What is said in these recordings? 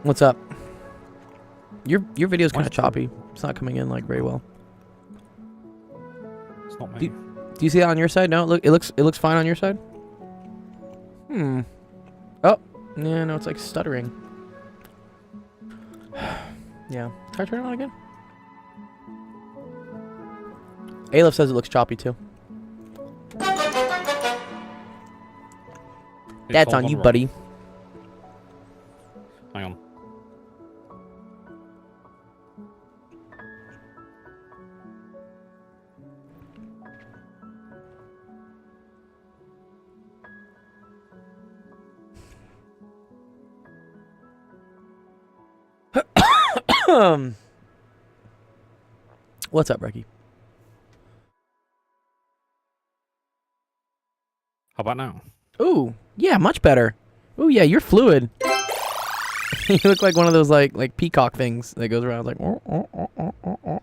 What's up? Your video's kind of choppy. It's not coming in like very well. It's not me. Do you see that on your side? No, it looks fine on your side. Oh, yeah, no, it's like stuttering. Yeah, try turning it on again. Aleph says it looks choppy too. That's on you, buddy. Hang on. What's up, Becky? How about now? Ooh, yeah, much better. Ooh, yeah, you're fluid. You look like one of those like peacock things that goes around like. Oh,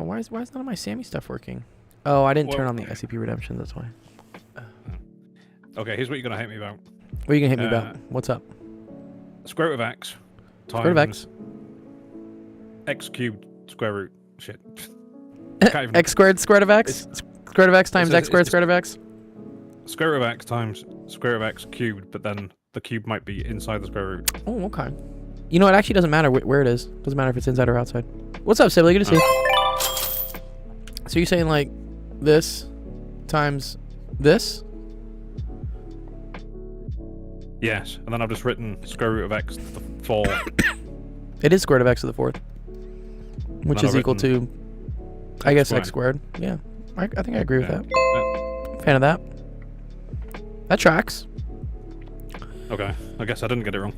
why is none of my Sammy stuff working? Oh, I didn't turn on the SCP redemption. That's why. Okay, here's what you're gonna hate me about. What are you gonna hit me about? What's up? Square root of x times Square root of x. X cubed square root. Shit. X squared square root of x. Square root of x times x squared square root of x. Square root of x times square root of x cubed, but then the cube might be inside the square root. Oh, okay. You know, it actually doesn't matter where it is. Doesn't matter if it's inside or outside. What's up, Sibley? Good to see you. So you're saying like this times this? Yes, and then I've just written square root of x to the 4. It is square root of x to the 4th, which is equal to, I guess, x squared. Yeah, I think I agree with that. Yeah. Fan of that. That tracks. Okay, I guess I didn't get it wrong.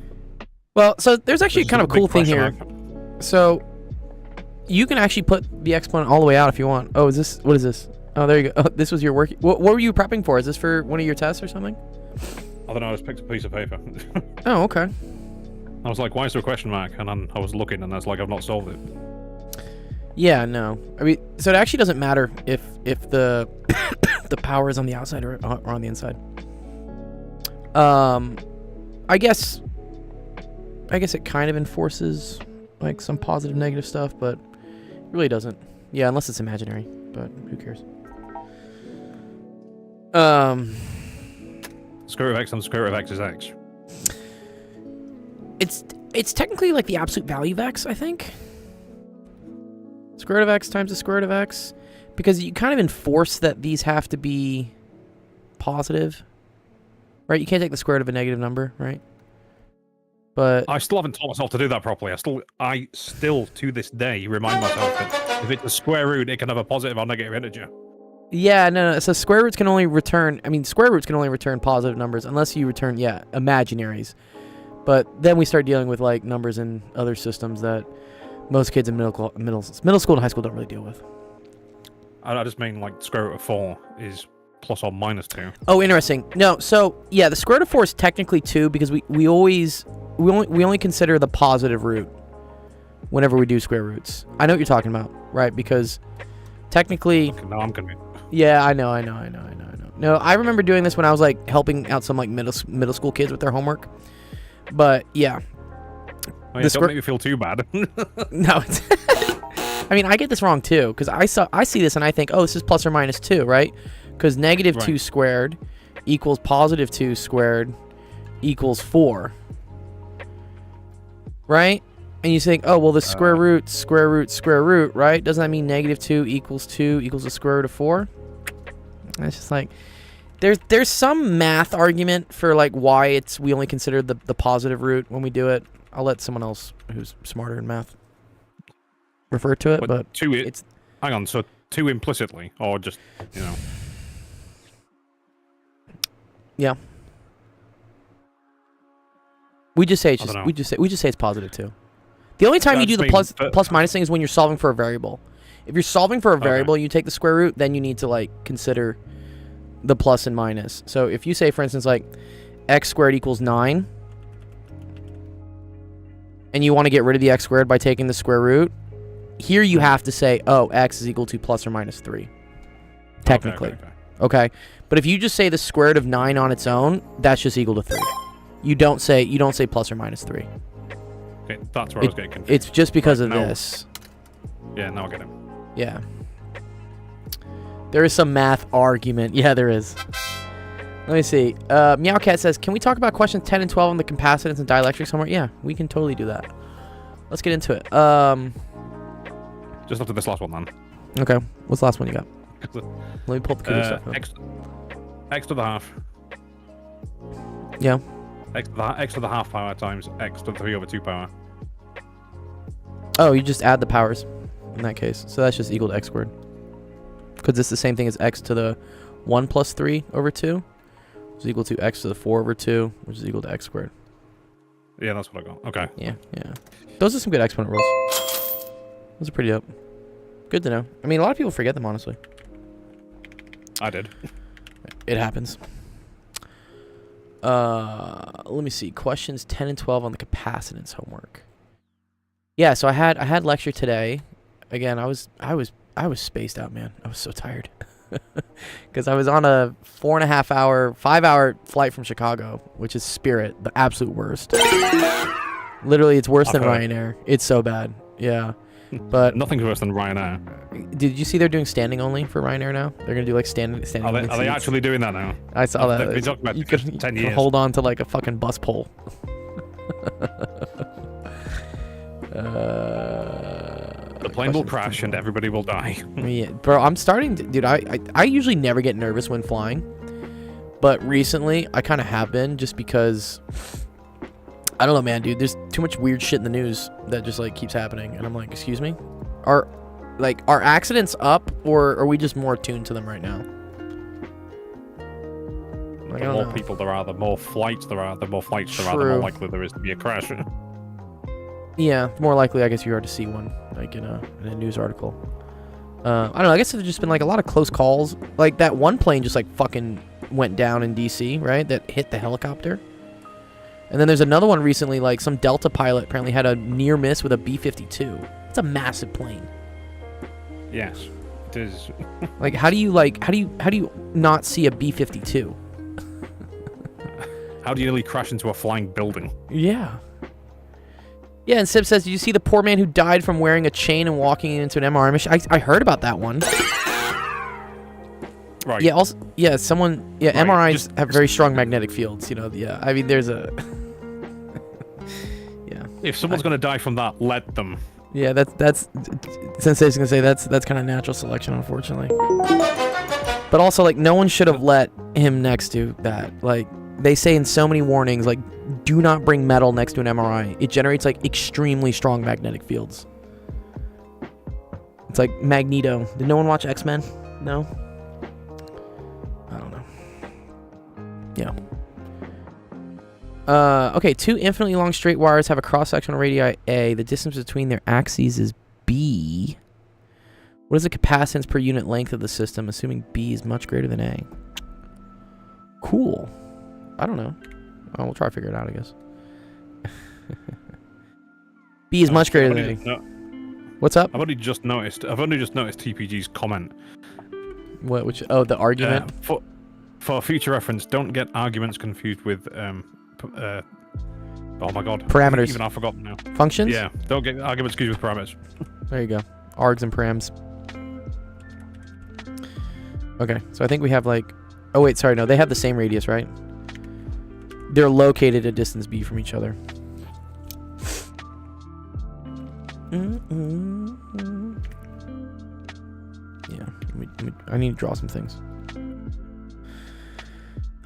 Well, so there's actually kind of a cool thing here. So you can actually put the exponent all the way out if you want. Oh, what is this? Oh, there you go. Oh, this was your work. What were you prepping for? Is this for one of your tests or something? I don't know, I just picked a piece of paper. Oh, okay. I was like, why is there a question mark? And then I was looking and I was like, I've not solved it. Yeah, no. I mean, so it actually doesn't matter if the the power is on the outside or on the inside. I guess it kind of enforces like some positive negative stuff, but it really doesn't. Yeah, unless it's imaginary, but who cares? Square root of x times square root of x is x. It's technically like the absolute value of x, I think. Square root of x times the square root of x, because you kind of enforce that these have to be positive, right? You can't take the square root of a negative number, right? But I still haven't taught myself to do that properly. I still to this day remind myself that if it's a square root, it can have a positive or negative integer. yeah, no. So square roots can only return. I mean, square roots can only return positive numbers unless you return, imaginaries. But then we start dealing with like numbers in other systems that most kids in middle school and high school don't really deal with. I just mean like square root of 4 is plus or minus 2. Oh, interesting. No, so yeah, the square root of 4 is technically 2 because we only consider the positive root whenever we do square roots. I know what you're talking about, right? Because technically, no, I'm convinced. Yeah, I know. No, I remember doing this when I was like helping out some like middle school kids with their homework. But yeah. Oh, yeah, don't make me feel too bad. No, I mean, I get this wrong too, because I see this and I think, oh, this is plus or minus 2, right? Because negative 2 squared equals positive 2 squared equals 4, right? And you think, oh, well, the square root, right? Doesn't that mean negative 2 equals the square root of 4? And it's just like, there's some math argument for like why we only consider the positive root when we do it. I'll let someone else who's smarter in math refer to it, but it's... Hang on, so 2 implicitly, or just, Yeah. We just say it's positive 2. The only time you do the plus minus thing is when you're solving for a variable. If you're solving for a variable, you take the square root, then you need to like consider the plus and minus. So if you say, for instance, like x squared equals 9, and you want to get rid of the x squared by taking the square root, here you have to say, oh, x is equal to plus or minus 3. Technically. Okay. But if you just say the square root of 9 on its own, that's just equal to 3. You don't say plus or minus 3. Okay, that's where I was getting confused. It's just because of No. this. Yeah, now I get it. Yeah. There is some math argument. Yeah, there is. Let me see. Meowcat says, can we talk about questions 10 and 12 on the capacitance and dielectrics somewhere? Yeah, we can totally do that. Let's get into it. Just after this last one, then. Okay. What's the last one you got? Let me pull up the cookie stuff. Up. X to the half. Yeah. X to the half power times x to the 3/2 power. Oh, you just add the powers in that case. So that's just equal to x squared. Because it's the same thing as x to the 1 plus 3/2, which is equal to x to the 4/2, which is equal to x squared. Yeah, that's what I got. Okay. Yeah. Those are some good exponent rules. Those are pretty dope. Good to know. I mean, a lot of people forget them, honestly. I did. It happens. Let me see. Questions 10 and 12 on the capacitance homework. Yeah, so I had lecture today. Again, I was spaced out, man. I was so tired. Because I was on a 5-hour flight from Chicago, which is Spirit, the absolute worst. Literally, it's worse than Ryanair. It's so bad. Yeah. But nothing's worse than Ryanair. Did you see they're doing standing only for Ryanair now? They're gonna do like standing. Are they actually doing that now? I saw that. They've been talking about you it for can 10 years. hold on to like a fucking bus pole. The plane will crash and everybody will die. Yeah, bro, I'm starting to, dude. I usually never get nervous when flying, but recently I kind of have been, just because I don't know, man, dude. There's too much weird shit in the news that just like keeps happening, and I'm like, excuse me, are accidents up, or are we just more attuned to them right now? Like, The more people there are, the more flights there are. The more flights there are, the more likely there is to be a crash. Yeah, more likely, I guess, you are to see one, like in a news article. I don't know. I guess there's just been like a lot of close calls. Like that one plane just like fucking went down in DC, right? That hit the helicopter. And then there's another one recently. Like some Delta pilot apparently had a near miss with a B-52. It's a massive plane. Yes, it is. Like, how do you not see a B-52? How do you nearly crash into a flying building? Yeah. Yeah, and Sib says, did you see the poor man who died from wearing a chain and walking into an MRI machine? I heard about that one. Right. Yeah, also, yeah, someone, yeah, Right, MRIs have very strong magnetic fields, you know, yeah. I mean, there's a... yeah. If someone's going to die from that, let them. Yeah, that's Sensei's gonna say that's kind of natural selection, unfortunately. But also, like, no one should have let him next to that. Like, they say in so many warnings, like, do not bring metal next to an MRI. It generates, like, extremely strong magnetic fields. It's like Magneto. Did no one watch X-Men? No? I don't know. Yeah. Okay, two infinitely long straight wires have a cross-sectional radii A. The distance between their axes is B. What is the capacitance per unit length of the system, assuming B is much greater than A? Cool. I don't know. Oh, we'll try to figure it out, I guess. B is much greater than A. What's up? I've only just noticed TPG's comment. What? Which? Oh, the argument. For future reference, don't get arguments confused with oh my god. Parameters. Even I've forgotten now. Functions? Yeah, don't get arguments confused with parameters. There you go. Args and params. Okay, so I think we have like... Oh wait, sorry, no, they have the same radius, right? They're located at distance B from each other. Yeah, I need to draw some things.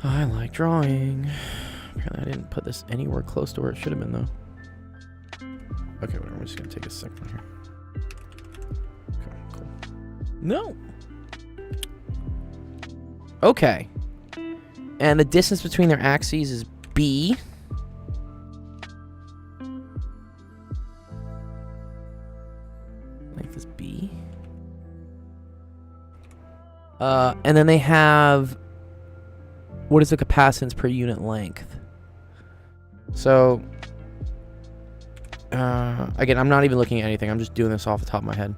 I like drawing. Apparently I didn't put this anywhere close to where it should have been, though. Okay, whatever. We're just going to take a second here. Okay, cool. No! Okay. And the distance between their axes is B. Length is B. And then they have... What is the capacitance per unit length? So... again, I'm not even looking at anything. I'm just doing this off the top of my head.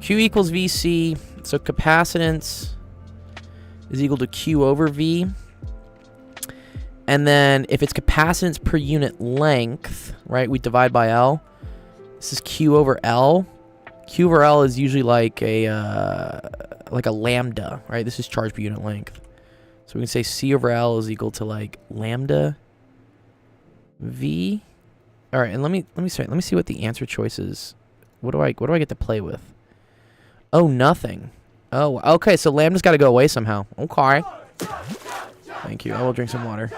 Q equals VC. So capacitance is equal to Q over V. And then if it's capacitance per unit length, right, we divide by L. This is Q over L. Q over L is usually like a lambda, right? This is charge per unit length. So we can say C over L is equal to like lambda V. All right, and let me see what the answer choice is. What do I get to play with? Oh, nothing. Oh, okay. So lambda's got to go away somehow. Okay. Thank you. I will drink some water.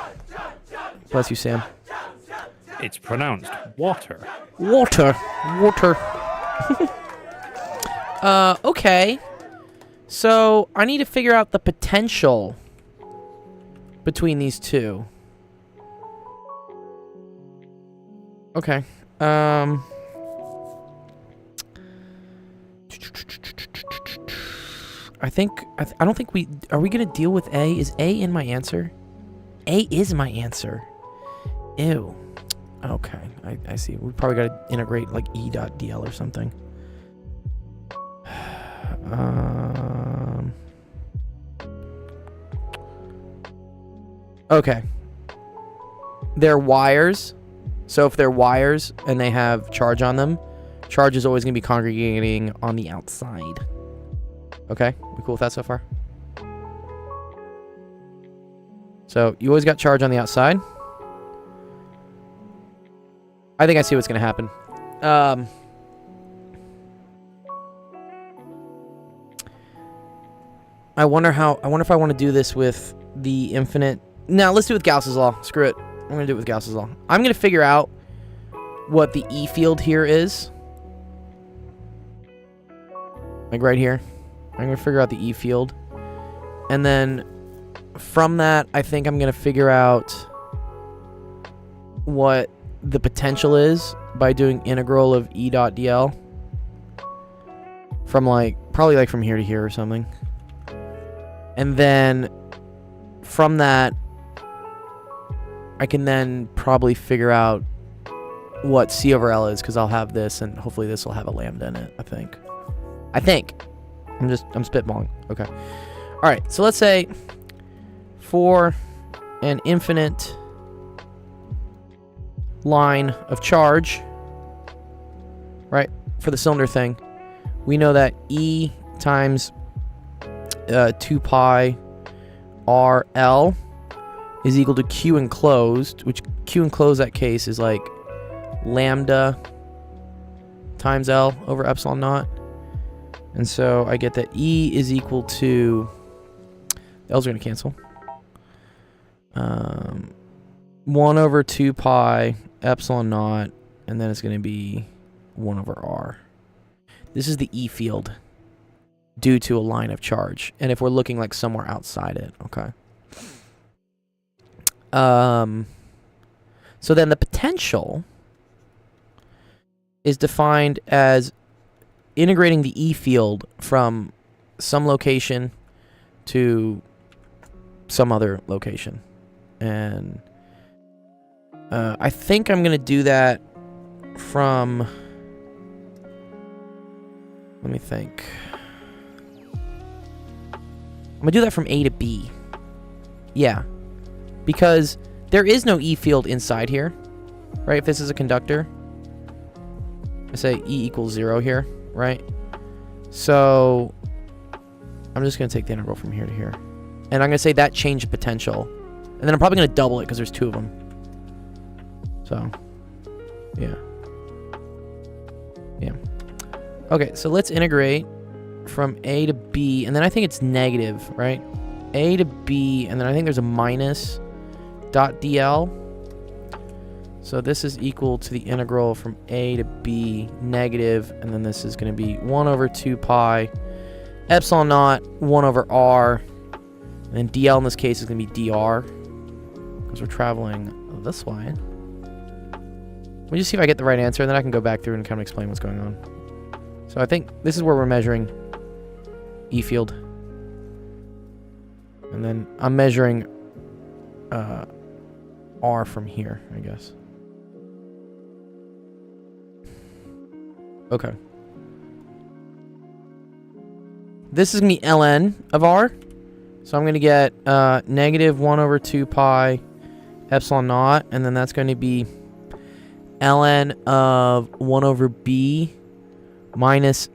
Bless you, Sam. It's pronounced water. Water. Okay. So I need to figure out the potential between these two. Okay. I don't think are we gonna deal with A? Is A in my answer? A is my answer. Ew. Okay, I see. We probably gotta integrate like E.dl or something. Okay. They're wires. So if they're wires and they have charge on them, charge is always going to be congregating on the outside. Okay? We cool with that so far? So you always got charge on the outside. I think I see what's going to happen. I wonder if I want to do this with the infinite. No, let's do it with Gauss's law. Screw it. I'm going to do it with Gauss's law. I'm going to figure out what the E field here is. Like right here. I'm going to figure out the E field. And then from that, I think I'm going to figure out what the potential is by doing integral of E.dl. From probably like from here to here or something. And then from that, I can then probably figure out what C over L is, because I'll have this, and hopefully this will have a lambda in it, I think. I'm spitballing. Okay. All right, so let's say for an infinite line of charge, right, for the cylinder thing, we know that E times 2 pi RL is equal to Q enclosed, which Q enclosed that case is like lambda times L over epsilon naught. And so I get that E is equal to, L's are going to cancel. 1 over 2 pi epsilon naught, and then it's going to be 1 over R. This is the E field due to a line of charge. And if we're looking like somewhere outside it, okay. So then the potential is defined as integrating the E field from some location to some other location. And I think I'm going to do that from, let me think. I'm going to do that from A to B. Yeah. Because there is no E field inside here, right? If this is a conductor, I say E equals 0 here, right? So I'm just going to take the integral from here to here. And I'm going to say that changed potential. And then I'm probably going to double it because there's 2 of them. So, yeah. Yeah. Okay, so let's integrate from A to B. And then I think it's negative, right? A to B, and then I think there's a minus dot dl. So this is equal to the integral from A to B negative, and then this is going to be 1 over 2 pi epsilon naught 1 over r, and then dl in this case is going to be dr because we're traveling this way. Let me just see if I get the right answer, and then I can go back through and kind of explain what's going on. So I think this is where we're measuring E field. And then I'm measuring R from here, I guess. Okay. This is going to be ln of R. So I'm going to get negative 1 over 2 pi epsilon naught, and then that's going to be ln of 1 over b minus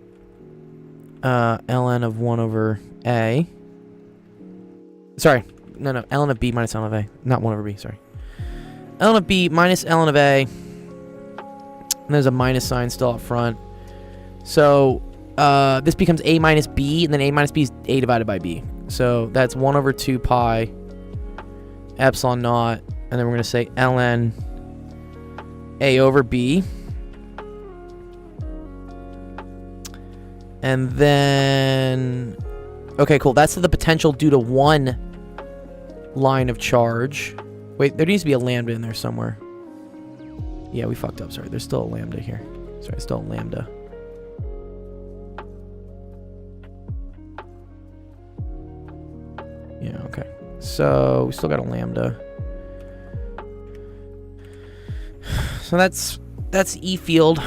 ln of 1 over a. Sorry, no, ln of b minus ln of a, not 1 over b, sorry. ln of b minus ln of a, and there's a minus sign still up front. So this becomes a minus b, and then a minus b is a divided by b. So that's 1 over 2 pi epsilon naught, and then we're going to say ln a over b. And then, okay, cool. That's the potential due to one line of charge. Wait, there needs to be a lambda in there somewhere. Yeah, we fucked up. Sorry, there's still a lambda here. Sorry, still a lambda. Yeah, okay. So we still got a lambda. So that's E field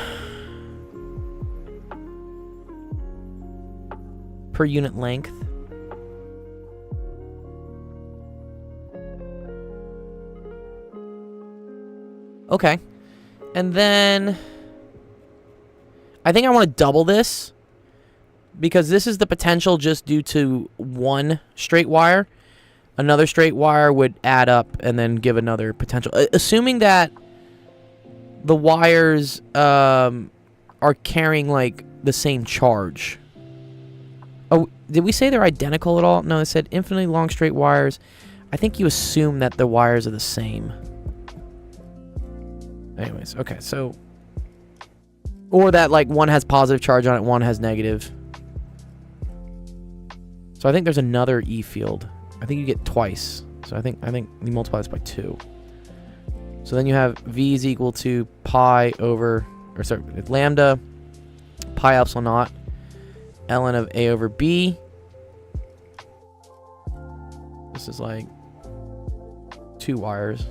per unit length. Okay. And then I think I want to double this because this is the potential just due to one straight wire. Another straight wire would add up and then give another potential. Assuming that the wires are carrying like the same charge. Oh, did we say they're identical at all? No, it said infinitely long straight wires. I think you assume that the wires are the same. Anyways, okay, so... Or that, like, one has positive charge on it, one has negative. So I think there's another E field. I think you get twice. So I think you multiply this by 2. So then you have V is equal to pi over... Or sorry, lambda pi epsilon naught ln of A over B. This is like 2 wires.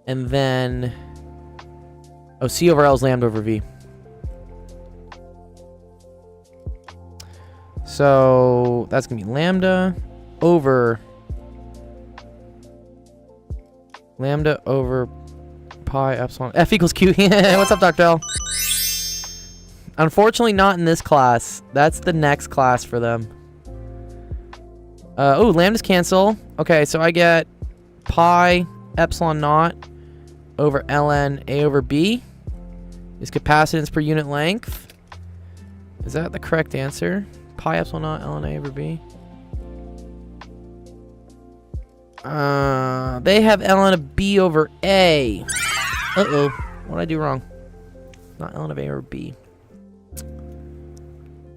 And then... Oh, C over L is lambda over V. So that's going to be lambda over pi epsilon. F equals Q. What's up, Dr. L? Unfortunately, not in this class. That's the next class for them. Oh, lambdas cancel. Okay, so I get pi epsilon naught over ln A over B is capacitance per unit length. Is that the correct answer? Pi epsilon naught ln A over B. They have ln of B over A. Uh-oh. What did I do wrong? Not ln of A over B.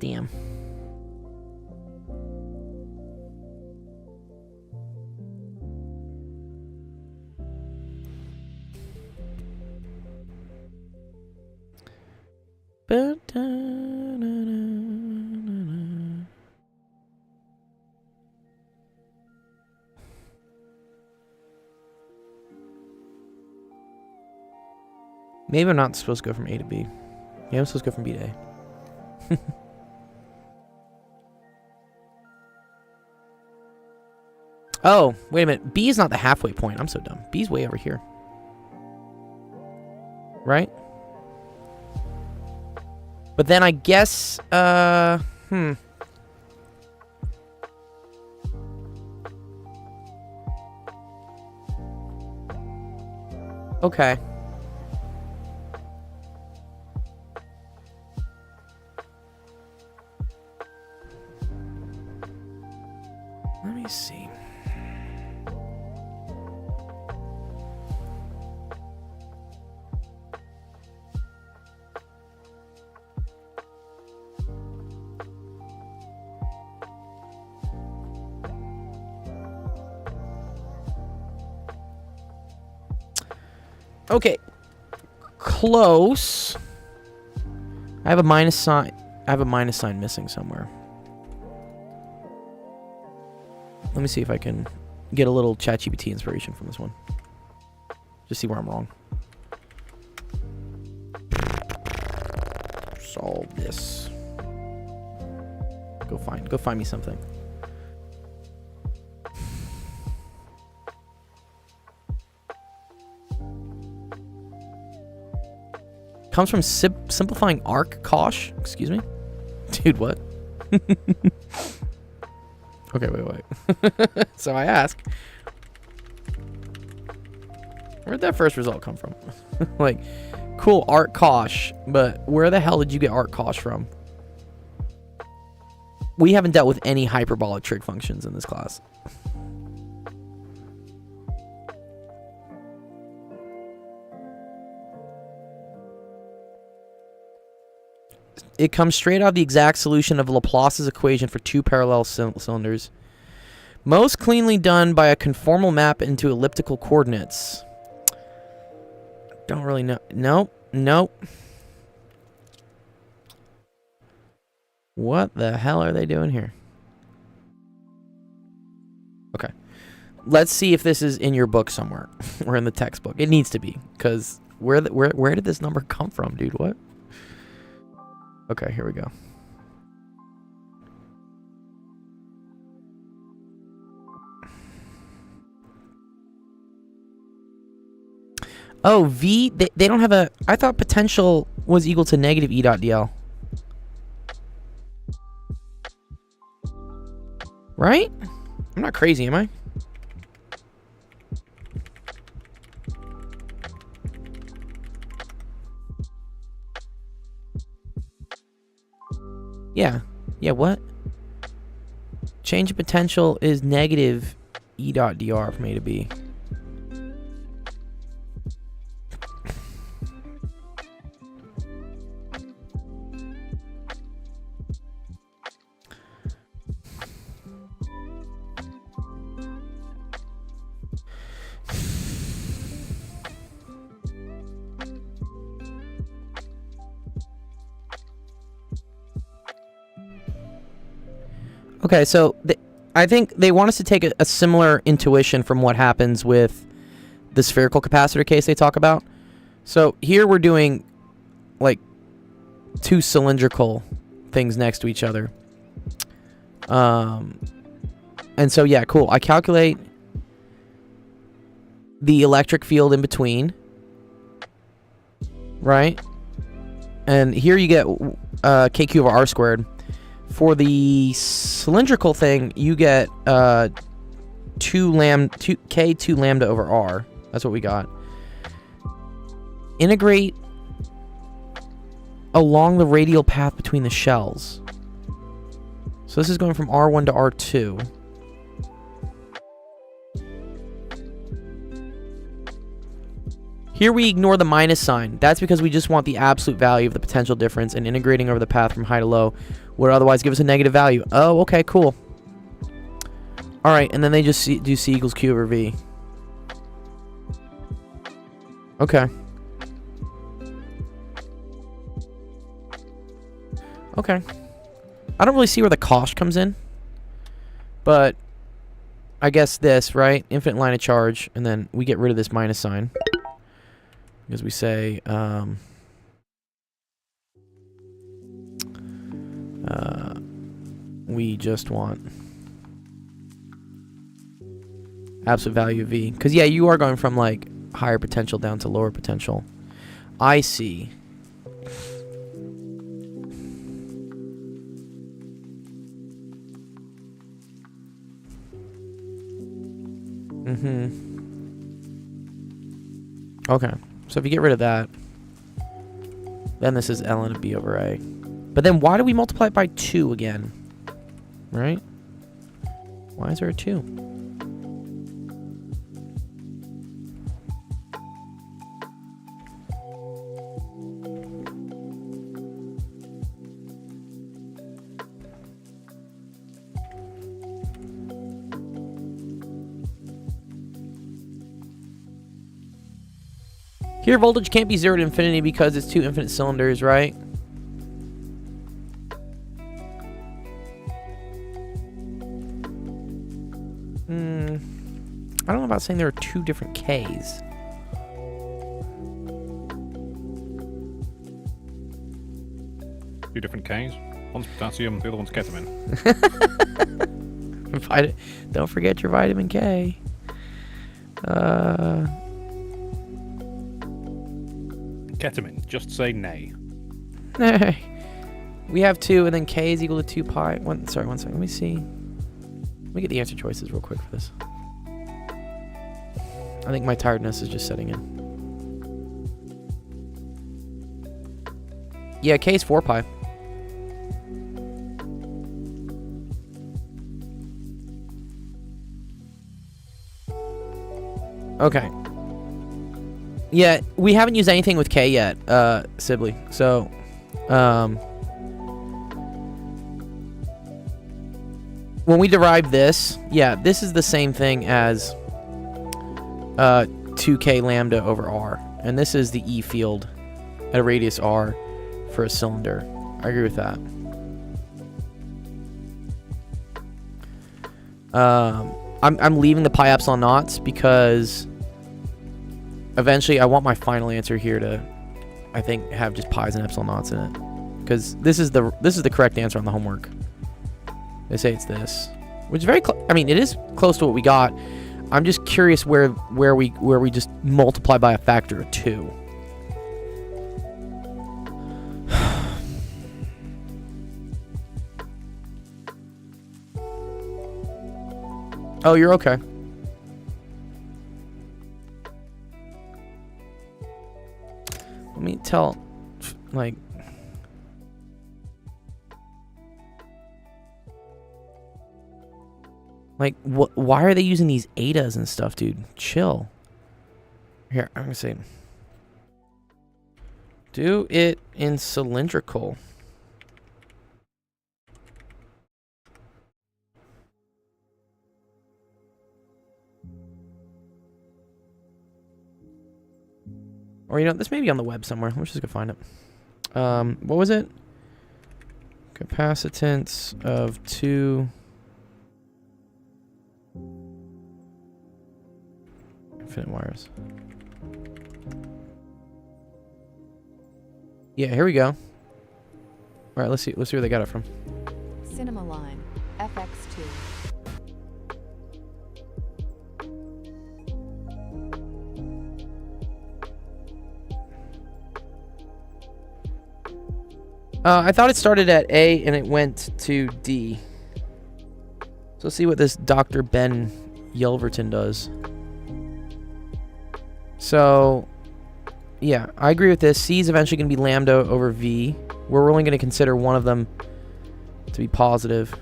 Damn. Maybe I'm not supposed to go from A to B. Yeah, I'm supposed to go from B to A. Oh, wait a minute. B is not the halfway point. I'm so dumb. B's way over here. Right? But then I guess, Okay. Let me see. Okay. Close. I have a minus sign. I have a minus sign missing somewhere. Let me see if I can get a little ChatGPT inspiration from this one. Just see where I'm wrong. Solve this. Go find me something. comes from simplifying arc Kosh. Excuse me? Dude, what? Okay, wait. So I ask, where'd that first result come from? Like, cool, arc Kosh, but where the hell did you get arc Kosh from? We haven't dealt with any hyperbolic trig functions in this class. It comes straight out of the exact solution of Laplace's equation for two parallel cylinders. Most cleanly done by a conformal map into elliptical coordinates. Don't really know. Nope. What the hell are they doing here? Okay. Let's see if this is in your book somewhere. Or in the textbook. It needs to be. Because where did this number come from, dude? What? Okay, here we go. Oh, V, they don't have a... I thought potential was equal to negative E dot dl. Right? I'm not crazy, am I? Yeah. Yeah, what? Change of potential is negative E dot dr from A to B. Okay, so I think they want us to take a similar intuition from what happens with the spherical capacitor case they talk about. So here we're doing like two cylindrical things next to each other. And so yeah, cool. I calculate the electric field in between, right? And here you get kq over r squared. For the cylindrical thing, you get k2 lambda over r. That's what we got. Integrate along the radial path between the shells. So this is going from R1 to R2. Here we ignore the minus sign. That's because we just want the absolute value of the potential difference, and integrating over the path from high to low would otherwise give us a negative value. Oh, okay, cool. Alright, and then they just do C equals Q over V. Okay. Okay. I don't really see where the Kosh comes in. But I guess this, right? Infinite line of charge, and then we get rid of this minus sign. Because we say, we just want absolute value of V. Because, yeah, you are going from, like, higher potential down to lower potential. I see. Okay. So if you get rid of that, then this is ln of B over A. But then why do we multiply it by 2 again? Right? Why is there a 2? Here, voltage can't be 0 to infinity because it's two infinite cylinders, right? I don't know about saying there are two different Ks. Two different Ks. One's potassium, the other one's ketamine. Don't forget your vitamin K. Ketamine, just say nay. We have 2, and then k is equal to 2 pi. Sorry, one second. Let me see. Let me get the answer choices real quick for this. I think my tiredness is just setting in. Yeah, k is 4 pi. Okay. Yeah, we haven't used anything with k yet, Sibley. So, when we derive this, yeah, this is the same thing as 2k lambda over r. And this is the E field at a radius r for a cylinder. I agree with that. I'm leaving the pi epsilon naughts because eventually I want my final answer here to, I think, have just pi's and epsilon naughts in it. Because this is the correct answer on the homework. They say it's this, which is very I mean, it is close to what we got. I'm just curious where we just multiply by a factor of 2. Oh, you're okay. Let me tell, like, why are they using these ADAs and stuff, dude? Chill. Here, I'm gonna say, do it in cylindrical. Or, you know, this may be on the web somewhere. Let's just go find it. What was it? Capacitance of 2... infinite wires. Yeah, here we go. All right, let's see where they got it from. Cinema Line, FX2. I thought it started at A and it went to D. So let's see what this Dr. Ben Yelverton does. So, yeah, I agree with this. C is eventually going to be lambda over V. We're only going to consider one of them to be positive.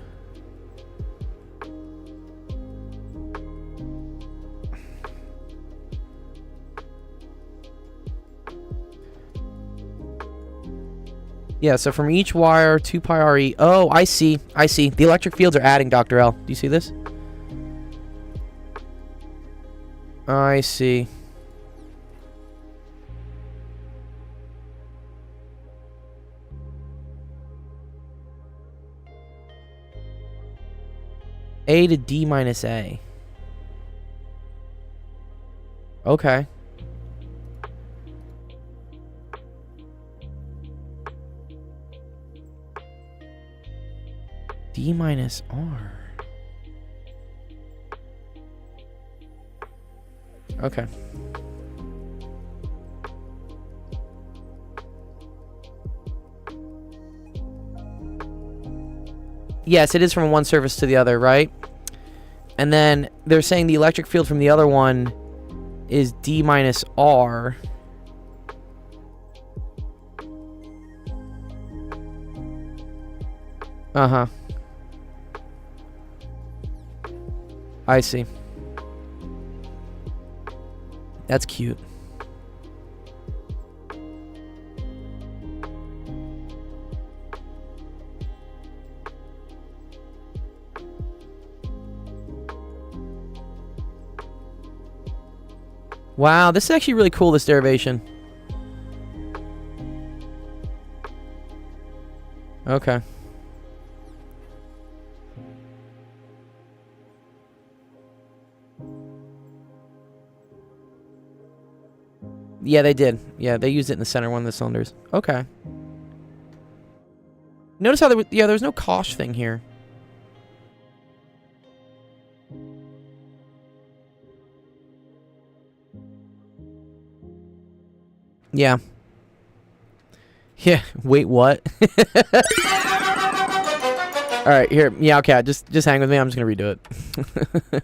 Yeah, so from each wire, 2 pi RE. Oh, I see. I see. The electric fields are adding, Dr. L. Do you see this? I see. A to D minus A. Okay. D minus R. Okay. Yes, it is from one surface to the other, right? And then they're saying the electric field from the other one is D minus R. Uh-huh. I see. That's cute. Wow, this is actually really cool, this derivation. Okay. Yeah, they did. Yeah, they used it in the center one of the cylinders. Okay. Notice how there was no Koch thing here. Yeah. Yeah, wait, what? Alright, here, Meowcat, just hang with me, I'm just gonna redo it.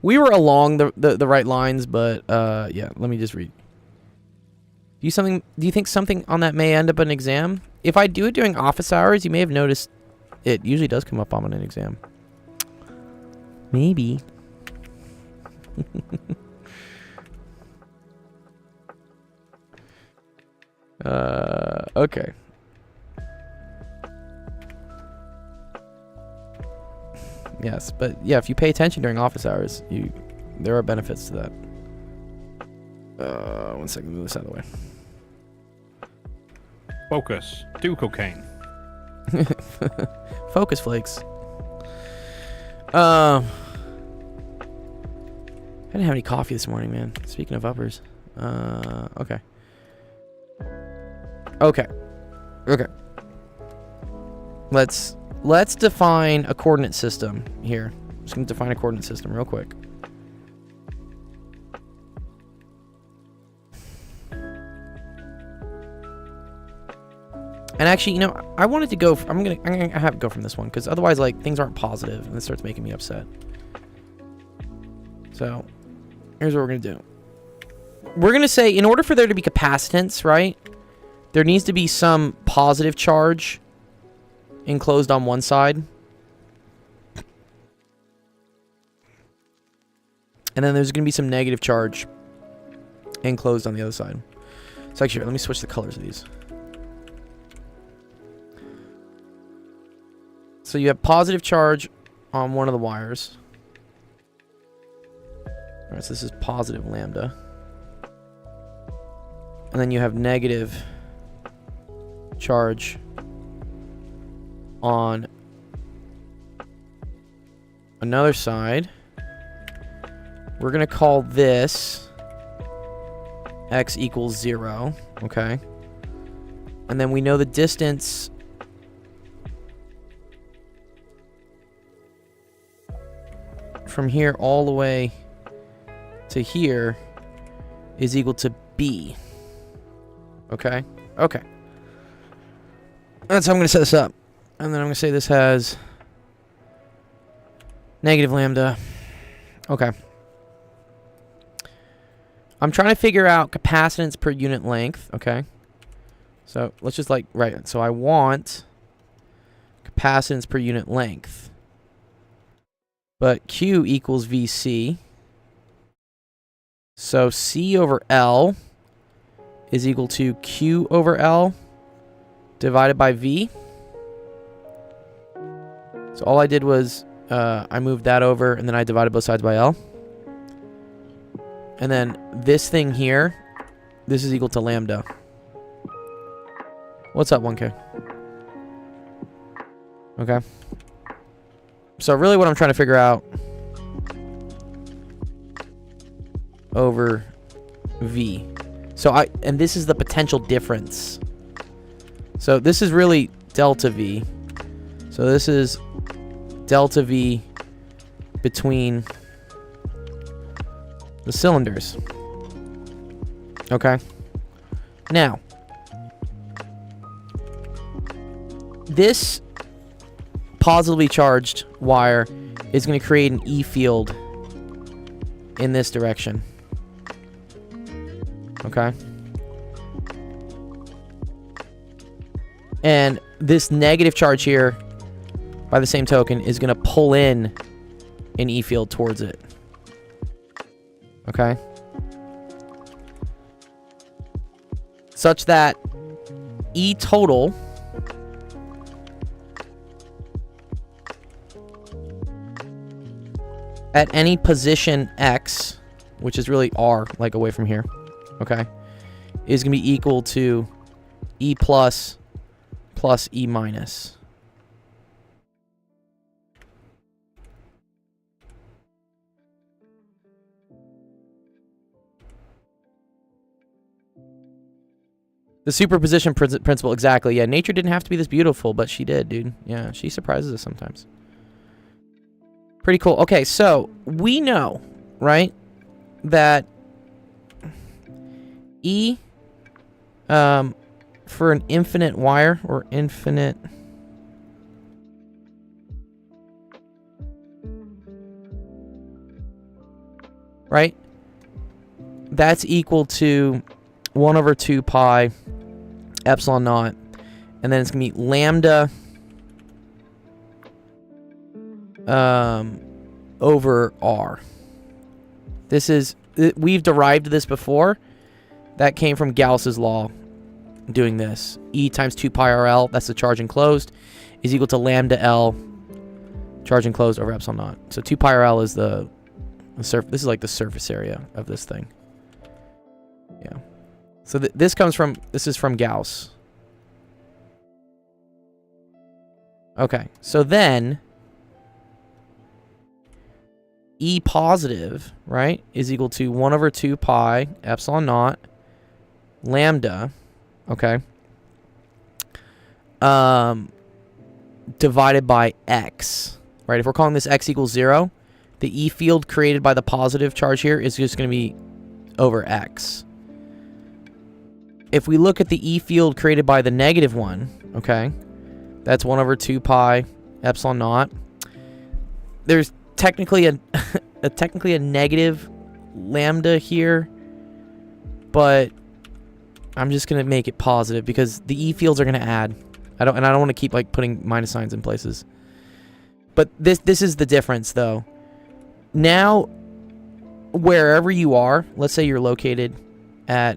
We were along the right lines, but, yeah, let me just read. Do you think something on that may end up an exam? If I do it during office hours, you may have noticed it usually does come up on an exam. Maybe. Okay. Yes, but yeah, if you pay attention during office hours, there are benefits to that. 1 second, move this out of the way. Focus. Do cocaine. Focus flakes. I didn't have any coffee this morning, man. Speaking of uppers. Okay. Okay. Let's define a coordinate system here. I'm just gonna define a coordinate system real quick. And actually, you know, I wanted to go. I'm gonna have to go from this one because otherwise, like, things aren't positive and it starts making me upset. So, here's what we're gonna do. We're gonna say, in order for there to be capacitance, right, there needs to be some positive charge enclosed on one side, and then there's gonna be some negative charge enclosed on the other side. So actually, let me switch the colors of these. So you have positive charge on one of the wires. Alright, so this is positive lambda. And then you have negative charge on another side. We're going to call this x equals 0, okay? And then we know the distance from here all the way to here is equal to b. Okay? Okay. That's how I'm going to set this up. And then I'm going to say this has negative lambda. Okay. I'm trying to figure out capacitance per unit length. Okay. So let's just write it. So I want capacitance per unit length. But Q equals VC. So C over L is equal to Q over L divided by V. So all I did was I moved that over and then I divided both sides by L. And then this thing here, this is equal to lambda. What's up, 1K? Okay. So really what I'm trying to figure out over V. So and this is the potential difference. So this is really delta V. So this is delta V between the cylinders. Okay. Now, this positively charged wire is going to create an E field in this direction. Okay. And this negative charge here, by the same token, is going to pull in an E field towards it. Okay. Such that E total at any position X, which is really R, like away from here, okay, is going to be equal to E plus E minus. The superposition principle, exactly. Yeah, nature didn't have to be this beautiful, but she did, dude. Yeah, she surprises us sometimes. Pretty cool. Okay, so we know, right, that E for an infinite wire or infinite... Right? That's equal to 1 over 2 pi epsilon naught. And then it's going to be lambda over r. This is... We've derived this before. That came from Gauss's law doing this. E times 2 pi RL, that's the charge enclosed, is equal to lambda L charge enclosed over epsilon naught. So 2 pi RL is the surface. This is like the surface area of this thing. Yeah. So this is from Gauss. Okay. So then E positive, right, is equal to 1 over 2 pi epsilon naught lambda, okay, divided by x, right? If we're calling this x equals 0, the E field created by the positive charge here is just going to be over x. If we look at the E field created by the negative one, okay, that's 1 over 2 pi epsilon naught. There's technically a negative lambda here, but I'm just gonna make it positive because the E fields are gonna add. I don't want to keep like putting minus signs in places. But this is the difference though. Now, wherever you are, let's say you're located at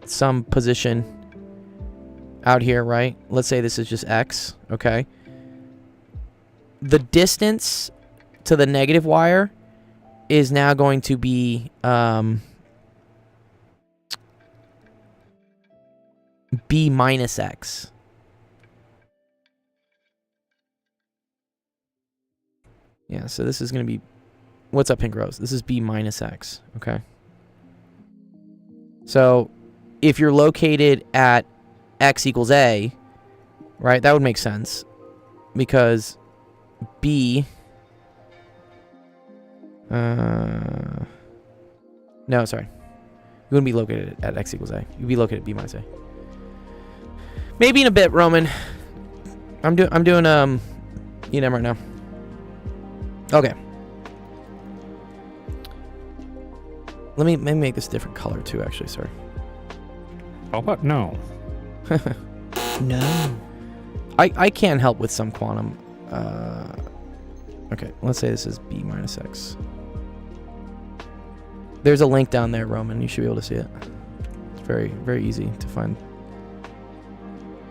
some position out here, right? Let's say this is just x, okay? The distance to the negative wire is now going to be b minus x. Yeah, so this is going to be... What's up, Pink Rose? This is b minus x, okay? So, if you're located at x equals a, right, that would make sense. Because b... no, sorry. You wouldn't be located at x equals a. You'd be located at b minus a. Maybe in a bit, Roman. I'm doing ENM right now. Okay. Let me make this a different color too, actually, sorry. Oh, but no. No. I can help with some quantum. Okay, let's say this is b minus x. There's a link down there, Roman. You should be able to see it. It's very, very easy to find.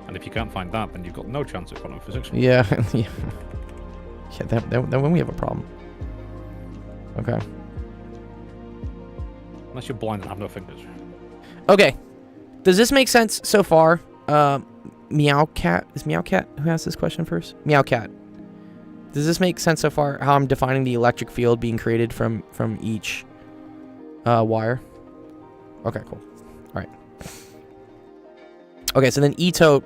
And if you can't find that, then you've got no chance at quantum physics. Yeah, yeah. Yeah, then when we have a problem. Okay. Unless you're blind and have no fingers. Okay. Does this make sense so far? Meowcat. Is Meowcat who asked this question first? Meowcat. Does this make sense so far? How I'm defining the electric field being created from each wire? Okay, cool. All right. Okay, so then E tote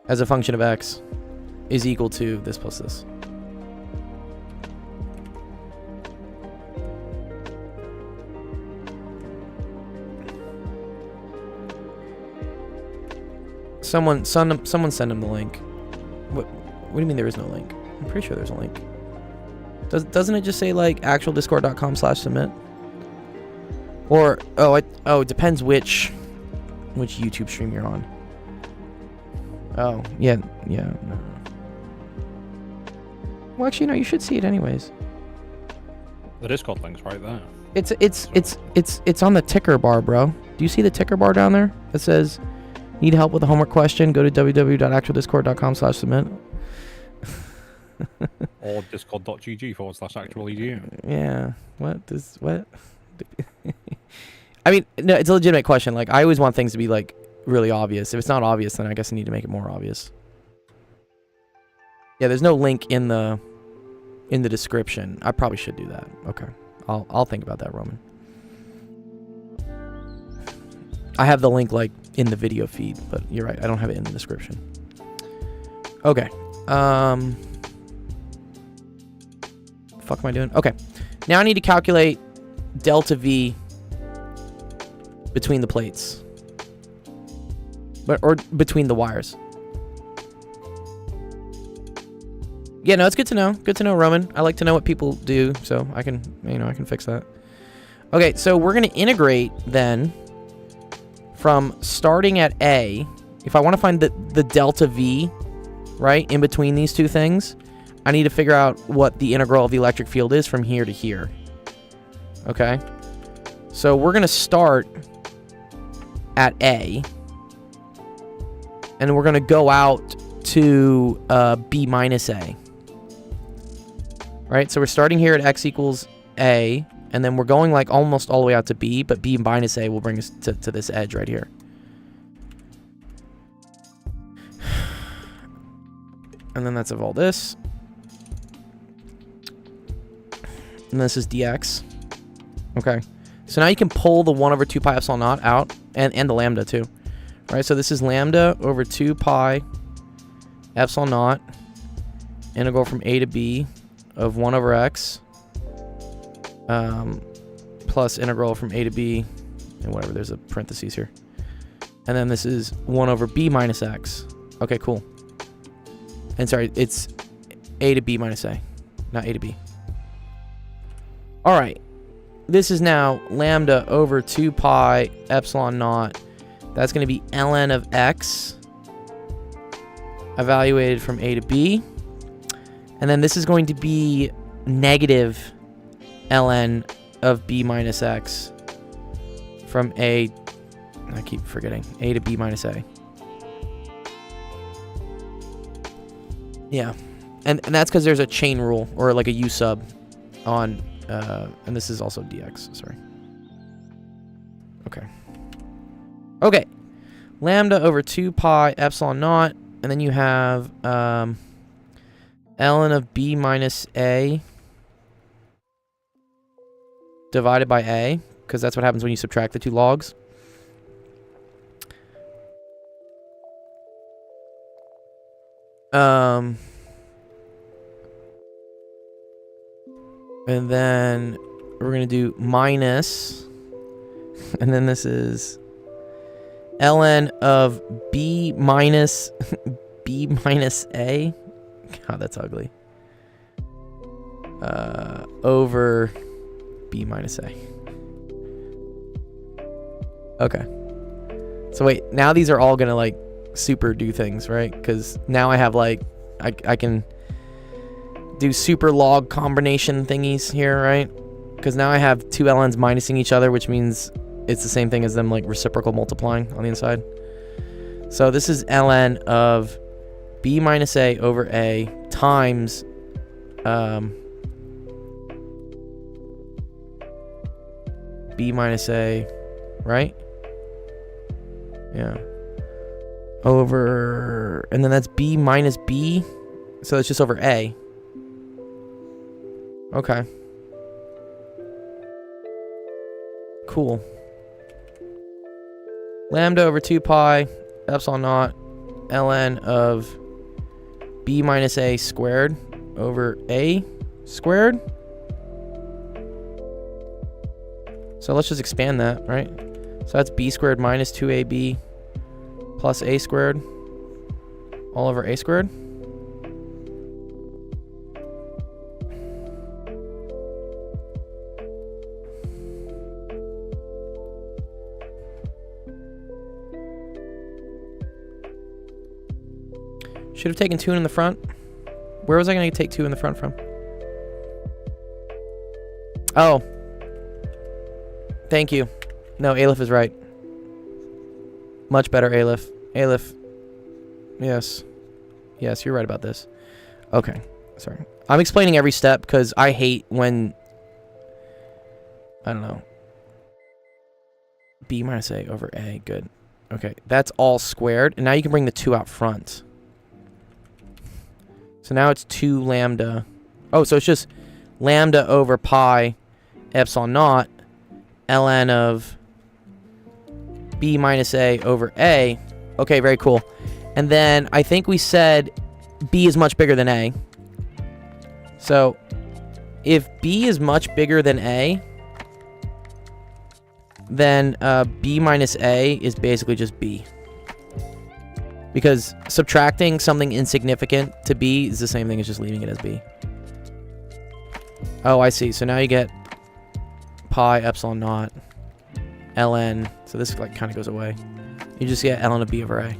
as a function of x is equal to this plus this. Someone send him the link. What do you mean there is no link? I'm pretty sure there's a link. Doesn't it just say like actualdiscord.com/submit? Or it depends which YouTube stream you're on. Oh, yeah, no. Well, actually, no, you should see it anyways. The Discord link's right there. It's on the ticker bar, bro. Do you see the ticker bar down there that says need help with a homework question? Go to www.actualdiscord.com/submit. Or discord.gg/actualedu. Yeah. What? I mean, no, it's a legitimate question. Like, I always want things to be like really obvious. If it's not obvious, then I guess I need to make it more obvious. Yeah, there's no link in the description. I probably should do that. Okay. I'll think about that, Roman. I have the link like in the video feed, but you're right. I don't have it in the description. Okay. Fuck am I doing? Okay. Now I need to calculate delta V between the plates. or between the wires. Yeah, no, it's good to know. Good to know, Roman. I like to know what people do, so I can, I can fix that. Okay, so we're going to integrate then from starting at A. If I want to find the delta V, right, in between these two things, I need to figure out what the integral of the electric field is from here to here. Okay? So we're going to start at A, and we're going to go out to B minus A. Right? So we're starting here at X equals A, and then we're going like almost all the way out to B, but B minus A will bring us to this edge right here. And then that's of all this. And this is dx. Okay. So now you can pull the 1 over 2 pi epsilon naught out, and the lambda too. Right, so this is lambda over 2 pi epsilon naught, integral from A to B of 1 over x, plus integral from A to B, and whatever, there's a parentheses here. And then this is 1 over B minus x. Okay, cool. And sorry, it's A to B minus A, not A to B. All right. This is now lambda over 2 pi epsilon naught. That's going to be ln of x evaluated from A to B. And then this is going to be negative ln of B minus x from A, I keep forgetting, A to B minus A. Yeah. And that's because there's a chain rule, or like a U sub on, and this is also dx, sorry. Okay. Okay. Lambda over 2 pi epsilon naught, and then you have ln of B minus A divided by A, because that's what happens when you subtract the two logs. And then we're going to do minus, and then this is ln of B minus B minus A. God, that's ugly. Over B minus A. Okay. So wait, now these are all going to like super do things, right? Because now I have like, I can do super log combination thingies here, right? Because now I have two ln's minusing each other, which means it's the same thing as them like reciprocal multiplying on the inside. So this is ln of B minus A over A times B minus A, right? Yeah. Over, and then that's B minus B, so it's just over A. Okay. Cool. Lambda over 2 pi epsilon naught ln of B minus A squared over A squared. So let's just expand that, right? So that's B squared minus 2AB plus A squared all over A squared. Should have taken 2 in the front. Where was I going to take 2 in the front from? Oh. Thank you. No, Aleph is right. Much better, Aleph. Aleph. Yes. Yes, you're right about this. Okay. Sorry. I'm explaining every step because I hate when... I don't know. B minus A over A. Good. Okay. That's all squared. And now you can bring the 2 out front. So now it's 2 lambda. Oh, so it's just lambda over pi epsilon naught ln of B minus A over A. Okay, very cool. And then I think we said B is much bigger than A. So if B is much bigger than A, then B minus A is basically just B. Because subtracting something insignificant to b is the same thing as just leaving it as b. Oh, I see. So now you get pi epsilon naught ln. So this like kind of goes away. You just get ln of b over a.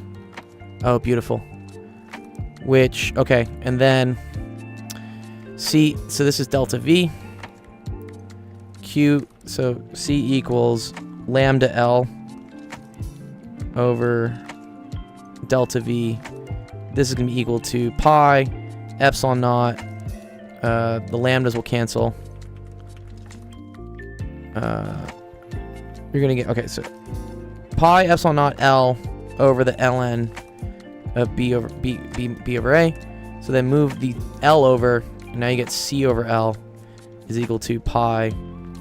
Oh, beautiful. Which, okay, and then c, so this is delta v. Q, so c equals lambda L over delta V. This is going to be equal to pi epsilon naught. The lambdas will cancel. You're going to get, okay, so pi epsilon naught L over the ln of b over b over a. So then move the L over, and now you get c over L is equal to pi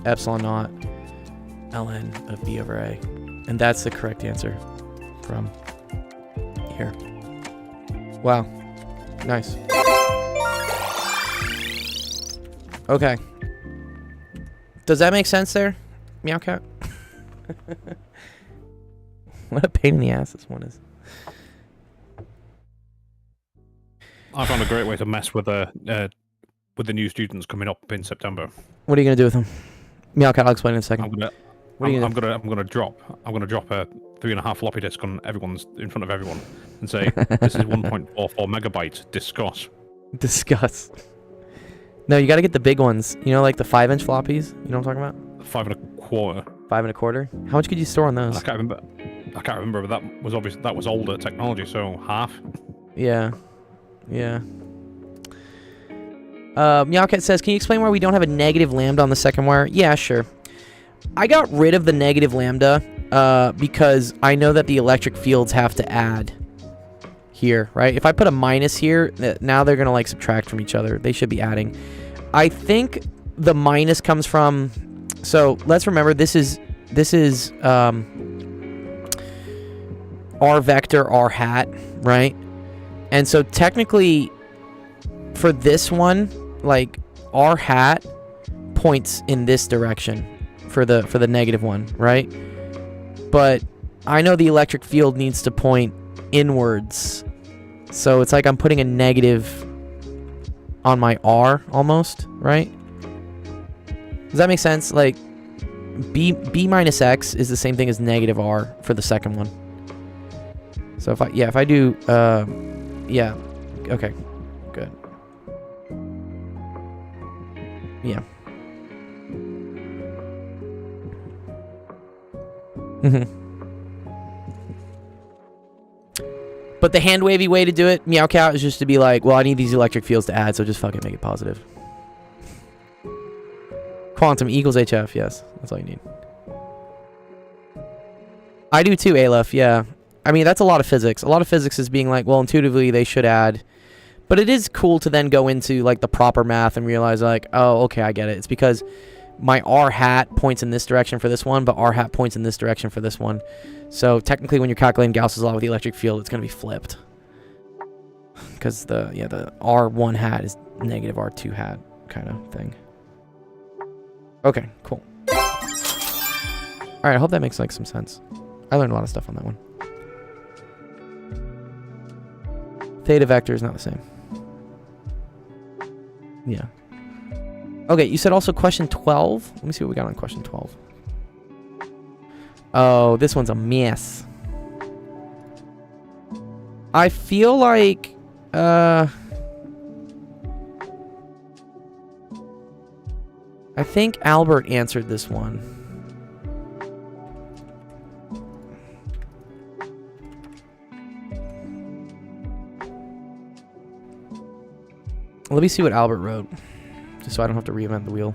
epsilon naught ln of b over a. And that's the correct answer from here. Wow. Nice. Okay. Does that make sense there, Meowcat? What a pain in the ass this one is. I found a great way to mess with the new students coming up in September. What are you gonna do with them? Meowcat, I'll explain in a second. I'm gonna drop a 3.5 floppy disk on everyone's in front of everyone and say this is 1.44 megabytes. Discuss. Discuss. No, you got to get the big ones. You know, like the 5-inch floppies. You know what I'm talking about? 5 1/4. 5 1/4. How much could you store on those? I can't remember. But that was older technology, so half. Yeah. Yeah. Meowcat says, can you explain why we don't have a negative lambda on the second wire? Yeah, sure. I got rid of the negative lambda because I know that the electric fields have to add here, right? If I put a minus here, now they're going to like subtract from each other. They should be adding. I think the minus comes from, so let's remember this is r vector r hat, right? And so technically for this one, like r hat points in this direction for the negative one, right? But I know the electric field needs to point inwards. So it's like I'm putting a negative on my R almost, right? Does that make sense? Like b minus x is the same thing as negative R for the second one. So if I do yeah. Okay. Good. Yeah. But the hand wavy way to do it, Meowcat, is just to be like, well, I need these electric fields to add, so just fucking make it positive. Quantum equals HF, yes. That's all you need. I do too, Aleph, yeah. I mean, that's a lot of physics. A lot of physics is being like, well, intuitively they should add. But it is cool to then go into like the proper math and realize like, oh, okay, I get it. It's because my R hat points in this direction for this one, but R hat points in this direction for this one. So technically when you're calculating Gauss's law with the electric field, it's going to be flipped. Because the R1 hat is negative R2 hat kind of thing. Okay, cool. Alright, I hope that makes like some sense. I learned a lot of stuff on that one. Theta vector is not the same. Yeah. Okay, you said also question 12? Let me see what we got on question 12. Oh, this one's a mess. I feel like... I think Albert answered this one. Let me see what Albert wrote, just so I don't have to reinvent the wheel.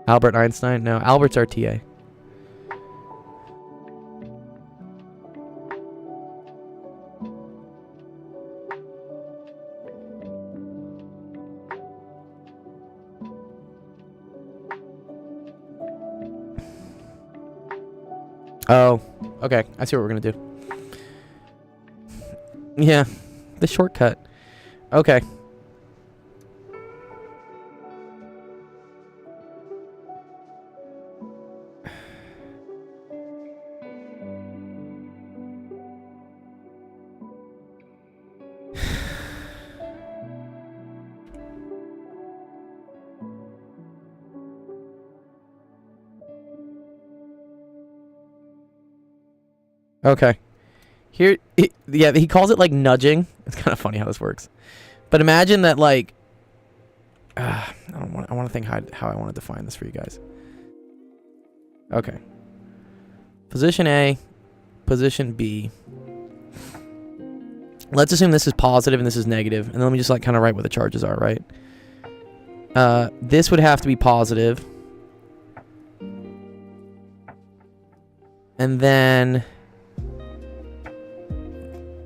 Albert Einstein? No, Albert's our TA. Oh, okay. I see what we're gonna do. Yeah, the shortcut. Okay. Okay. Here, yeah, he calls it like nudging. It's kind of funny how this works. But imagine that, like, I want to think how I want to define this for you guys. Okay. Position A, position B. Let's assume this is positive and this is negative, and then let me just like kind of write what the charges are, right? This would have to be positive. And then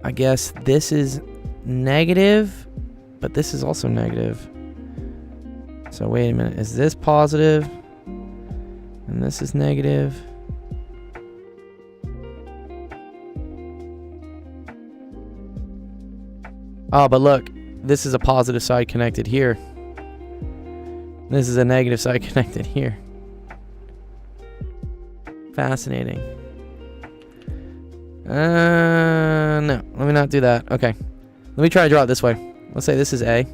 I guess this is negative, but this is also negative. So wait a minute, is this positive? And this is negative. Oh, but look, this is a positive side connected here. This is a negative side connected here. Fascinating. No, let me not do that. Okay. Let me try to draw it this way. Let's say this is A.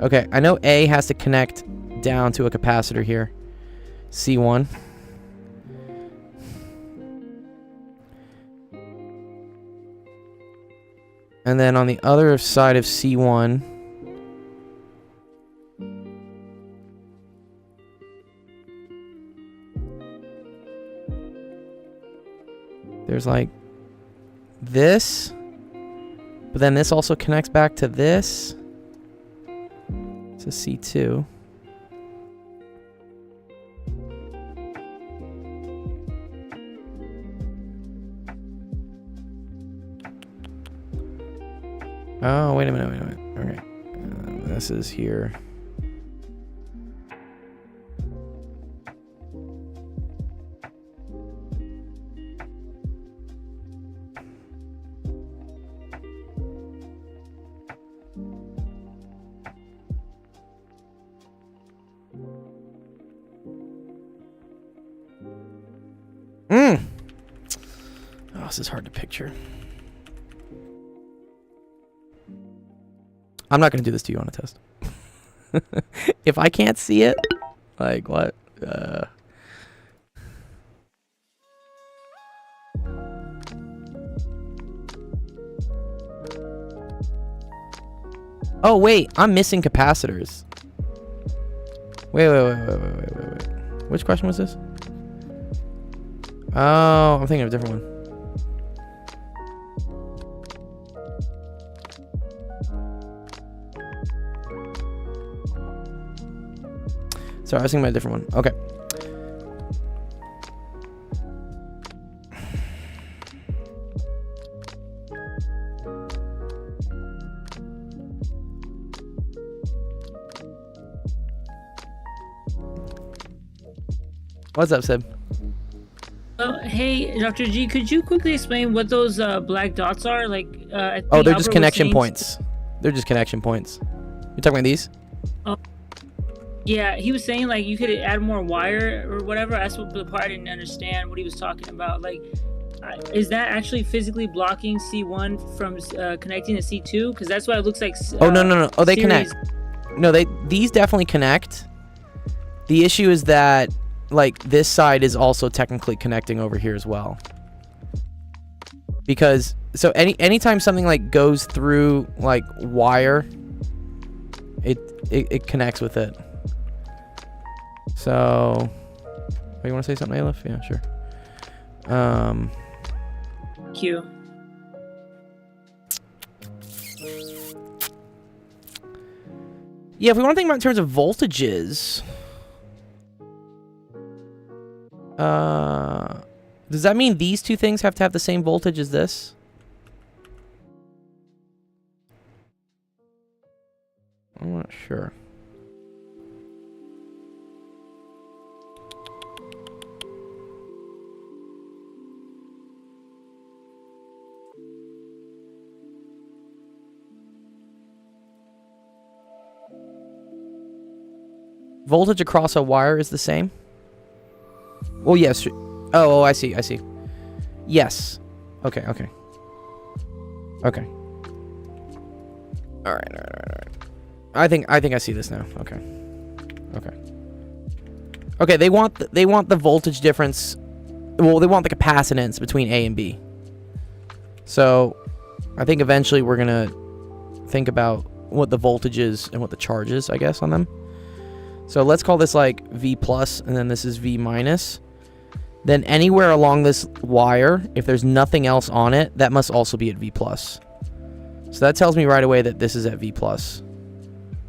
Okay, I know A has to connect down to a capacitor here. C1. And then on the other side of C1, there's like this, but then this also connects back to this. It's a C2. Oh, wait a minute. Okay. This is here. Oh, this is hard to picture. I'm not going to do this to you on a test. If I can't see it, like what? Oh, wait. I'm missing capacitors. Wait. Which question was this? Oh, I'm thinking of a different one. Sorry, I was thinking about a different one. Okay. What's up, Sib? Hey, Dr. G, could you quickly explain what those black dots are? Like, I Oh, think they're just Albert was connection saying- points. They're just connection points. You're talking about these? Yeah, he was saying like you could add more wire or whatever. That's what the part I didn't understand what he was talking about. Like, is that actually physically blocking C1 from connecting to C2? Because that's why it looks like. Oh, no. Oh, they series- connect. No, these definitely connect. The issue is that like this side is also technically connecting over here as well. Because so anytime something like goes through like wire, it connects with it. So, oh, you want to say something, Aleph? Yeah, sure. Q. Yeah, if we want to think about it in terms of voltages, does that mean these two things have to have the same voltage as this? I'm not sure. Voltage across a wire is the same? Well, yes. Oh, I see. Yes. Okay. All right. I think I see this now. Okay. They want the voltage difference well, they want the capacitance between A and B. So I think eventually we're going to think about what the voltage is and what the charge is, I guess, on them. So let's call this like V plus, and then this is V minus. Then anywhere along this wire, if there's nothing else on it, that must also be at V plus. So that tells me right away that this is at V plus.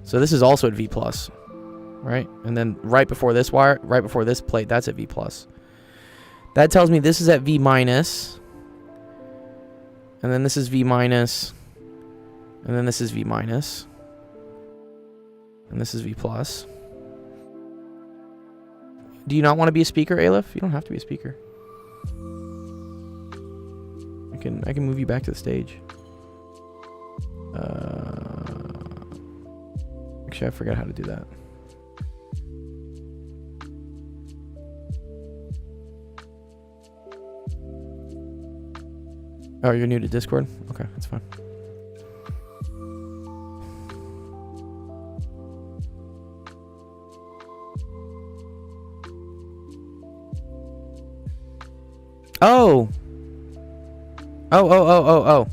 So this is also at V plus, right? And then right before this wire, right before this plate, that's at V plus. That tells me this is at V minus. And then this is V minus. And then this is V minus. And this is V plus. Do you not want to be a speaker, Aleph? You don't have to be a speaker. I can move you back to the stage. Actually, I forgot how to do that. Oh, you're new to Discord? Okay, that's fine. Oh! Oh,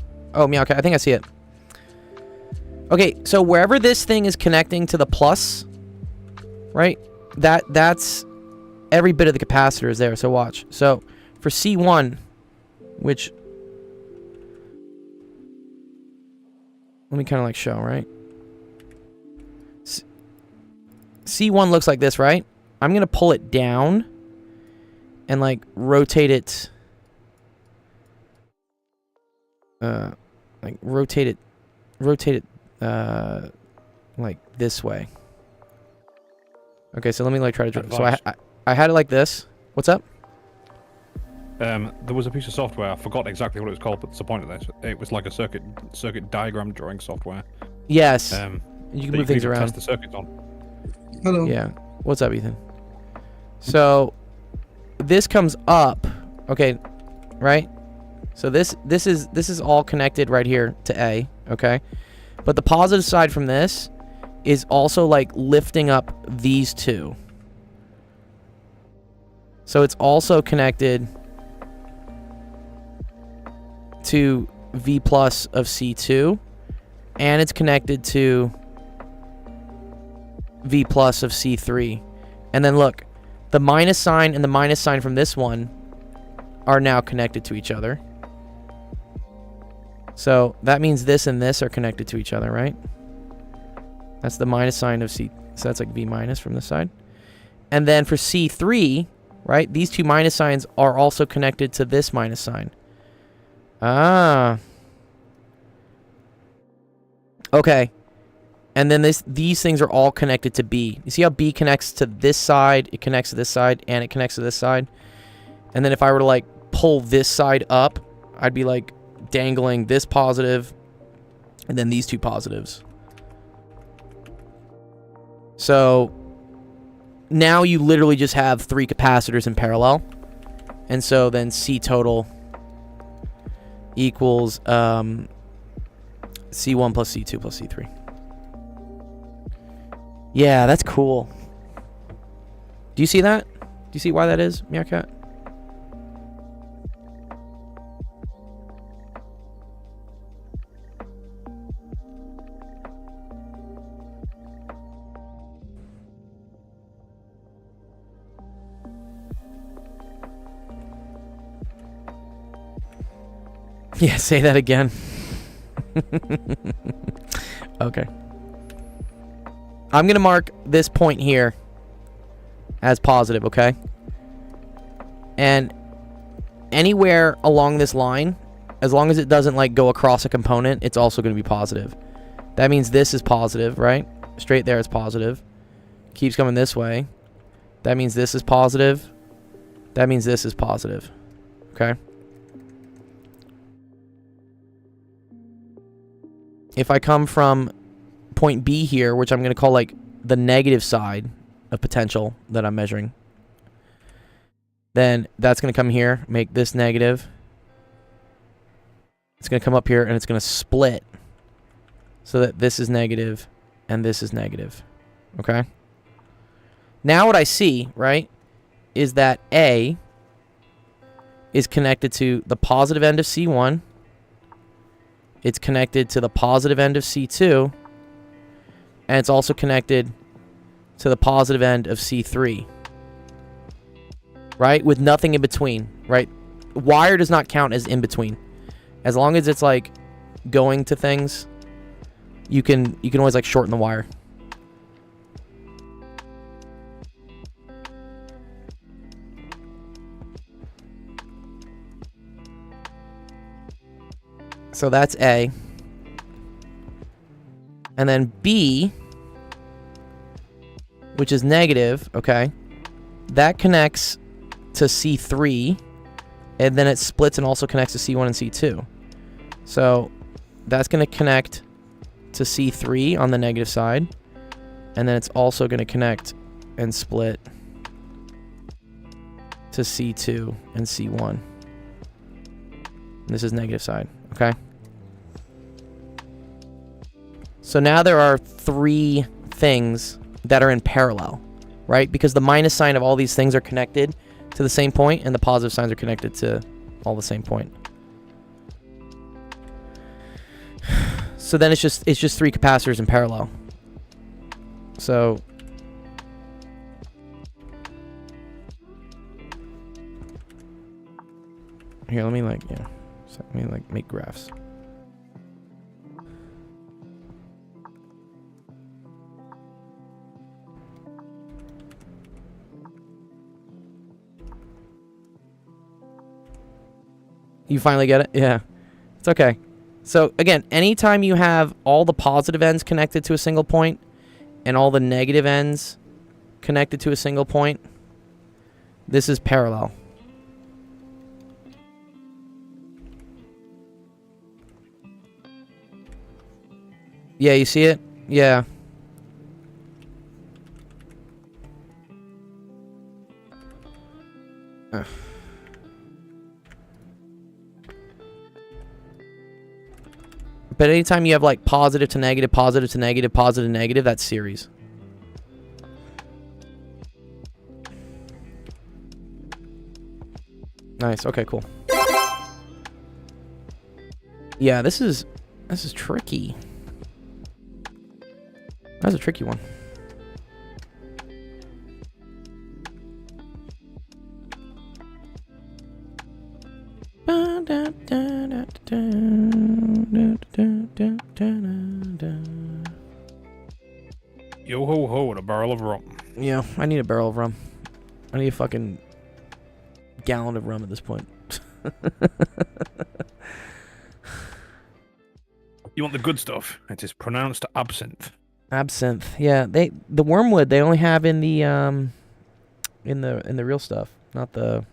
yeah, okay, I think I see it. Okay, so wherever this thing is connecting to the plus, right? That's every bit of the capacitor is there, so watch. So, for C1, which... Let me kind of like show, right? C1 looks like this, right? I'm going to pull it down and like rotate it... rotate it like this way. Okay, so let me like try to so I had it like this. What's up? There was a piece of software, I forgot exactly what it was called, but that's the point of this. It was like a circuit diagram drawing software. Yes. You can move things around. Test the circuits on. Hello. Yeah. What's up, Ethan? So this comes up, okay, right? So this is all connected right here to A, okay? But the positive side from this is also like lifting up these two. So it's also connected to V plus of C2, and it's connected to V plus of C3. And then look, the minus sign and the minus sign from this one are now connected to each other. So that means this and this are connected to each other, right? That's the minus sign of C. So that's like V minus from this side. And then for C3, right, these two minus signs are also connected to this minus sign. Ah. Okay. And then these things are all connected to B. You see how B connects to this side, it connects to this side, and it connects to this side? And then if I were to like pull this side up, I'd be like dangling this positive and then these two positives. So now you literally just have 3 capacitors in parallel. And so then C total equals C1 plus C2 plus C3. Yeah, that's cool. Do you see that? Do you see why that is, Meerkat? Yeah, say that again. Okay. I'm going to mark this point here as positive, okay? And anywhere along this line, as long as it doesn't like go across a component, it's also going to be positive. That means this is positive, right? Straight there is positive. Keeps coming this way. That means this is positive. That means this is positive. Okay? If I come from point B here, which I'm going to call like the negative side of potential that I'm measuring, then that's going to come here, make this negative. It's going to come up here and it's going to split so that this is negative and this is negative. Okay? Now what I see, right, is that A is connected to the positive end of C1. It's connected to the positive end of C2. And it's also connected to the positive end of C3. Right? With nothing in between. Right? Wire does not count as in between. As long as it's like going to things, you can always like shorten the wire. So that's A. And then B, which is negative, okay, that connects to C3, and then it splits and also connects to C1 and C2. So that's going to connect to C3 on the negative side, and then it's also going to connect and split to C2 and C1. This is negative side, okay? So now there are 3 things that are in parallel, right? Because the minus sign of all these things are connected to the same point, and the positive signs are connected to all the same point. So then it's just 3 capacitors in parallel. So here, let me make graphs. You finally get it? Yeah. It's okay. So, again, anytime you have all the positive ends connected to a single point and all the negative ends connected to a single point, this is parallel. Yeah, you see it? Yeah. But anytime you have like positive to negative, positive to negative, positive to negative, that's series. Nice. Okay, cool. Yeah, this is tricky. That's a tricky one. Yo ho ho, and a barrel of rum. Yeah, I need a barrel of rum. I need a fucking gallon of rum at this point. You want the good stuff? It is pronounced absinthe. Absinthe. Yeah, the wormwood they only have in the real stuff, not the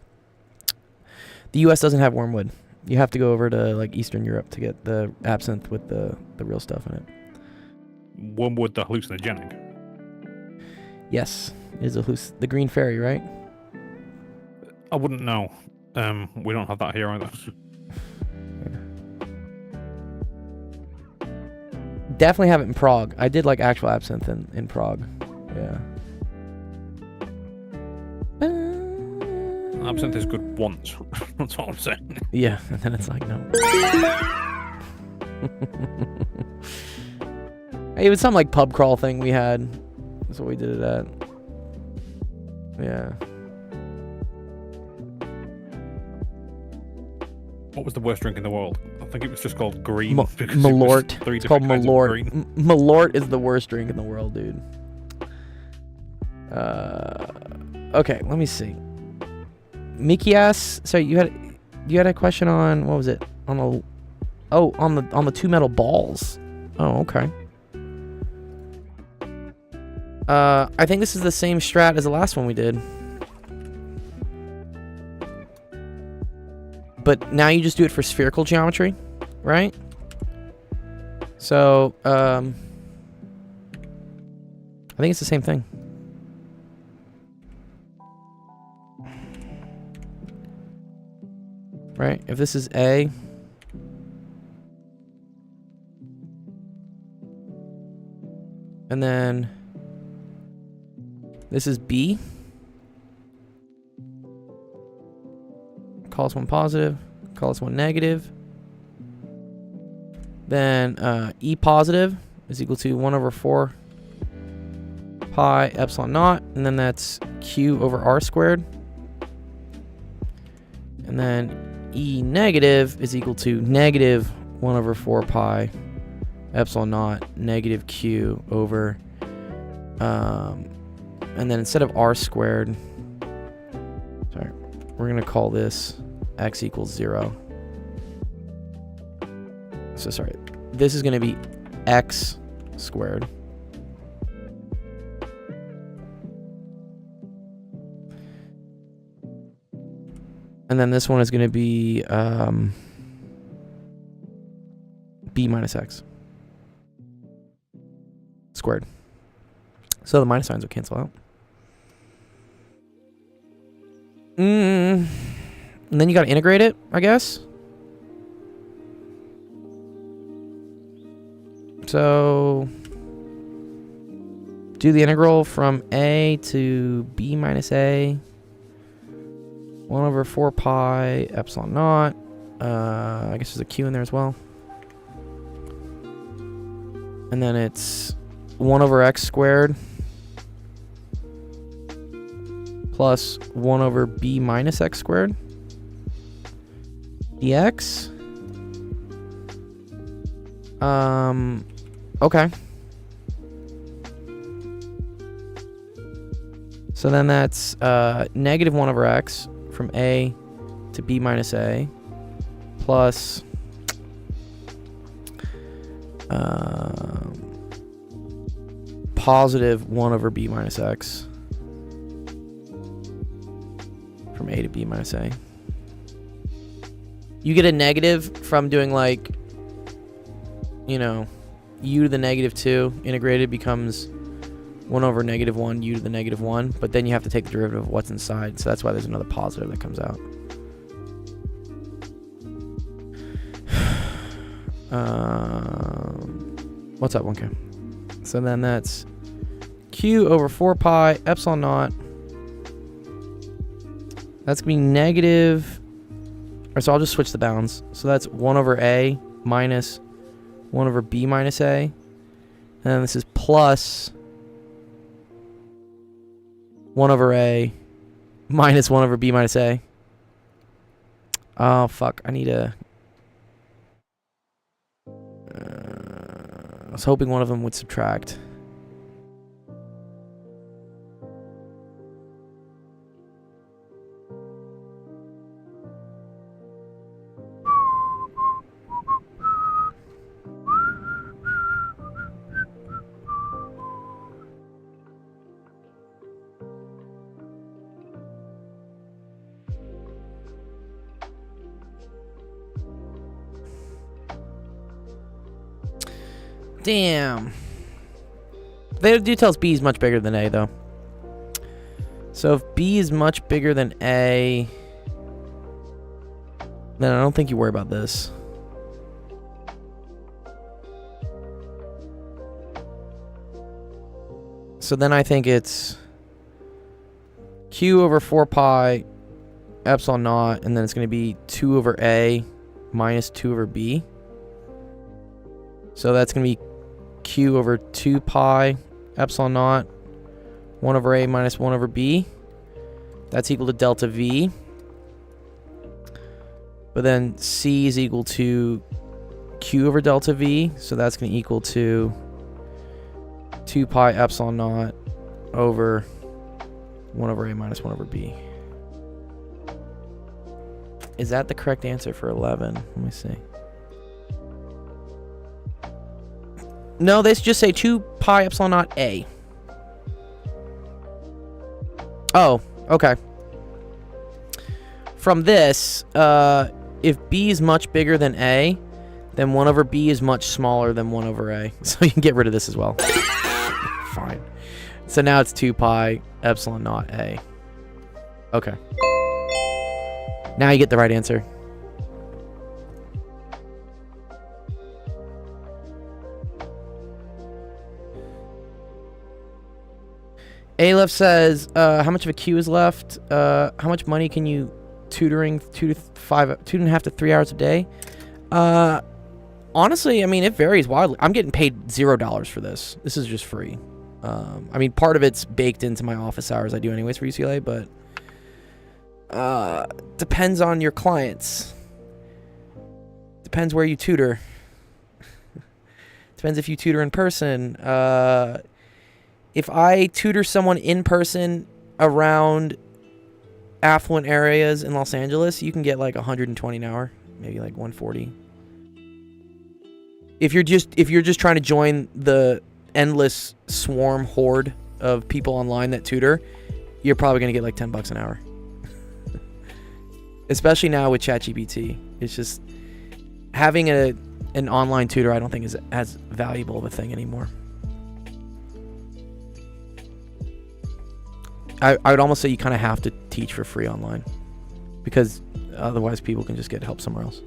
US doesn't have wormwood. You have to go over to like Eastern Europe to get the absinthe with the real stuff in it. Wormwood, the hallucinogenic. Yes, it is the green fairy, right? I wouldn't know. We don't have that here either. Definitely have it in Prague. I did like actual absinthe in Prague. Yeah. Absinthe is good once. That's what I'm saying. Yeah, and then it's like, no. It was some like pub crawl thing we had. That's what we did it at. Yeah. What was the worst drink in the world? I think it was just called green. Malort. It's called Malort. Malort is the worst drink in the world, dude. Okay, let me see. Mikias, sorry, you had a question on, what was it? On the 2 metal balls. Oh, okay. I think this is the same strat as the last one we did. But now you just do it for spherical geometry, right? So, I think it's the same thing. Right? If this is A, and then this is B, call this one positive, call this one negative. Then E positive is equal to 1 over 4 pi epsilon naught, and then that's Q over R squared. And then E negative is equal to negative 1 over 4 pi epsilon naught negative Q over, and then instead of R squared, sorry, we're going to call this X equals 0. So sorry, this is going to be X squared. And then this one is going to be B minus X squared. So the minus signs will cancel out. And then you got to integrate it, I guess. So do the integral from A to B minus A. 1 over 4 pi epsilon naught. I guess there's a Q in there as well. And then it's 1 over X squared plus 1 over B minus X squared dx. Okay. So then that's negative 1 over X from A to B minus A plus positive 1 over B minus X from A to B minus A. You get a negative from doing like, you know, u to the negative 2 integrated becomes 1 over negative 1 u to the negative 1, but then you have to take the derivative of what's inside, so that's why there's another positive that comes out. What's up, 1K? So then that's Q over 4 pi epsilon naught. That's going to be negative, or so I'll just switch the bounds. So that's 1 over A minus 1 over B minus A. And then this is plus 1 over A minus 1 over B minus A. Oh, fuck. I need a... I was hoping one of them would subtract. Damn. They do tell us B is much bigger than A, though. So if B is much bigger than A, then I don't think you worry about this. So then I think it's Q over 4 pi epsilon naught, and then it's going to be 2 over A minus 2 over B. So that's going to be Q over 2 pi epsilon naught 1 over A minus 1 over B. That's equal to delta V. But then C is equal to Q over delta V. So that's going to equal to 2 pi epsilon naught over 1 over A minus 1 over B. Is that the correct answer for 11? Let me see. No, they just say 2 pi epsilon naught A. Oh, okay. From this, if B is much bigger than A, then 1 over B is much smaller than 1 over A. So you can get rid of this as well. Fine. So now it's 2 pi epsilon naught A. Okay. Now you get the right answer. Aleph says, how much of a Q is left? How much money can you tutoring 2.5 to 3 hours a day. Honestly, I mean, it varies wildly. I'm getting paid $0 for this. This is just free. I mean, part of it's baked into my office hours I do anyways for UCLA, but depends on your clients. Depends where you tutor. Depends if you tutor in person. If I tutor someone in person around affluent areas in Los Angeles, you can get like 120 an hour, maybe like 140. If you're just trying to join the endless swarm horde of people online that tutor, you're probably gonna get like $10 an hour. Especially now with ChatGPT, it's just having an online tutor. I don't think is as valuable of a thing anymore. I would almost say you kind of have to teach for free online, because otherwise people can just get help somewhere else.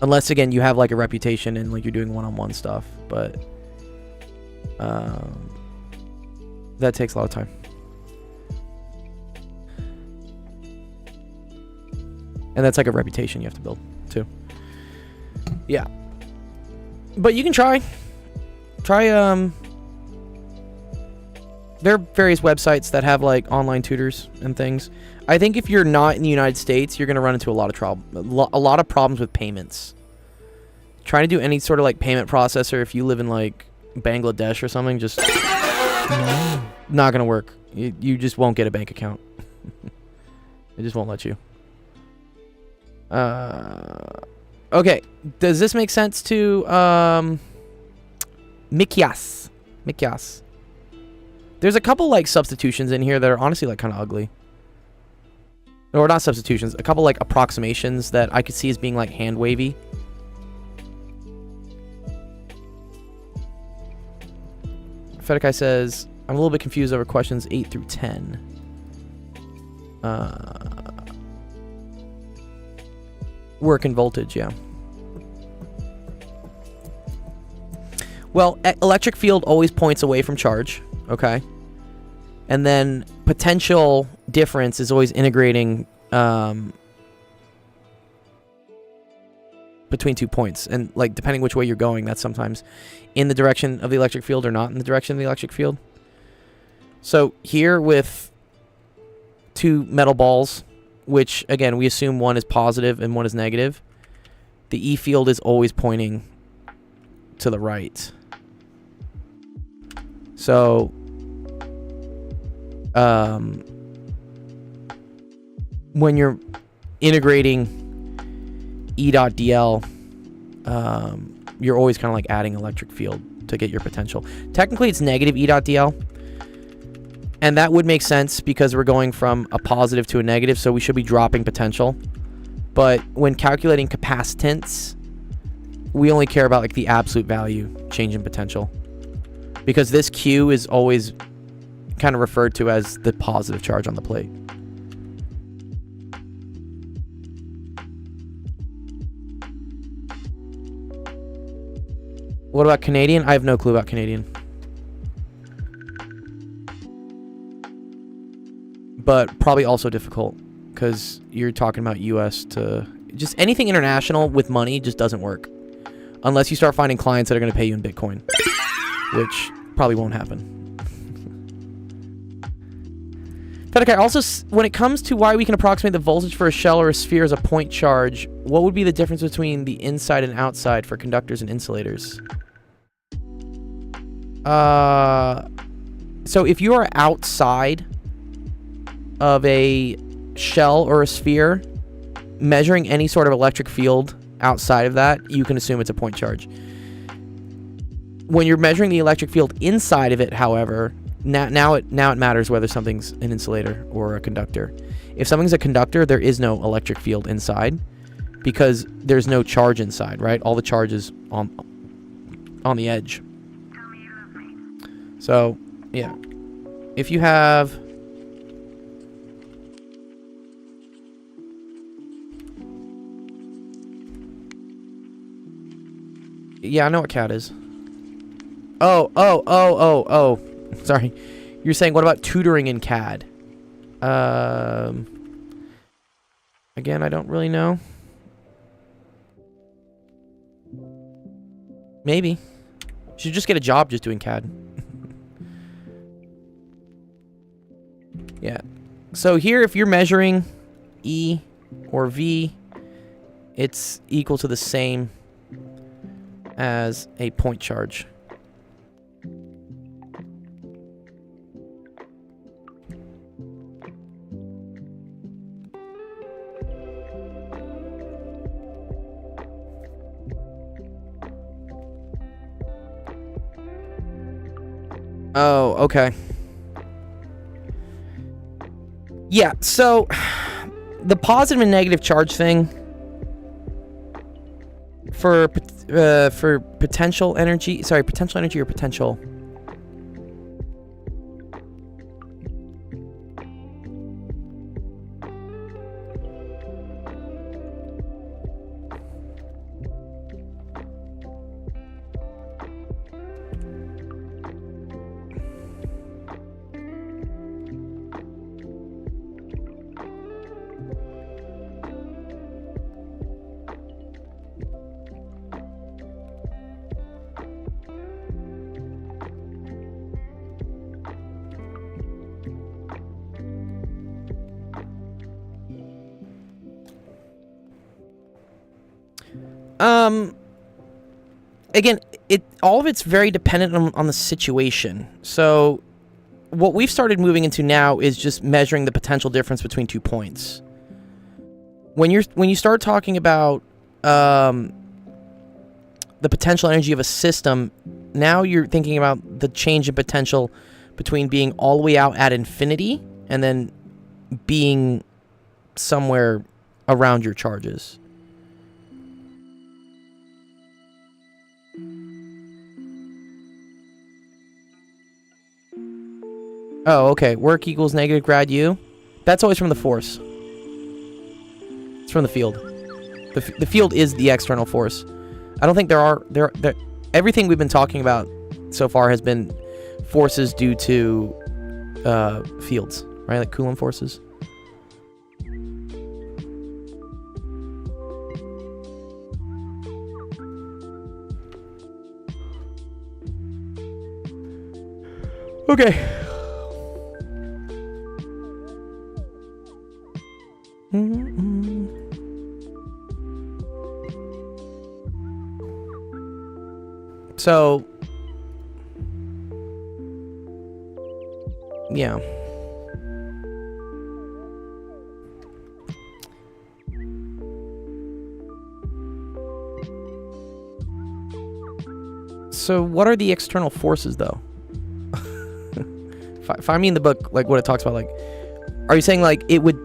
Unless, again, you have like a reputation and like you're doing one-on-one stuff, but that takes a lot of time. And that's like a reputation you have to build too. Yeah. But you can try. There are various websites that have like online tutors and things. I think if you're not in the United States, you're going to run into a lot of trouble, a lot of problems with payments. Trying to do any sort of like payment processor if you live in like Bangladesh or something, just not going to work. You just won't get a bank account. It just won't let you. Okay, does this make sense to Mikyas? There's a couple like substitutions in here that are honestly like kind of ugly. Or not substitutions, a couple like approximations that I could see as being like hand wavy. Fedekai says, I'm a little bit confused over questions 8 through 10. Work and voltage, yeah. Well, electric field always points away from charge, okay? And then potential difference is always integrating between 2 points. And like depending which way you're going, that's sometimes in the direction of the electric field or not in the direction of the electric field. So here with 2 metal balls, which again we assume one is positive and one is negative, the E field is always pointing to the right. So when you're integrating E.dl, you're always kind of like adding electric field to get your potential. Technically it's negative E.dl, and that would make sense because we're going from a positive to a negative, so we should be dropping potential. But when calculating capacitance, we only care about like the absolute value change in potential, because this Q is always kind of referred to as the positive charge on the plate. What about Canadian? I have no clue about Canadian. But probably also difficult because you're talking about US to... Just anything international with money just doesn't work. Unless you start finding clients that are going to pay you in Bitcoin. Which probably won't happen. Fedekai, also, when it comes to why we can approximate the voltage for a shell or a sphere as a point charge, what would be the difference between the inside and outside for conductors and insulators? So if you are outside of a shell or a sphere, measuring any sort of electric field outside of that, you can assume it's a point charge. When you're measuring the electric field inside of it, however, now it matters whether something's an insulator or a conductor. If something's a conductor, there is no electric field inside because there's no charge inside, right? All the charge is on the edge. So, yeah. If you have... Yeah, I know what CAD is. Oh. Sorry. You're saying, what about tutoring in CAD? Again, I don't really know. Maybe. Should just get a job just doing CAD. Yeah. So here, if you're measuring E or V, it's equal to the same as a point charge. Oh, okay. Yeah, so the positive and negative charge thing for potential energy, potential energy or potential. Again, all of it's very dependent on the situation. So what we've started moving into now is just measuring the potential difference between 2 points. When you start talking about the potential energy of a system, now you're thinking about the change in potential between being all the way out at infinity and then being somewhere around your charges. Oh, okay. Work equals negative grad U. That's always from the force. It's from the field. The field is the external force. I don't think everything we've been talking about so far has been forces due to fields, right? Like Coulomb forces. Okay. So, yeah. So, what are the external forces, though? Find me in the book, like, what it talks about. Like, are you saying, like, it would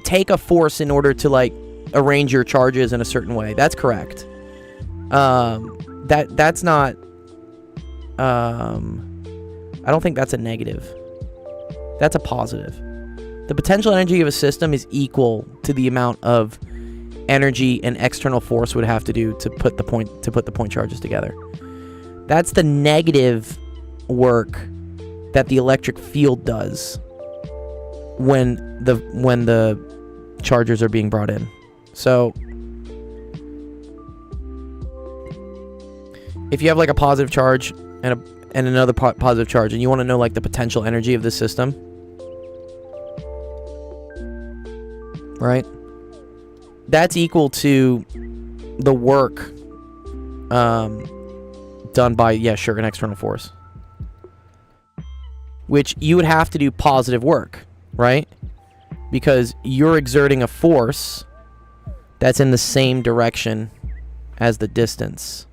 take a force in order to, like, arrange your charges in a certain way? That's correct. That's not, I don't think that's a negative. That's a positive. The potential energy of a system is equal to the amount of energy an external force would have to do to put the point charges together. That's the negative work that the electric field does when the chargers are being brought in. So if you have like a positive charge and another positive charge, and you want to know like the potential energy of the system, right? That's equal to the work done by, an external force. Which you would have to do positive work, right? Because you're exerting a force that's in the same direction as the distance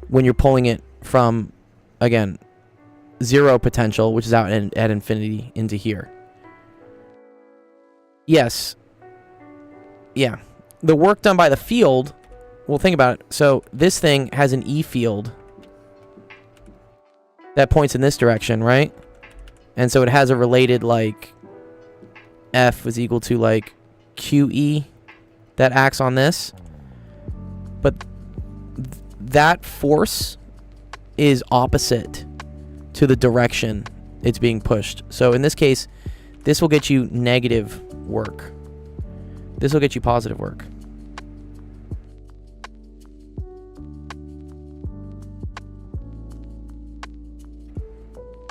when you're pulling it from, again, zero potential, which is out at infinity, into here. Yes. Yeah. The work done by the field, well, think about it. So this thing has an E field that points in this direction, right? And so it has a related, like, F is equal to, like, QE that acts on this. But that force is opposite to the direction it's being pushed. So in this case, this will get you negative work. This will get you positive work.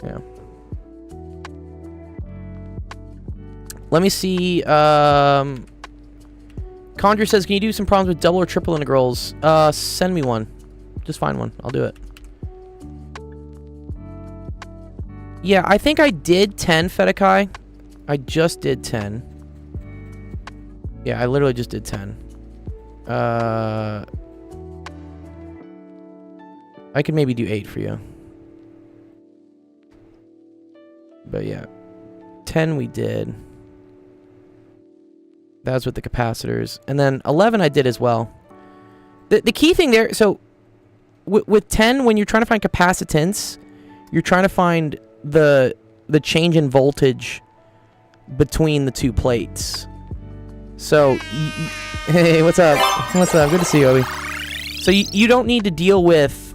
Yeah. Let me see. Conjure says, can you do some problems with double or triple integrals? Send me one. Just find one. I'll do it. Yeah, I think I did 10, Fedekai. I just did 10. Yeah, I literally just did 10. I could maybe do 8 for you. But yeah. 10 we did. That was with the capacitors. And then 11 I did as well. The key thing there, so with 10, when you're trying to find capacitance, you're trying to find the change in voltage between the two plates. So, hey, what's up? What's up? Good to see you, Obi. So you don't need to deal with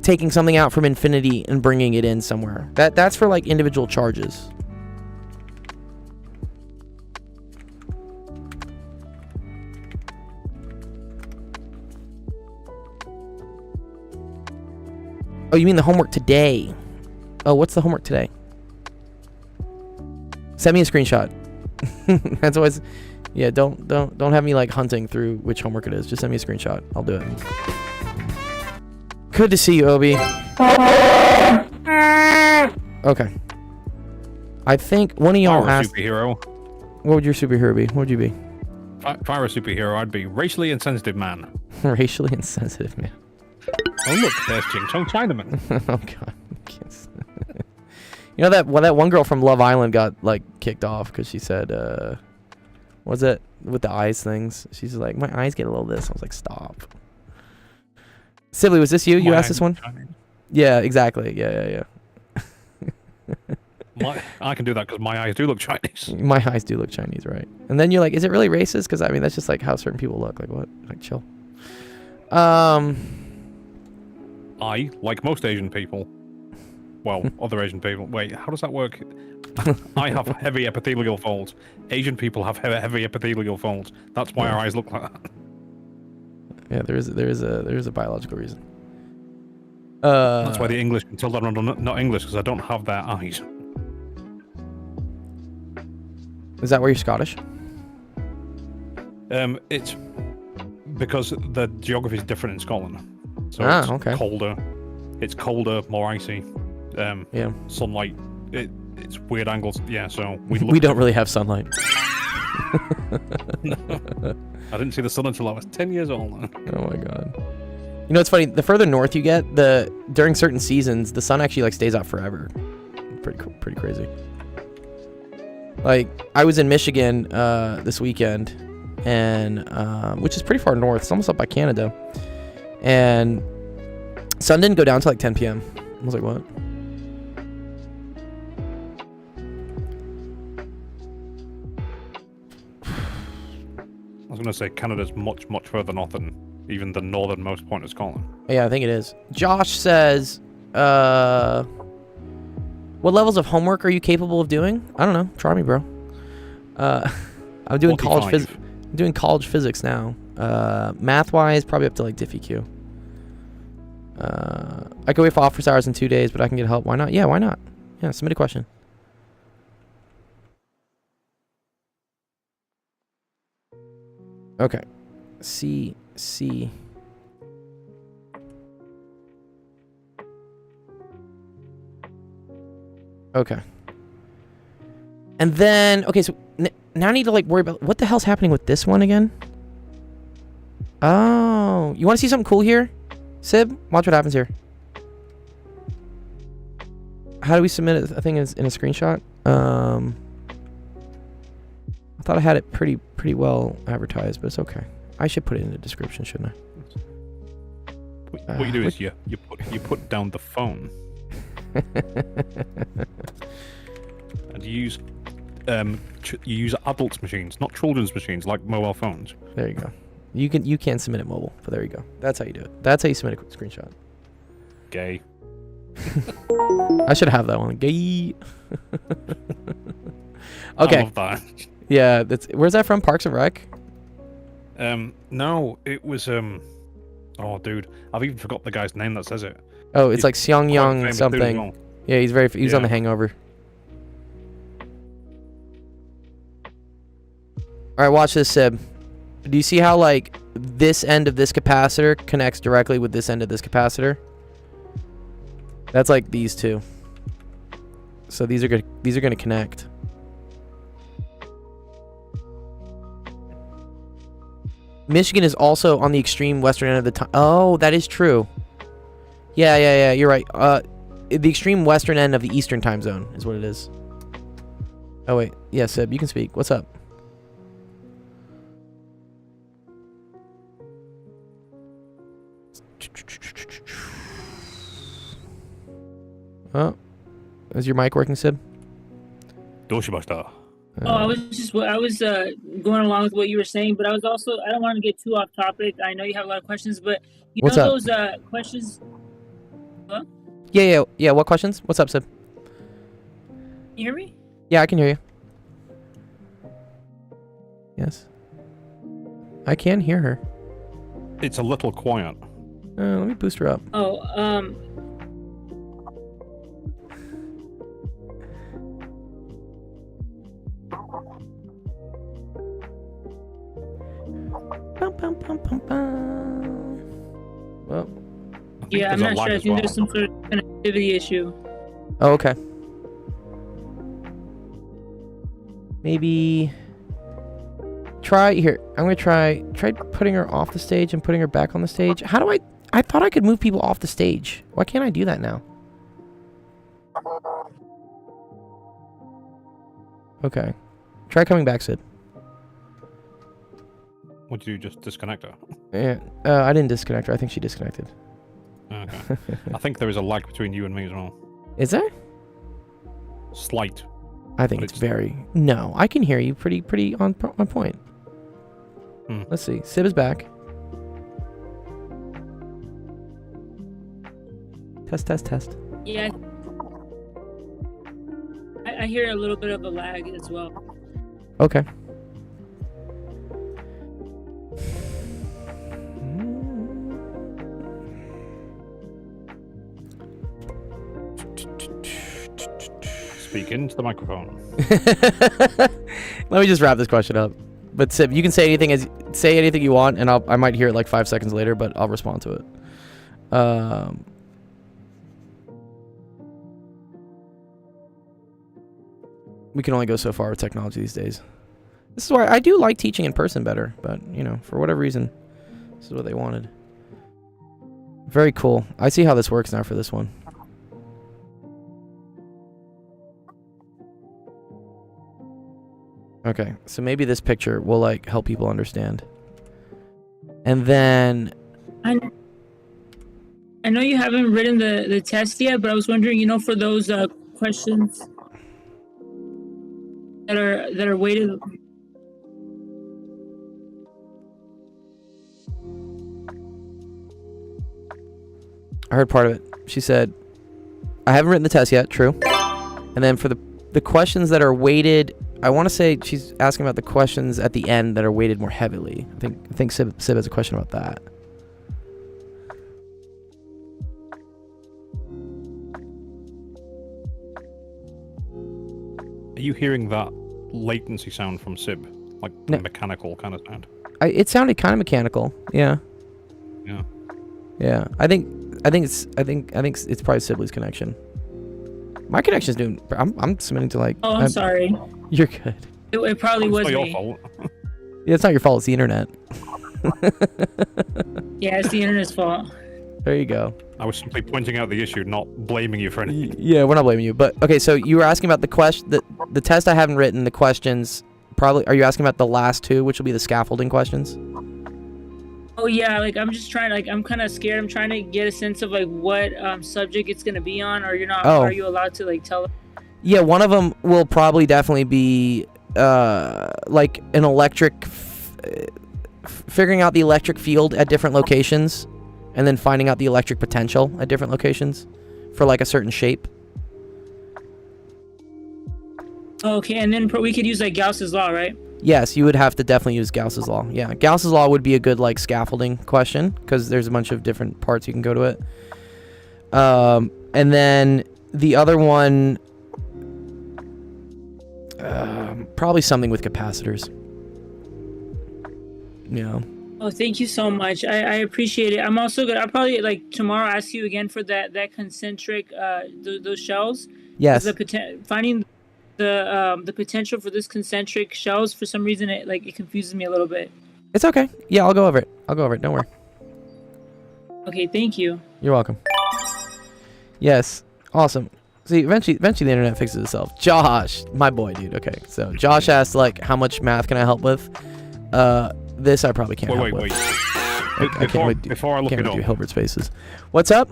taking something out from infinity and bringing it in somewhere. That's for like individual charges. Oh, you mean the homework today? Oh, what's the homework today? Send me a screenshot. That's always, yeah. Don't have me like hunting through which homework it is. Just send me a screenshot. I'll do it. Good to see you, Obi. Okay. I think one of y'all asked. Superhero. What would your superhero be? What would you be? If I were a superhero, I'd be racially insensitive man. Racially insensitive man. Oh look, there's Ching Chong Chinaman. Oh god. You know that that one girl from Love Island got like kicked off because she said, what was it with the eyes things? She's like, my eyes get a little this. I was like, stop. Sibley, was this you? You asked this one? Yeah, exactly. Yeah. I can do that because my eyes do look Chinese. My eyes do look Chinese, right? And then you're like, is it really racist? Because I mean, that's just like how certain people look. Like what? Like chill. I, like most Asian people, well, other Asian people. Wait, how does that work? I have heavy epithelial folds. Asian people have heavy epithelial folds. That's why our eyes look like that. Yeah, there is a biological reason. That's why the English can tell that I'm not English because I don't have their eyes. Is that why you're Scottish? It's because the geography is different in Scotland. So it's okay. colder. It's colder, more icy. Yeah. Sunlight. It's weird angles. Yeah. So we don't really have sunlight. I didn't see the sun until I was 10 years old. Oh my god. You know, it's funny. The further north you get, during certain seasons, the sun actually like stays out forever. Pretty crazy. Like I was in Michigan this weekend, and which is pretty far north. It's almost up by Canada, and sun didn't go down till like 10 p.m. I was like, what? I was going to say Canada's much further north than even the northernmost point of Scotland. Yeah, I think it is. Josh says, what levels of homework are you capable of doing? I don't know. Try me, bro. I'm doing college physics now. Math-wise, probably up to like DiffyQ. I could wait for office hours in 2 days, but I can get help. Why not? Yeah, why not? Yeah, submit a question. Okay. C. Okay. And then, okay, so now I need to like worry about what the hell's happening with this one again. Oh, you want to see something cool here? Sib, watch what happens here. How do we submit it? I think it's in a screenshot. I thought I had it pretty well advertised, but it's okay. I should put it in the description, shouldn't I? What you do is you put down the phone and you use adults' machines, not children's machines like mobile phones. There you go. You can submit it mobile, but there you go. That's how you do it. That's how you submit a screenshot. Gay. I should have that one. Gay. Okay. I love that. Yeah, where's that from? Parks and Rec? No, it was oh, dude, I've even forgot the guy's name that says it. Oh, it's He's like Seong quite Young famous dude as something. well. Yeah, he's on Yeah. The Hangover. All right, watch this, Sib. Do you see how like this end of this capacitor connects directly with this end of this capacitor? That's like these two. So these are gonna connect. Michigan is also on the extreme western end of the time. Oh, that is true. Yeah, you're right. The extreme western end of the Eastern time zone is what it is. Oh wait, yeah, Sib, you can speak. What's up? Oh, is your mic working, Sib? Doshibashita. Oh, I was going along with what you were saying, but I don't want to get too off topic. I know you have a lot of questions, but What's up? those questions. Yeah. What questions? What's up, Sib? Can you hear me? Yeah, I can hear you. Yes. I can hear her. It's a little quiet. Let me boost her up. Oh, Bum, bum, bum, bum, bum. Well, I think yeah, I'm there's a not lag sure. I as think well. there's some sort of connectivity issue. oh, okay. Maybe try here. I'm gonna try putting her off the stage and putting her back on the stage. How do I thought I could move people off the stage. Why can't I do that now? Okay. Try coming back, Sid. What did you just disconnect her? Yeah. I didn't disconnect her. I think she disconnected. Okay. I think there is a lag between you and me as well. Is there? Slight. I think But it's very... No, I can hear you pretty on point. Hmm. Let's see. Sib is back. Test. Yeah. I hear a little bit of a lag as well. Okay. Speak into the microphone. Let me just wrap this question up. But Sib, you can say anything you want, and I might hear it like 5 seconds later, but I'll respond to it. We can only go so far with technology these days. This is why I do like teaching in person better, but for whatever reason, this is what they wanted. Very cool. I see how this works now for this one. Okay, so maybe this picture will like help people understand. And then I know you haven't written the test yet, but I was wondering, for those questions that are weighted. I heard part of it. She said, I haven't written the test yet, true. And then for the questions that are weighted, I want to say she's asking about the questions at the end that are weighted more heavily. I think Sib has a question about that. Are you hearing that latency sound from Sib? Like No. mechanical kind of sound? It sounded kind of mechanical. Yeah. Yeah. Yeah. I think it's probably Sibley's connection. My connection's doing. I'm submitting to like. Oh, I'm sorry. You're good. It probably It's was not your me. fault. Yeah, it's not your fault. It's the internet. Yeah, it's the internet's fault. There you go. I was simply pointing out the issue, not blaming you for anything. Yeah, we're not blaming you. But okay, so you were asking about the test I haven't written, the questions. Probably, are you asking about the last two, which will be the scaffolding questions? Oh yeah, like I'm just trying. Like I'm kind of scared. I'm trying to get a sense of like what subject it's gonna be on, or you're not. Oh. Are you allowed to like tell? Yeah, one of them will probably definitely be like an electric, figuring out the electric field at different locations, and then finding out the electric potential at different locations for like a certain shape. Okay, and then we could use like Gauss's law, right? Yes, you would have to definitely use Gauss's law. Yeah, Gauss's law would be a good like scaffolding question because there's a bunch of different parts you can go to it. And then the other one, probably something with capacitors. Yeah. Oh, thank you so much. I appreciate it. I'm also gonna. I'll probably like tomorrow ask you again for that concentric those shells. Yes. Finding the potential for this concentric shells, for some reason it confuses me a little bit. It's okay. Yeah, I'll go over it. Don't worry. Okay, thank you. You're welcome. Yes. Awesome. See, eventually the internet fixes itself. Josh, my boy, dude. Okay, so Josh asked like, how much math can I help with? This I probably can't help with. Wait. I can't really do, Before I look can't it really do up. Hilbert spaces. What's up?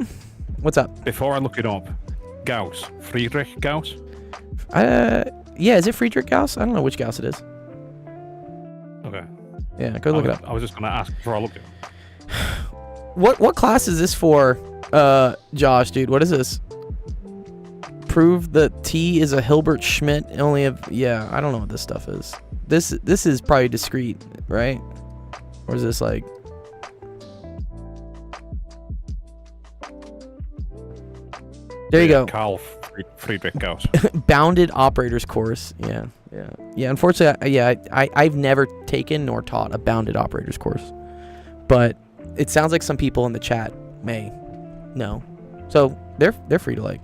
Before I look it up, Gauss, Friedrich Gauss. Yeah, is it Friedrich Gauss? I don't know which Gauss it is. Okay. Yeah, go look it up. I was just gonna ask before I looked it up. What class is this for, Josh, dude? What is this? Prove that T is a Hilbert Schmidt. Only of yeah, I don't know what this stuff is. This is probably discrete, right? Or is this like? There you go. Carl Friedrich Gauss. Bounded operators course. Yeah. Unfortunately, I've never taken nor taught a bounded operators course, but it sounds like some people in the chat may know, so they're free to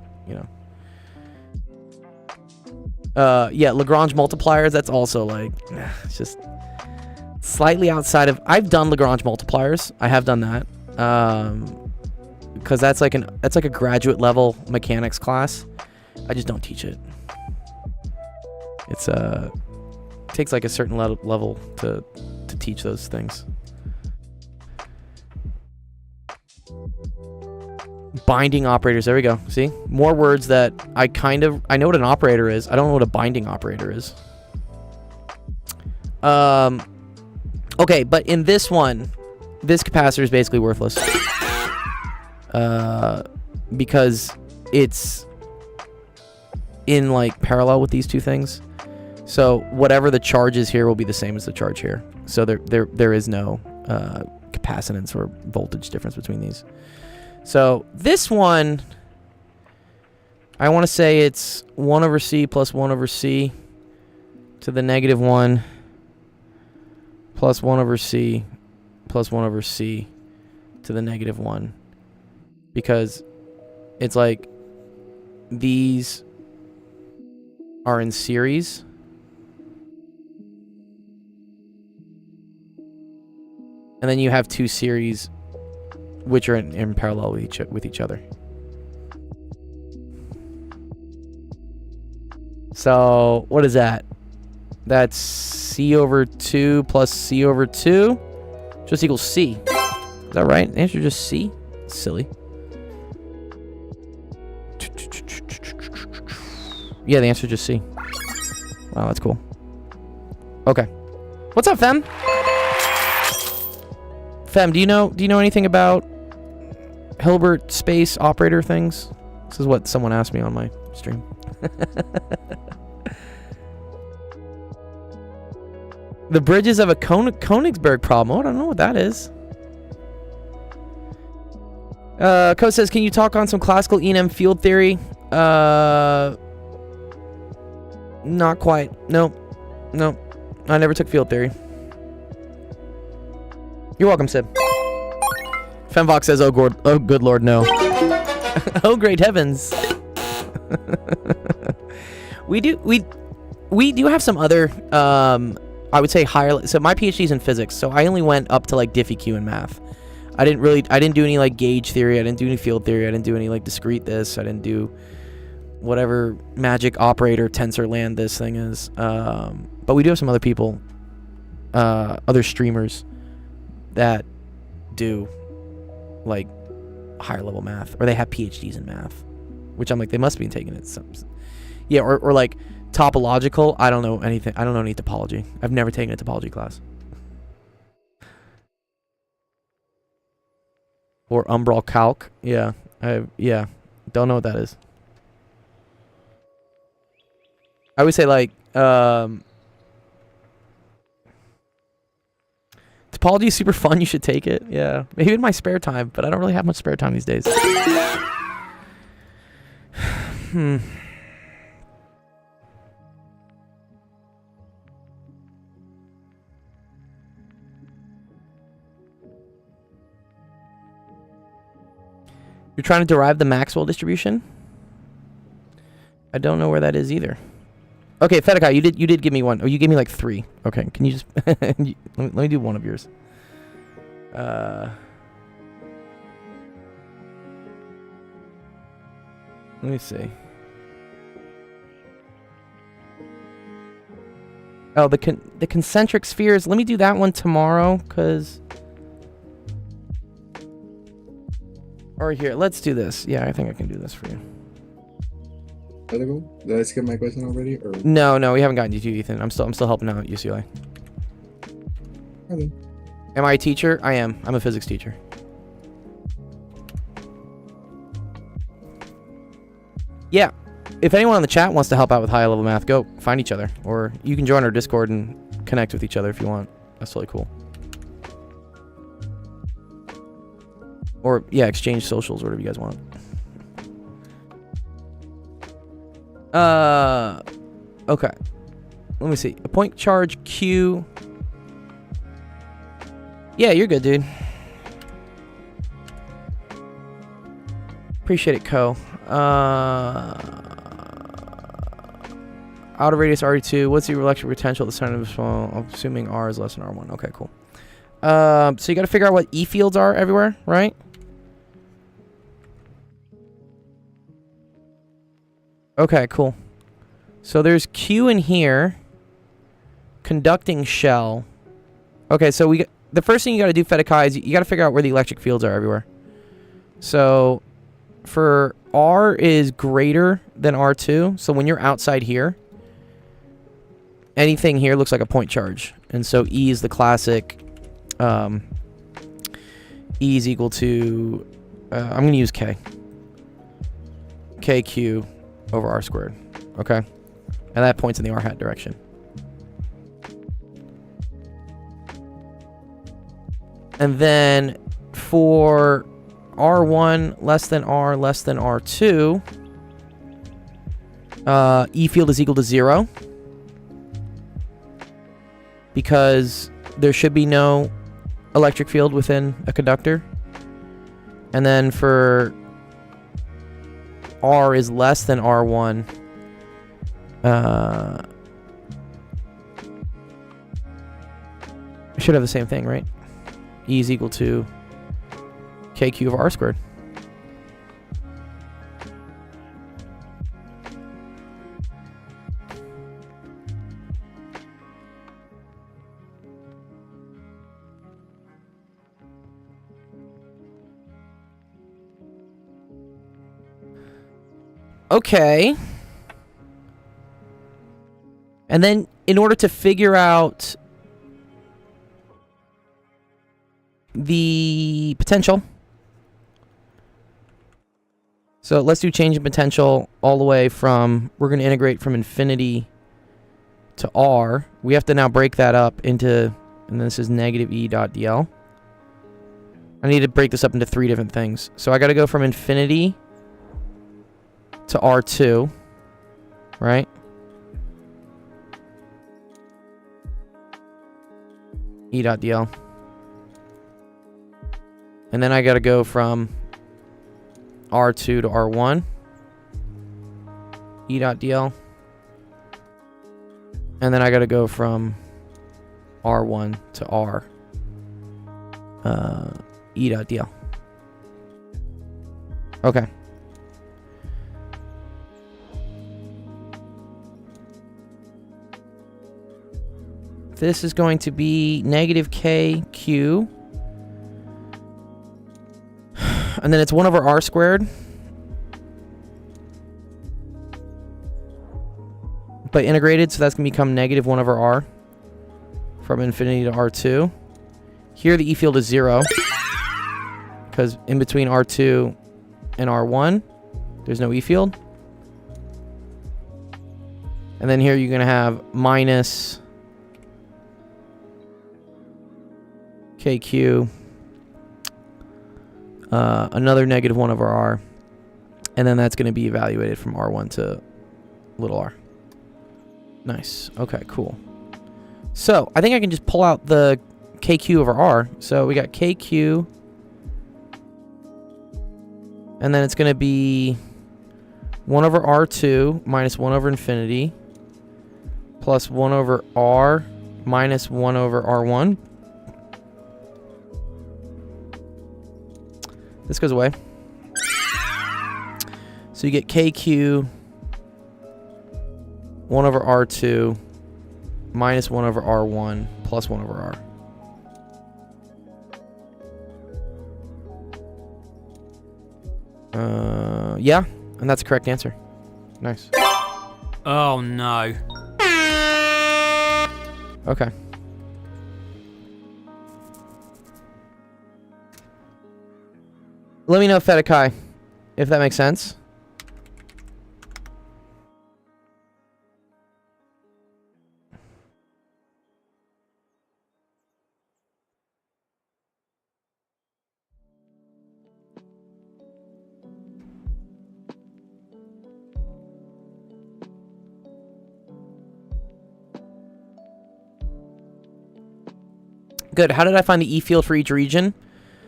yeah, Lagrange multipliers. That's also like it's just slightly outside of. I've done Lagrange multipliers. I have done that. Because that's like a graduate level mechanics class. I just don't teach it. It's takes like a certain level to teach those things. Binding operators. There we go. See, more words that I know what an operator is. I don't know what a binding operator is. Okay, but in this one, this capacitor is basically worthless. Because it's in like parallel with these two things. So whatever the charge is here will be the same as the charge here. So there is no capacitance or voltage difference between these. So this one, I want to say it's 1 over C plus 1 over C to the negative 1 plus 1 over C plus 1 over C to the negative 1. Because it's like these are in series. And then you have two series which are in parallel with each other. So what is that? That's C over 2 plus C over 2 just equals C. Is that right? The answer is just C? Silly. Yeah, the answer is just C. Wow, that's cool. Okay. What's up, Fem? Fem, do you know anything about Hilbert space operator things? This is what someone asked me on my stream. The bridges of a Königsberg problem. Oh, I don't know what that is. Ko says, can you talk on some classical E&M field theory? Not quite. Nope. I never took field theory. You're welcome, Sib. Femvox says, oh good lord, no. Oh, great heavens. We do have some other, I would say higher, so my PhD's in physics, so I only went up to like DiffyQ in math. I didn't do any like gauge theory, I didn't do any field theory, I didn't do any like discrete this, I didn't do whatever magic operator tensor land this thing is. But we do have some other people, other streamers that do like higher level math, or they have PhDs in math, which I'm like, they must be taking it some, yeah, or like topological. I don't know anything. I don't know any topology. I've never taken a topology class. Or umbral calc. Yeah, don't know what that is. I would say like topology is super fun. You should take it. Yeah, maybe in my spare time, but I don't really have much spare time these days. You're trying to derive the Maxwell distribution? I don't know where that is either. Okay, Fedekai, you did give me one. Oh, you gave me like 3. Okay, can you just let me do one of yours. Let me see. Oh, the concentric spheres. Let me do that one tomorrow, cause. Or here, let's do this. Yeah, I think I can do this for you. Did I skip my question already? Or No, we haven't gotten to you, Ethan. I'm still helping out at UCLA. okay. Am I a teacher? I am. I'm a physics teacher. Yeah. If anyone on the chat wants to help out with high level math, go find each other. Or you can join our Discord and connect with each other if you want. That's totally cool. Or, yeah, exchange socials, whatever you guys want. Okay. Let me see. A point charge Q. Yeah, you're good, dude. Appreciate it, Co. Outer radius RE2. What's the electric potential at the center of the small? I'm assuming R is less than R1. Okay, cool. So you got to figure out what E fields are everywhere, right? Okay, cool. So there's Q in here. Conducting shell. Okay, so the first thing you got to do, Fedekai, is you got to figure out where the electric fields are everywhere. So for R is greater than R2. So when you're outside here, anything here looks like a point charge. And so E is the classic. E is equal to, I'm going to use K. KQ over R squared. Okay? And that points in the R hat direction. And then for R1 less than R less than R2, E field is equal to 0. Because there should be no electric field within a conductor. And then for R is less than R1, should have the same thing, right? E is equal to KQ of R squared. Okay. And then in order to figure out the potential. So let's do change in potential all the way from, we're going to integrate from infinity to R. We have to now break that up into, and this is negative E dot dl. I need to break this up into 3 different things. So I got to go from infinity to R2, right? E dot dl. And then I got to go from R2 to R1. E dot dl. And then I got to go from R1 to R. E dot dl. Okay. This is going to be negative KQ. And then it's 1 over R squared. But integrated, so that's going to become negative 1 over R. From infinity to R2. Here the E field is 0. Because in between R2 and R1, there's no E field. And then here you're going to have minus KQ, another negative 1 over R, and then that's going to be evaluated from R1 to little r. Nice. Okay, cool. So I think I can just pull out the KQ over R. So we got KQ, and then it's going to be 1 over R2 minus 1 over infinity plus 1 over R minus 1 over R1. This goes away. So you get KQ 1 over R2 minus 1 over R1 plus 1 over R. Yeah, and that's the correct answer. Nice. Oh no. Okay. Let me know, Fedekai, if that makes sense. Good. How did I find the E field for each region?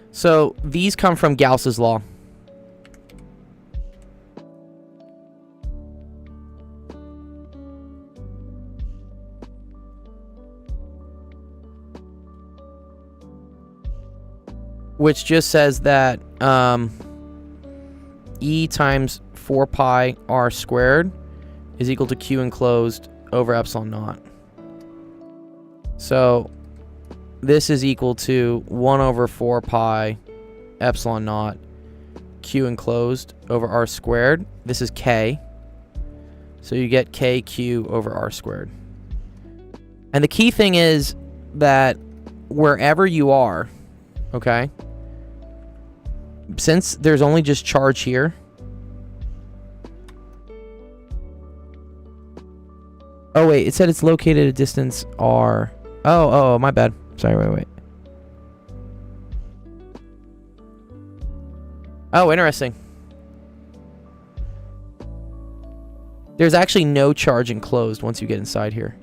So these come from Gauss's law. Which just says that E times 4 pi r squared is equal to Q enclosed over epsilon naught. So this is equal to 1 over 4 pi epsilon naught Q enclosed over r squared. This is K. So you get KQ over r squared. And the key thing is that wherever you are, okay, since there's only just charge here, oh wait, it said it's located at a distance r. Oh, my bad. Sorry, wait. Oh, interesting. There's actually no charge enclosed once you get inside here.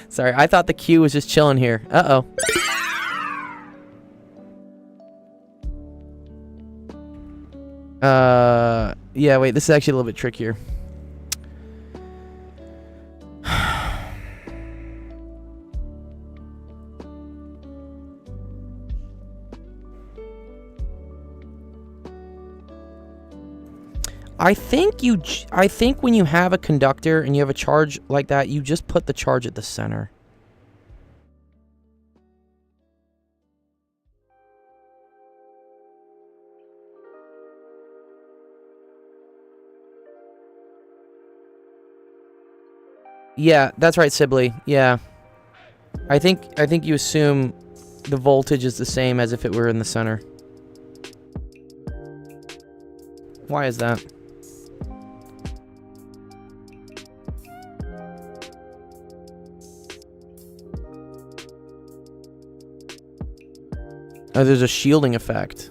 Sorry, I thought the Q was just chilling here. Uh-oh. Yeah, wait, this is actually a little bit trickier. I think when you have a conductor and you have a charge like that, you just put the charge at the center. Yeah, that's right, Sibley. Yeah. I think you assume the voltage is the same as if it were in the center. Why is that? Oh, there's a shielding effect.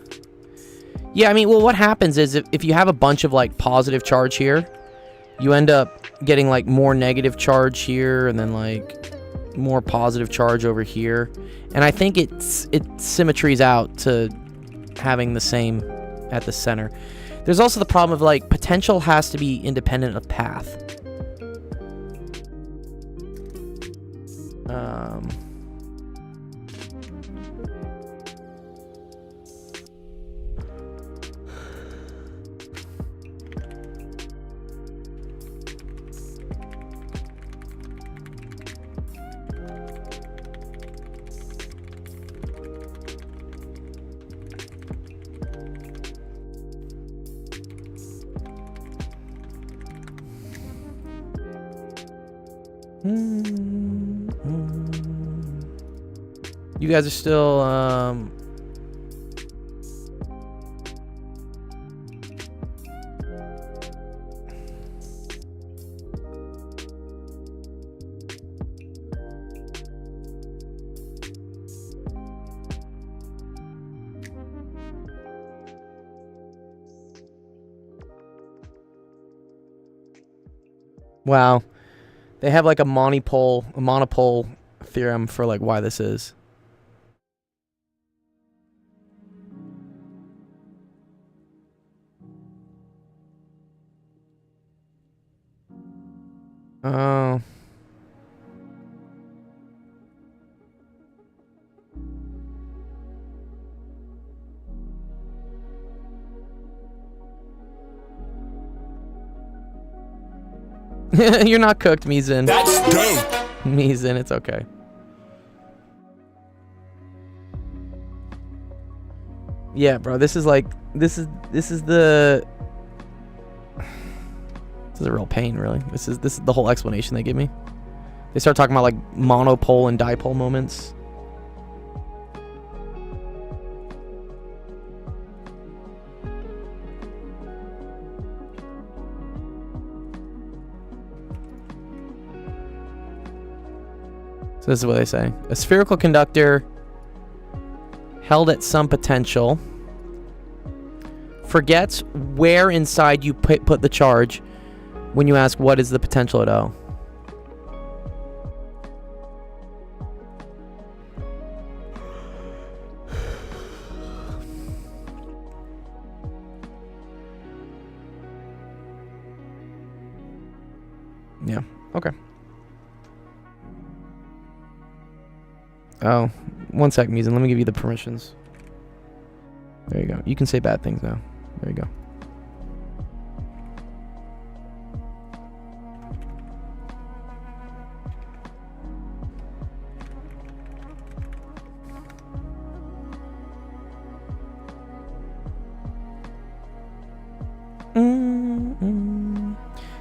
Yeah, I mean, well, what happens is if you have a bunch of, like, positive charge here, you end up getting, like, more negative charge here, and then, like, more positive charge over here. And I think it symmetries out to having the same at the center. There's also the problem of, like, potential has to be independent of path. You guys are still, Wow. They have like a monopole theorem for like why this is. Oh. You're not cooked, Mizin. That's dope. Mizin, it's okay. Yeah, bro, this is like this is the this is a real pain, really. This is the whole explanation they give me. They start talking about like monopole and dipole moments. So this is what they say. A spherical conductor held at some potential forgets where inside you put the charge when you ask what is the potential at O. Yeah, okay. Oh, one sec, Mizan. Let me give you the permissions. There you go. You can say bad things now. There you go.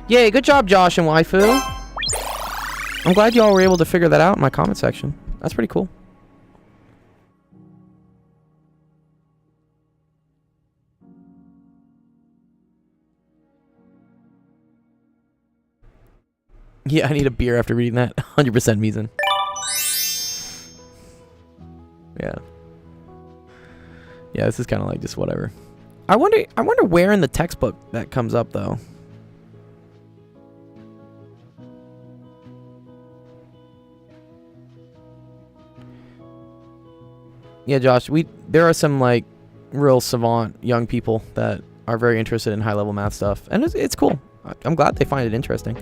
Yay, good job, Josh and Waifu. I'm glad y'all were able to figure that out in my comment section. That's pretty cool. Yeah, I need a beer after reading that. 100% Mizan. Yeah. Yeah, this is kind of like just whatever. I wonder where in the textbook that comes up though. Yeah, Josh, there are some like real savant young people that are very interested in high level math stuff, and it's cool. I'm glad they find it interesting.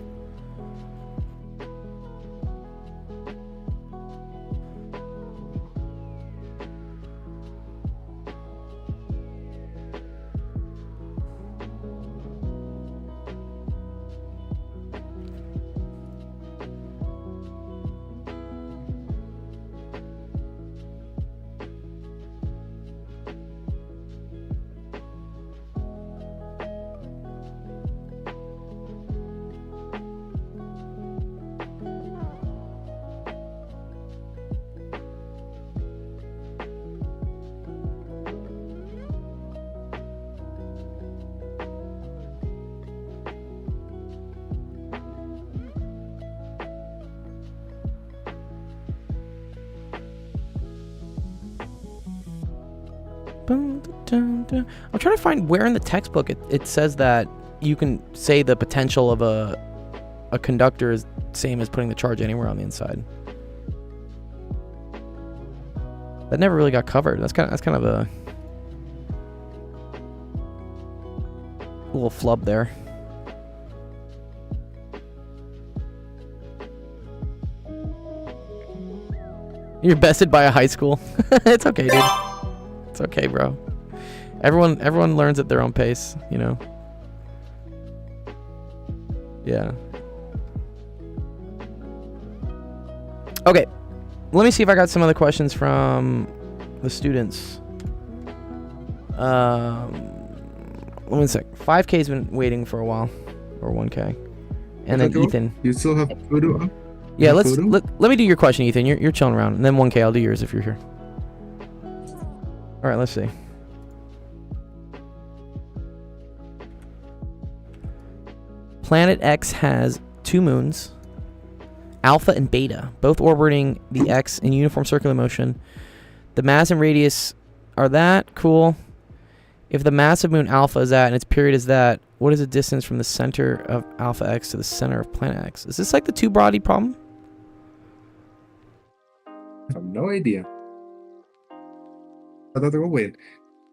I'm trying to find where in the textbook it says that you can say the potential of a conductor is same as putting the charge anywhere on the inside. That never really got covered. That's kind of a little flub there. You're bested by a high school. It's okay, dude. It's okay, bro. Everyone learns at their own pace, you know. Yeah. Okay. Let me see if I got some other questions from the students. 1 sec. 5K's been waiting for a while, or 1K, and then Ethan. You still have photo up? Yeah, let me do your question, Ethan. You're chilling around, and then 1K. I'll do yours if you're here. All right, let's see. Planet X has 2 moons, Alpha and Beta, both orbiting the X in uniform circular motion. The mass and radius are that. Cool. If the mass of moon Alpha is that and its period is that, What is the distance from the center of alpha X to the center of planet X? Is this like the two-body problem? I have no idea. I thought they were wait.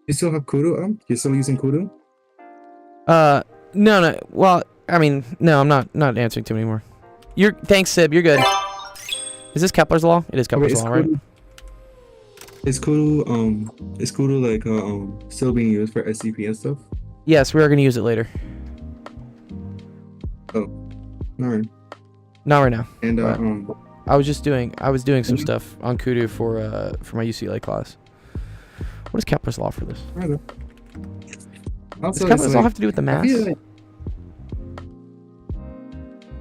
You still have Kudu? You're still using Kudu? No. Well, I mean, no, I'm not answering too many more. Thanks, Sib. You're good. Is this Kepler's law? It is Kepler's law, right? Is Kudu like still being used for SCP and stuff? Yes, we are gonna use it later. Oh, all right. Not right now. And Right. I was doing some stuff on Kudu for my UCLA class. What is Kepler's law for this? Right. Does Kepler's law have to do with the mass?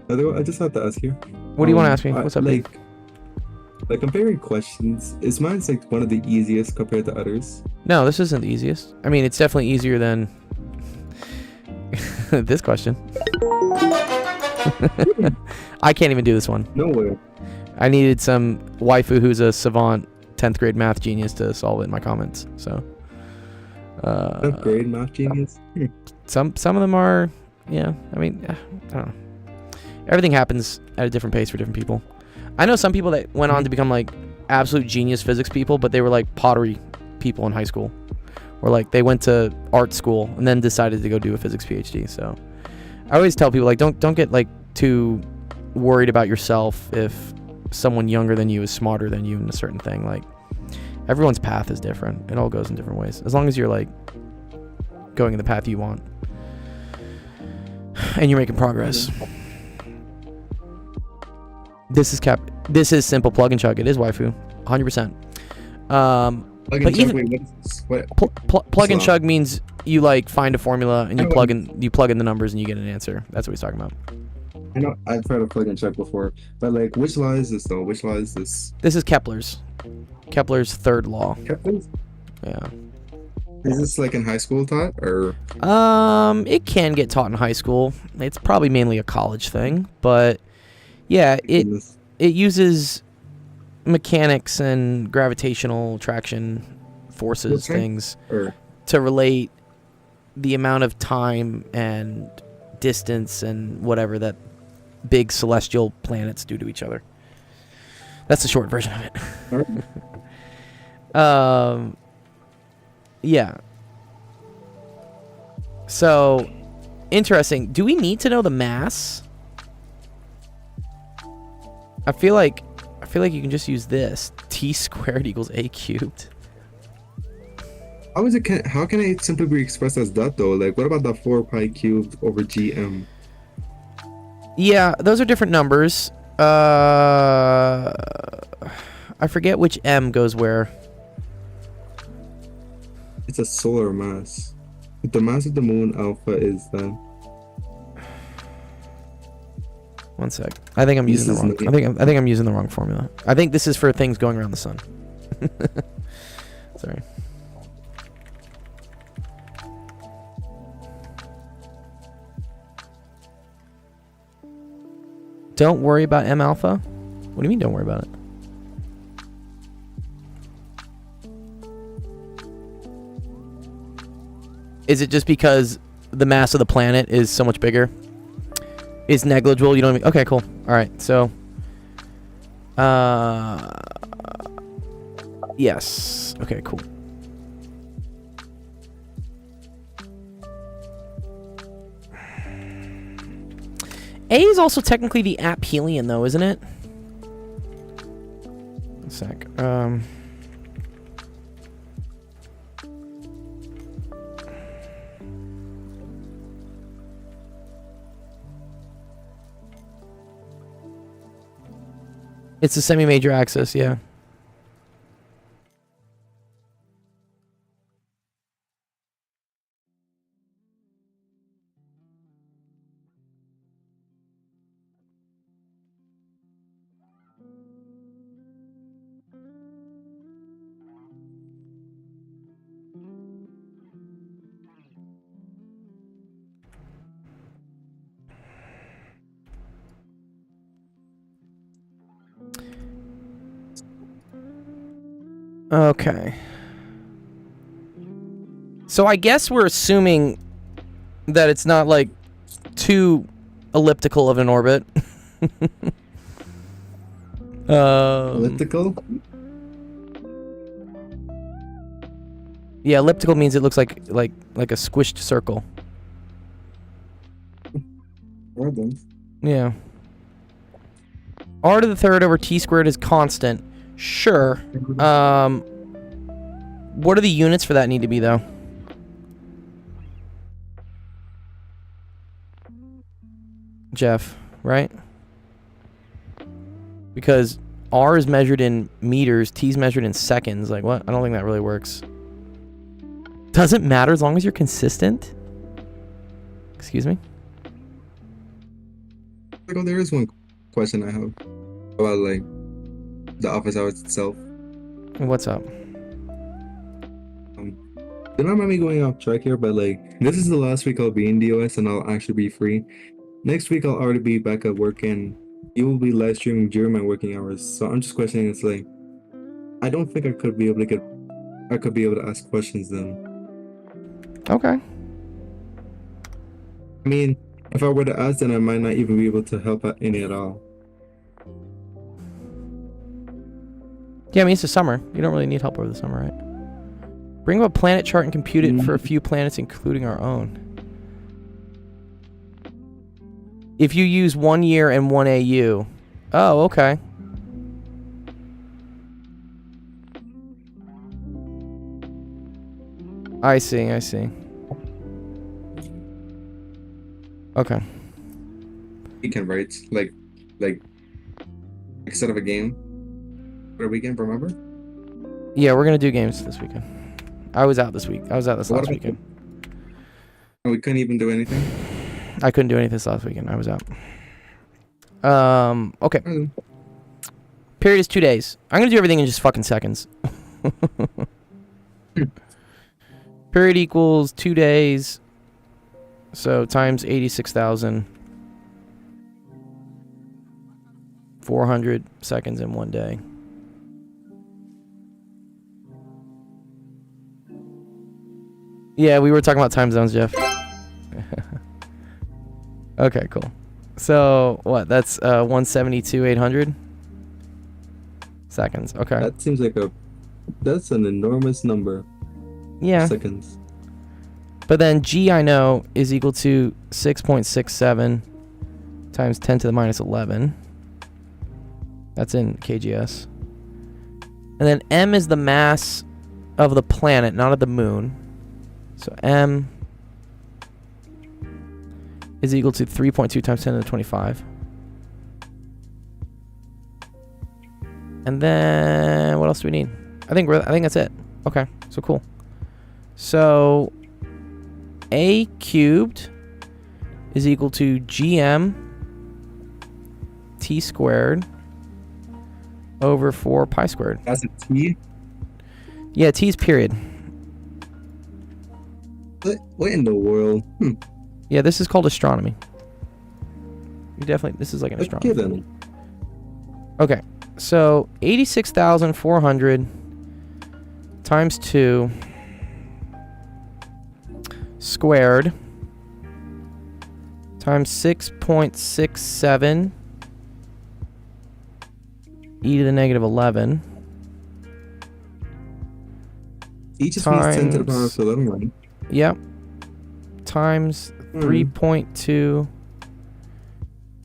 I just have to ask you. What do you want to ask me? What's up? Like comparing questions, is mine like one of the easiest compared to others? No, this isn't the easiest. I mean, it's definitely easier than this question. I can't even do this one. No way. I needed some waifu who's a savant 10th grade math genius to solve it in my comments. So 10th grade math genius? Some of them are, yeah. I mean, I don't know. Everything happens at a different pace for different people. I know some people that went on to become like absolute genius physics people, but they were like pottery people in high school, or like they went to art school and then decided to go do a physics PhD. So I always tell people like don't get like too worried about yourself if someone younger than you is smarter than you in a certain thing. Like everyone's path is different. It all goes in different ways. As long as you're like going in the path you want and you're making progress. This is simple plug and chug. It is waifu, 100%. Plug and chug. Wait, what? Plug and chug means you like find a formula and you plug in the numbers and you get an answer. That's what he's talking about. I know I've heard of plug and chug before, but like, which law is this though? Which law is this? This is Kepler's third law. Kepler's? Yeah. Is this like in high school taught or? It can get taught in high school. It's probably mainly a college thing, but yeah, it uses mechanics and gravitational attraction forces things to relate the amount of time and distance and whatever that big celestial planets do to each other. That's the short version of it. Yeah. So interesting. Do we need to know the mass? I feel like you can just use this. T squared equals a cubed. How can it simply be expressed as that though? Like, what about the 4 pi cubed over gm? Yeah, those are different numbers. I forget which m goes where. It's a solar mass. The mass of the moon alpha is then. One sec. I think I'm using the wrong. I think I'm using the wrong formula. I think this is for things going around the sun. Sorry. Don't worry about M alpha? What do you mean don't worry about it? Is it just because the mass of the planet is so much bigger? Is negligible? You don't even... Okay, cool. Alright, so... Yes. Okay, cool. A is also technically the aphelion, though, isn't it? A sec. It's a semi-major axis, yeah. Okay. So I guess we're assuming That it's not like too elliptical of an orbit. Elliptical? Yeah, elliptical means it looks like a squished circle. Well done. Yeah. R to the third over t squared is constant. Sure. What do the units for that need to be, though? Jeff, right? Because R is measured in meters, T is measured in seconds. Like, what? I don't think that really works. Doesn't matter as long as you're consistent? Excuse me? Like, oh, there is one question I have about like the office hours itself. What's up? Do not mind me going off track here, but like this is the last week I'll be in DOS and I'll actually be free. Next week I'll already be back at work and you will be live streaming during my working hours. So I'm just questioning. It's like I don't think I could be able to ask questions then. Okay. I mean, if I were to ask, then I might not even be able to help out any at all. Yeah, I mean, it's the summer. You don't really need help over the summer, right? Bring up a planet chart and compute it for a few planets, including our own. If you use 1 year and 1 AU. Oh, okay. I see. Okay. Weekend, right? Like instead of a game for a weekend, remember? Yeah, we're gonna do games this weekend. I was out this week. I was out this What last about- weekend. We couldn't even do anything. I couldn't do anything this last weekend. I was out. Okay. Mm. Period is 2 days. I'm gonna do everything in just fucking seconds. Period equals 2 days. So times 86,400 seconds in 1 day. Yeah, we were talking about time zones, Jeff. Okay, cool. So what? That's 172,800 seconds. Okay. That seems like that's an enormous number. Yeah. Seconds. But then G, I know, is equal to 6.67 times 10 to the minus 11. That's in KGS. And then M is the mass of the planet, not of the moon. So M is equal to 3.2 times 10 to the 25. And then what else do we need? I think that's it. Okay, so cool. So A cubed is equal to GM T squared over 4 pi squared. That's a T? Yeah, T's period. What in the world? Yeah, this is called astronomy. This is like an Okay astronomy. then. Okay, so 86,400 times 2 squared times 6.67 e to the negative 11 E just means 10 to the power times- of 11, right? Yep. Times 3.2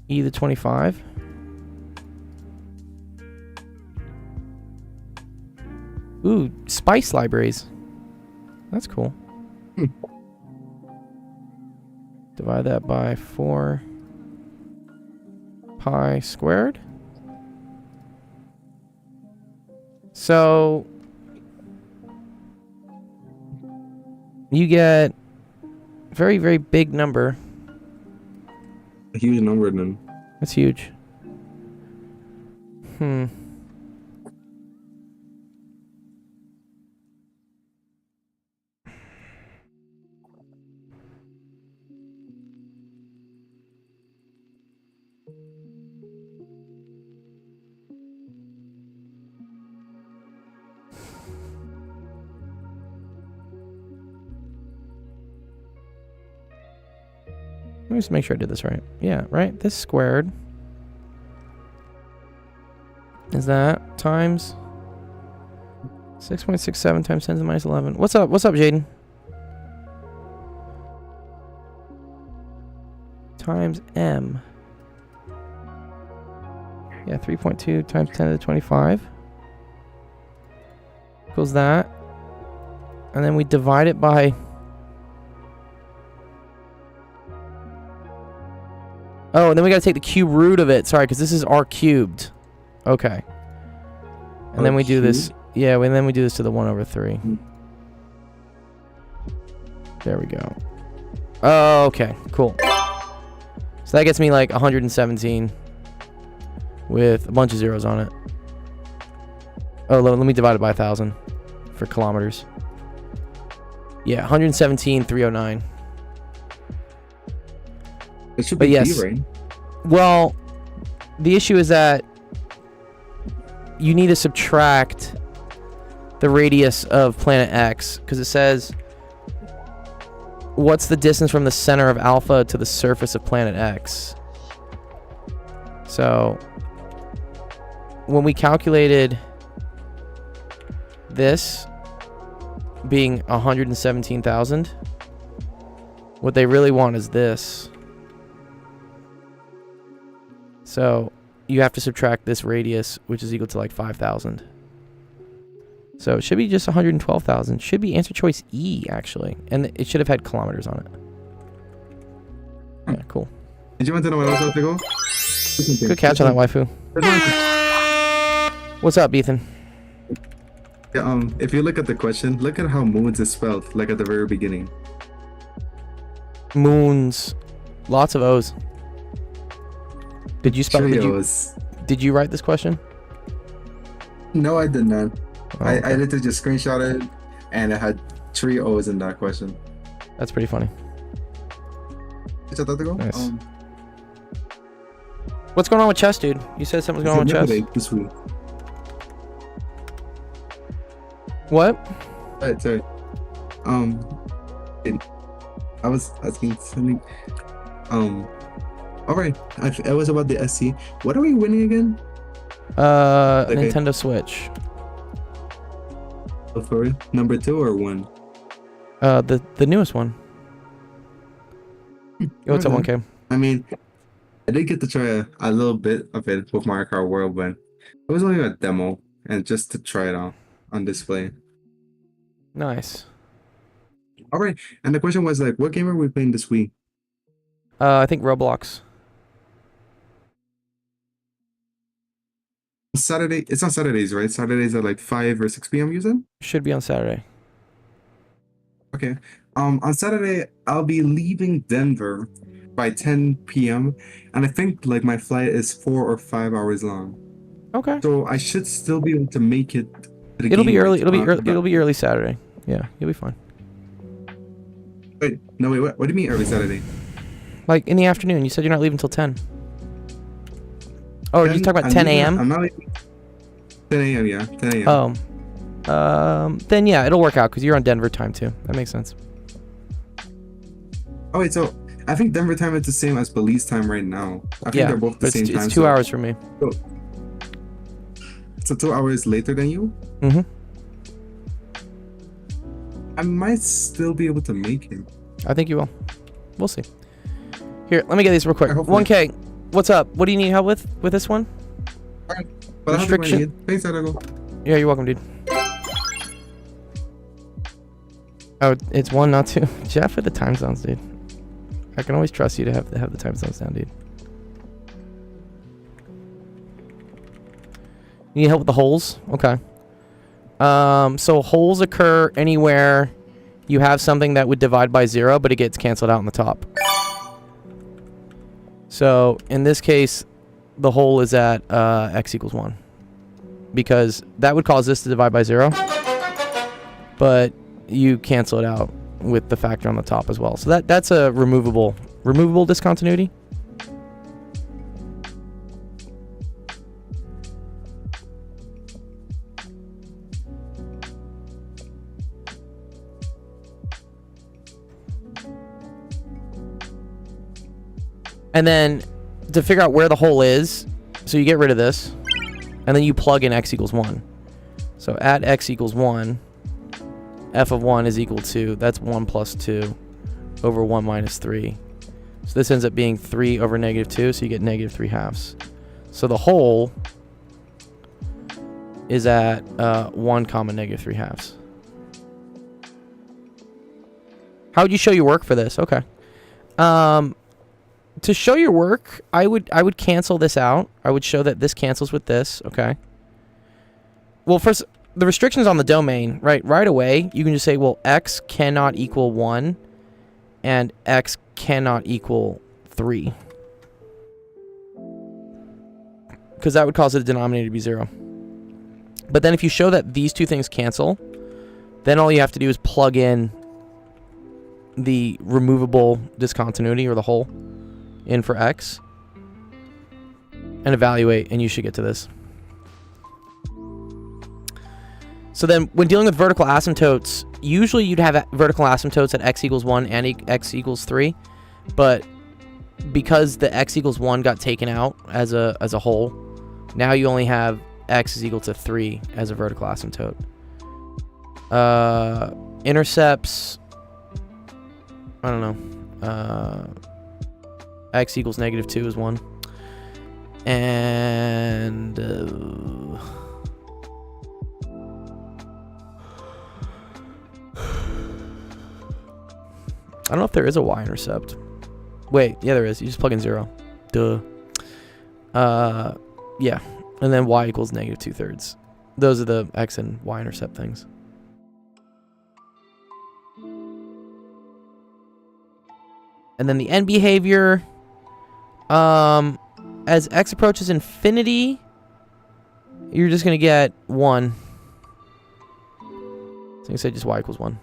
e to the 25. Ooh, spice libraries. That's cool. Divide that by 4 pi squared. So you get a very, very big number. A huge number then. That's huge. me just make sure I did this right. Yeah, right? This squared is that times 6.67 times 10 to the minus 11. What's up? What's up, Jaden? Times m. Yeah, 3.2 times 10 to the 25 equals that. And then we divide it by... Oh, and then we got to take the cube root of it. Sorry, because this is r cubed. Okay. And then we do this... Yeah, and then we do this to the 1 over 3. There we go. Oh, okay. Cool. So that gets me like 117 with a bunch of zeros on it. Oh, let me divide it by 1,000 for kilometers. Yeah, 117,309. It should But be yes. B, right? Well, the issue is that you need to subtract the radius of planet X, because it says what's the distance from the center of Alpha to the surface of planet X. So when we calculated this being 117,000, what they really want is this. So you have to subtract this radius, which is equal to like 5,000. So it should be just 112,000. Should be answer choice E, actually. And it should have had kilometers on it. Yeah, cool. Did you want to know what else I have to go? Good catch on that, waifu. What's up, Ethan? Yeah, if you look at the question, look at how moons is spelled, like at the very beginning. Moons. Lots of O's. Did you spell Trios. Did you write this question? No, I did not. Oh, I okay. literally just screenshotted, and it had 3 O's in that question. That's pretty funny. Is that to go? Nice. What's going on with chess, dude? You said something was going on with chess. This week. What? Sorry. I was asking something. All right. I was about the SC. What are we winning again? Okay. Nintendo Switch. Oh, for real? Number 2 or 1? The newest one. Yo, what's up, Okay. 1K? I mean, I did get to try a little bit of it with Mario Kart World, but it was only a demo and just to try it out on display. Nice. All right. And the question was like, what game are we playing this week? I think Roblox. Saturday. It's on Saturdays, right? Saturdays at like 5 or 6 p.m. You said? Should be on Saturday. Okay. On Saturday, I'll be leaving Denver by 10 p.m. and I think like my flight is 4 or 5 hours long. Okay. So I should still be able to make it. To the It'll be game early. right It'll be on- early. It'll be early Saturday. Yeah, you'll be fine. Wait, no, wait. What do you mean early Saturday? Like in the afternoon. You said you're not leaving till 10. Oh, you 10 talking about I'm 10 leaving- a.m.? I'm not leaving. 10 a.m. Yeah, 10 a.m. Then yeah, it'll work out because you're on Denver time too. That makes sense. Oh wait, so I think Denver time is the same as Belize time right now. I think Yeah, they're both the but same time. it's 2 so- hours for me. So 2 hours later than you? Mm-hmm. I might still be able to make it. I think you will. We'll see. Here, let me get these real quick. Hopefully. 1K, what's up? What do you need help with this one? But I have to Restriction- wait. Thanks, Adago. Yeah, you're welcome, dude. Oh, it's 1, not 2. Jeff with the time zones, dude. I can always trust you to have the time zones down, dude. You need help with the holes? Okay. So holes occur anywhere you have something that would divide by 0, but it gets canceled out on the top. So in this case, the hole is at x equals 1. Because that would cause this to divide by 0. But you cancel it out with the factor on the top as well. So that's a removable discontinuity. And then to figure out where the hole is, so you get rid of this, and then you plug in x equals 1. So at x equals 1, f of 1 is equal to, that's 1 plus 2 over 1 minus 3. So this ends up being 3 over negative 2, so you get negative 3/2. So the hole is at 1 comma negative 3/2. How would you show your work for this? Okay. To show your work, I would cancel this out. I would show that this cancels with this. Okay. Well, first, the restrictions on the domain, right away, you can just say, well, x cannot equal 1 and x cannot equal 3. Because that would cause the denominator to be 0. But then if you show that these two things cancel, then all you have to do is plug in the removable discontinuity, or the hole, in for x, and evaluate, and you should get to this. So then when dealing with vertical asymptotes, usually you'd have vertical asymptotes at x equals 1 and x equals 3, but because the x equals 1 got taken out as a whole, now you only have x is equal to 3 as a vertical asymptote. Intercepts, I don't know, x equals negative 2 is 1. And I don't know if there is a y-intercept. Wait, yeah, there is. You just plug in 0. Duh. Yeah. And then y equals negative 2/3. Those are the x and y-intercept things. And then the end behavior. As x approaches infinity, you're just going to get 1. So you say just y equals 1.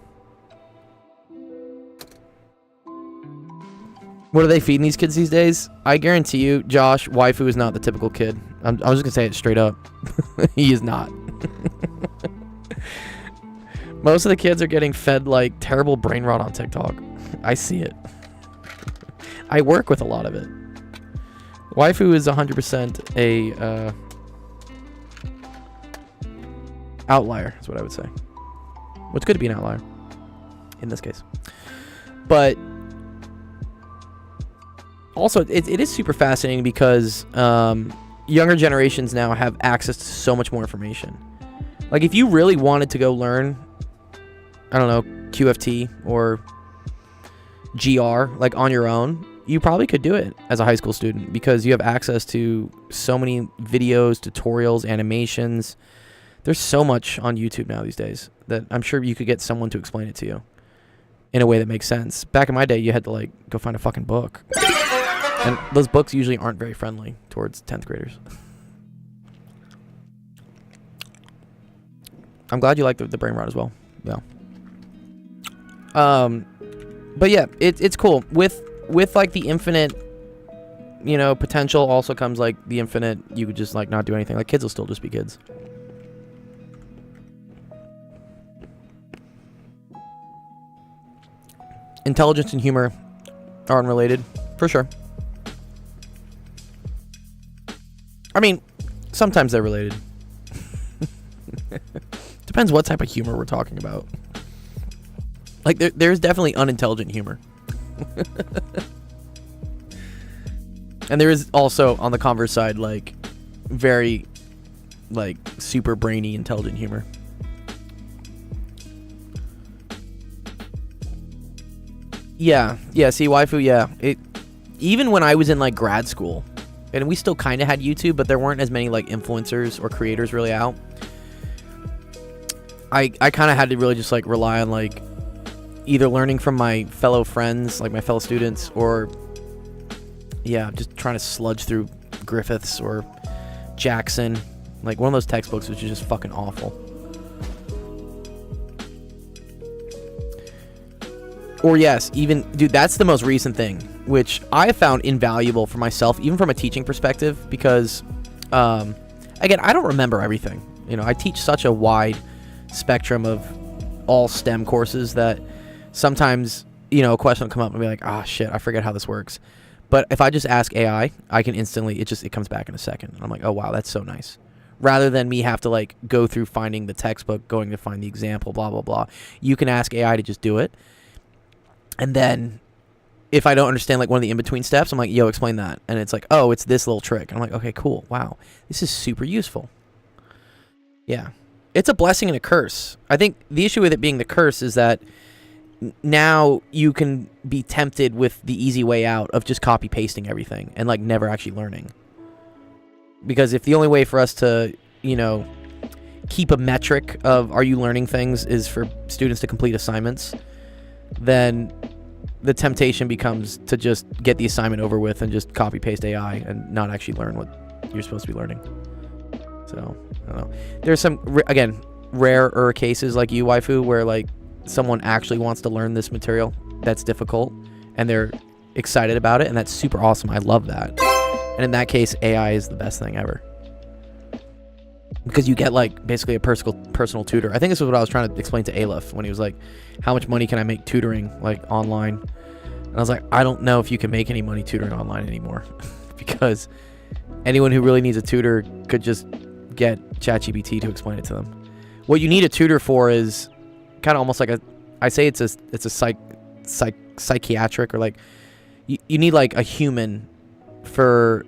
What are they feeding these kids these days? I guarantee you, Josh, waifu is not the typical kid. I'm just going to say it straight up. He is not. Most of the kids are getting fed like terrible brain rot on TikTok. I see it. I work with a lot of it. Waifu is 100% a outlier, is what I would say. Well, it's good to be an outlier in this case. But also, it is super fascinating because younger generations now have access to so much more information. Like, if you really wanted to go learn, I don't know, QFT or GR, like on your own, you probably could do it as a high school student because you have access to so many videos, tutorials, animations. There's so much on YouTube now these days that I'm sure you could get someone to explain it to you in a way that makes sense. Back in my day, you had to like go find a fucking book. And those books usually aren't very friendly towards 10th graders. I'm glad you like the brain rot as well. Yeah. But yeah, it's cool. With like the infinite, you know, potential also comes like the infinite, you could just like not do anything. Like kids will still just be kids. Intelligence and humor are unrelated, for sure. I mean, sometimes they're related. Depends what type of humor we're talking about. Like, there's definitely unintelligent humor. And there is also, on the converse side, like, very, like, super brainy, intelligent humor. Yeah, see, waifu, yeah. Even when I was in, like, grad school, and we still kind of had YouTube, but there weren't as many like influencers or creators really out. I kind of had to really just like rely on like either learning from my fellow friends, like my fellow students, or yeah, just trying to sludge through Griffiths or Jackson. Like one of those textbooks which is just fucking awful. Or yes, even, dude, that's the most recent thing, which I found invaluable for myself, even from a teaching perspective, because, again, I don't remember everything. You know, I teach such a wide spectrum of all STEM courses that sometimes, you know, a question will come up and be like, ah, shit, I forget how this works. But if I just ask AI, I can instantly, it comes back in a second. I'm like, oh wow, that's so nice. Rather than me have to like go through finding the textbook, going to find the example, blah blah blah. You can ask AI to just do it, and then if I don't understand like one of the in between steps, I'm like, yo, explain that, and it's like, oh, it's this little trick. And I'm like, okay, cool, wow, this is super useful. Yeah, it's a blessing and a curse. I think the issue with it being the curse is that now you can be tempted with the easy way out of just copy pasting everything and like never actually learning. Because if the only way for us to, you know, keep a metric of are you learning things is for students to complete assignments, then the temptation becomes to just get the assignment over with and just copy paste AI and not actually learn what you're supposed to be learning. So, I don't know. There's some, again, rarer cases like you, Waifu, where like someone actually wants to learn this material that's difficult and they're excited about it, and that's super awesome. I love that. And in that case, AI is the best thing ever, because you get like basically a personal tutor. I think this is what I was trying to explain to Aleph when he was like, how much money can I make tutoring like online? And I was like, I don't know if you can make any money tutoring online anymore because anyone who really needs a tutor could just get ChatGPT to explain it to them. What you need a tutor for is kind of almost like it's a psychiatric, or like you need like a human for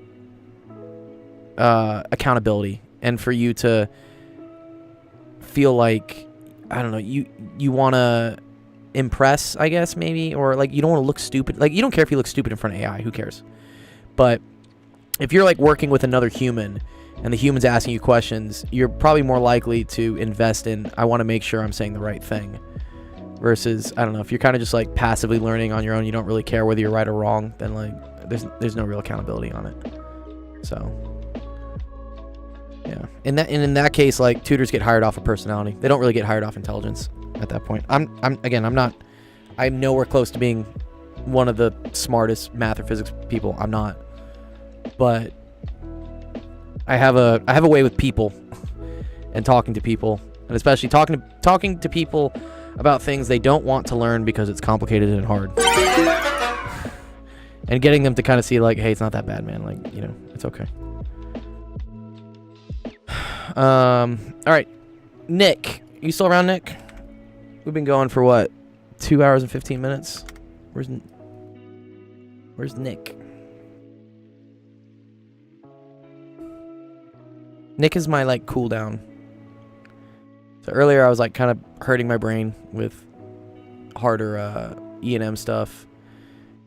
accountability, and for you to feel like, I don't know, you want to impress, I guess, maybe, or like you don't want to look stupid. Like you don't care if you look stupid in front of AI, who cares? But if you're like working with another human and the human's asking you questions, you're probably more likely to invest in, I want to make sure I'm saying the right thing, versus, I don't know, if you're kind of just like passively learning on your own, you don't really care whether you're right or wrong, then like there's no real accountability on it. So yeah, in that case, like tutors get hired off of personality. They don't really get hired off intelligence at that point. I'm nowhere close to being one of the smartest math or physics people. I'm not, but I have a way with people and talking to people, and especially talking to people about things they don't want to learn because it's complicated and hard. And getting them to kind of see like, hey, it's not that bad, man. Like, you know, it's okay. All right, Nick, you still around, Nick? We've been going for what, 2 hours and 15 minutes? Where's Nick? Nick is my like cool down. So earlier I was like kind of hurting my brain with harder E&M stuff.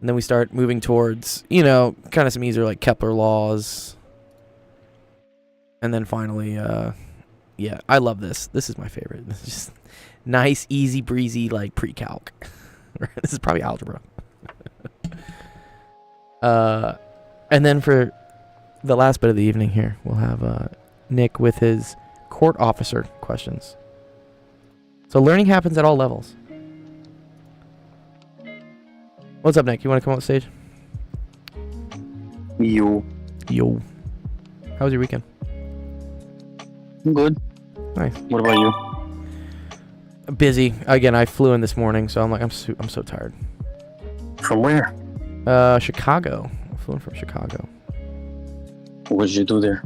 And then we start moving towards, you know, kind of some easier like Kepler laws. And then finally, yeah, I love this. This is my favorite. This is just nice, easy breezy, like pre-calc. This is probably algebra. And then for the last bit of the evening here, we'll have Nick with his court officer questions. So learning happens at all levels. What's up, Nick? You want to come on stage? Yo. How was your weekend? Good. Nice. What about you? Busy. Again, I flew in this morning, so I'm like, I'm so tired. From where? Chicago. I flew in from Chicago. What did you do there?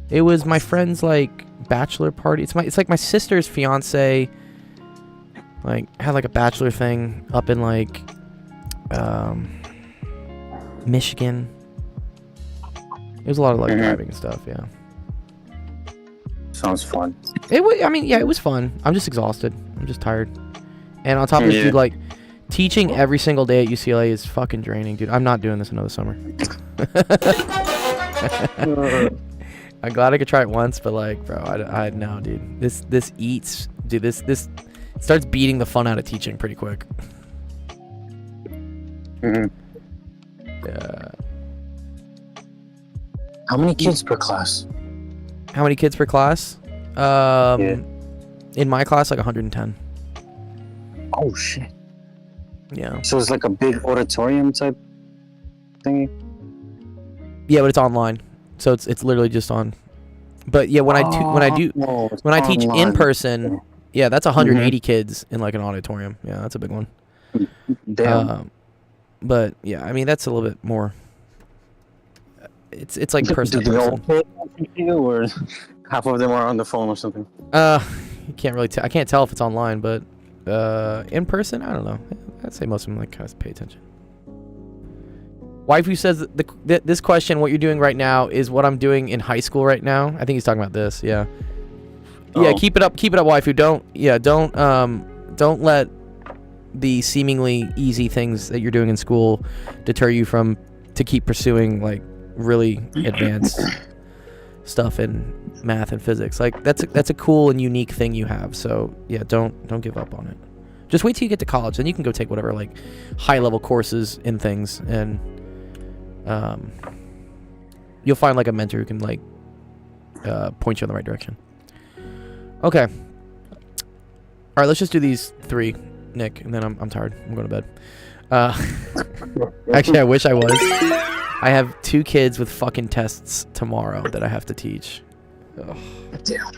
It was my friend's like bachelor party. It's like my sister's fiance. Like had like a bachelor thing up in like Michigan. It was a lot of like driving and stuff. Yeah. Sounds fun. It was. I mean, yeah, it was fun. I'm just exhausted. I'm just tired. And on top of this, dude, like teaching every single day at UCLA is fucking draining, dude. I'm not doing this another summer. I'm glad I could try it once, but like, bro, I no, dude. This eats, dude. This starts beating the fun out of teaching pretty quick. Yeah. How many kids per class? How many kids per class? In my class, like 110. Oh shit. Yeah. So it's like a big auditorium type thingy. Yeah, but it's online, so it's literally just on. But yeah, when I teach in person, yeah, that's 180 kids in like an auditorium. Yeah, that's a big one. Damn. But yeah, I mean that's a little bit more it's like person Do to they all person. pay attention to you, or half of them are on the phone or something? You can't really I can't tell if it's online, but in person, I don't know. I'd say most of them like kind of pay attention. Waifu says that this question, what you're doing right now, is what I'm doing in high school right now. I think he's talking about this. Yeah. Yeah. Oh. Keep it up, waifu. Don't let the seemingly easy things that you're doing in school deter you from to keep pursuing like really advanced stuff in math and physics. Like that's a cool and unique thing you have. So yeah, don't give up on it. Just wait till you get to college, then you can go take whatever like high level courses in things, and you'll find like a mentor who can like point you in the right direction. Okay. All right, let's just do these 3, Nick, and then I'm tired. I'm going to bed. Actually, I wish I was. I have 2 kids with fucking tests tomorrow that I have to teach. Ugh. Yeah,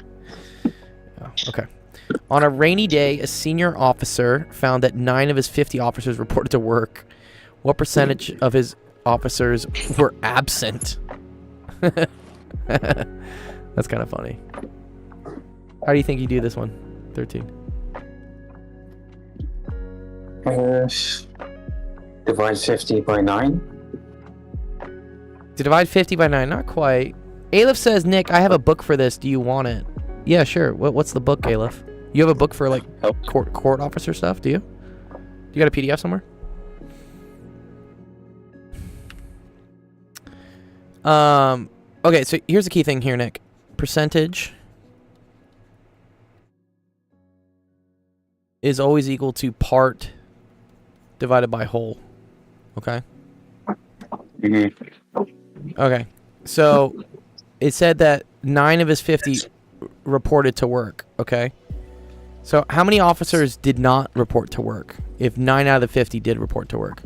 okay. On a rainy day, a senior officer found that 9 of his 50 officers reported to work. What percentage of his officers were absent? That's kind of funny. How do you think you do this one? 13. Divide 50 by 9. To divide 50 by 9, not quite. Aleph says, Nick, I have a book for this. Do you want it? Yeah, sure. What's the book, Aleph? You have a book for like court officer stuff, do you? You got a PDF somewhere? Okay, so here's the key thing here, Nick. Percentage is always equal to part divided by whole. Okay? Okay. So it said that 9 of his 50 reported to work, okay? So how many officers did not report to work if 9 out of the 50 did report to work?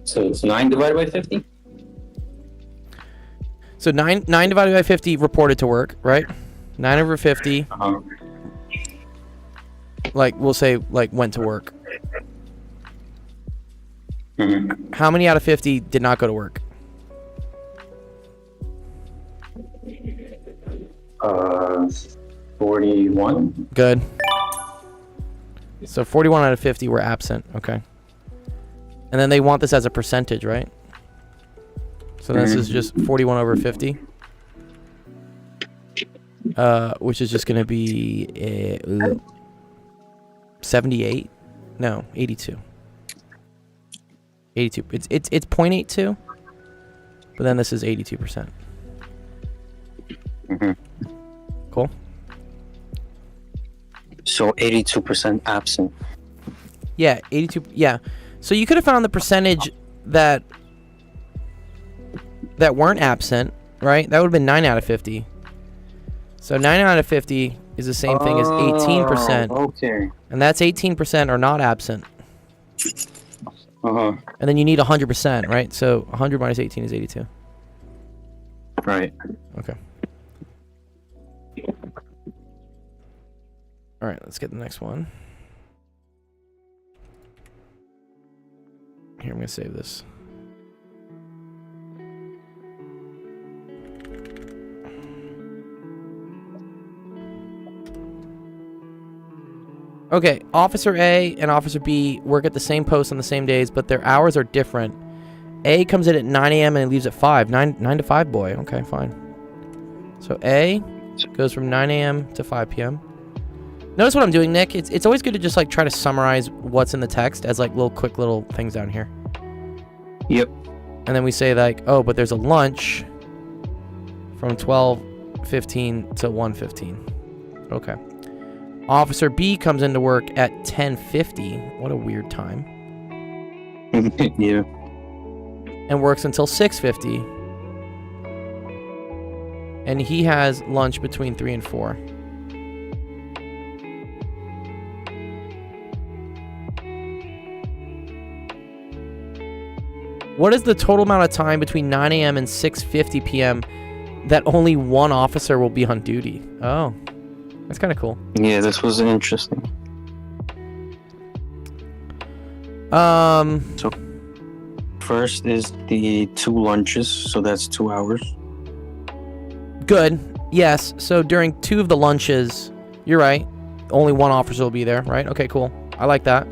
So it's 9 divided by 50? So 9 divided by 50 reported to work, right? 9 over 50, like we'll say like went to work. How many out of 50 did not go to work? 41. Good. So 41 out of 50 were absent. Okay. And then they want this as a percentage, right? So this is just 41 over 50. Which is just going to be 78. No, 82. 82. It's 0.82. But then this is 82%. Cool. So 82% absent. Yeah, 82. Yeah. So you could have found the percentage that weren't absent, right? That would have been 9 out of 50. So 9 out of 50 is the same thing as 18%. Okay. And that's 18% are not absent. And then you need 100%, right? So 100 minus 18 is 82. Right. Okay. All right, let's get the next one. Here, I'm going to save this. Okay, Officer A and Officer B work at the same post on the same days, but their hours are different. A comes in at 9 a.m. and leaves at 5. 9 to 5 boy. Okay, fine. So A goes from 9 a.m. to 5 p.m. Notice what I'm doing, Nick. It's always good to just like try to summarize what's in the text as like quick little things down here. Yep. And then we say like, oh, but there's a lunch from 12:15 to 1:15. Okay. Officer B comes into work at 10:50. What a weird time. Yeah. And works until 6:50. And he has lunch between 3 and 4. What is the total amount of time between 9 a.m. and 6:50 p.m. that only one officer will be on duty. Oh, that's kind of cool. Yeah, this was interesting. So first is the 2 lunches, so that's 2 hours. Good. Yes. So during 2 of the lunches, you're right. Only one officer will be there, right? Okay, cool. I like that.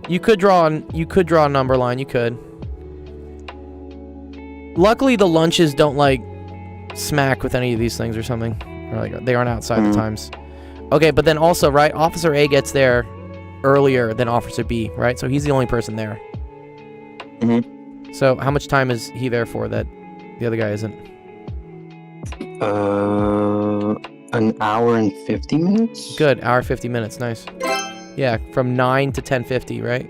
You could draw a number line. You could. Luckily, the lunches don't like smack with any of these things or something, or like they aren't outside the times. Okay, but then also, right? Officer A gets there earlier than Officer B, right? So he's the only person there. Mm-hmm. So how much time is he there for that the other guy isn't? An hour and 50 minutes. Good, hour 50 minutes. Nice. Yeah, from 9 to 10:50, right?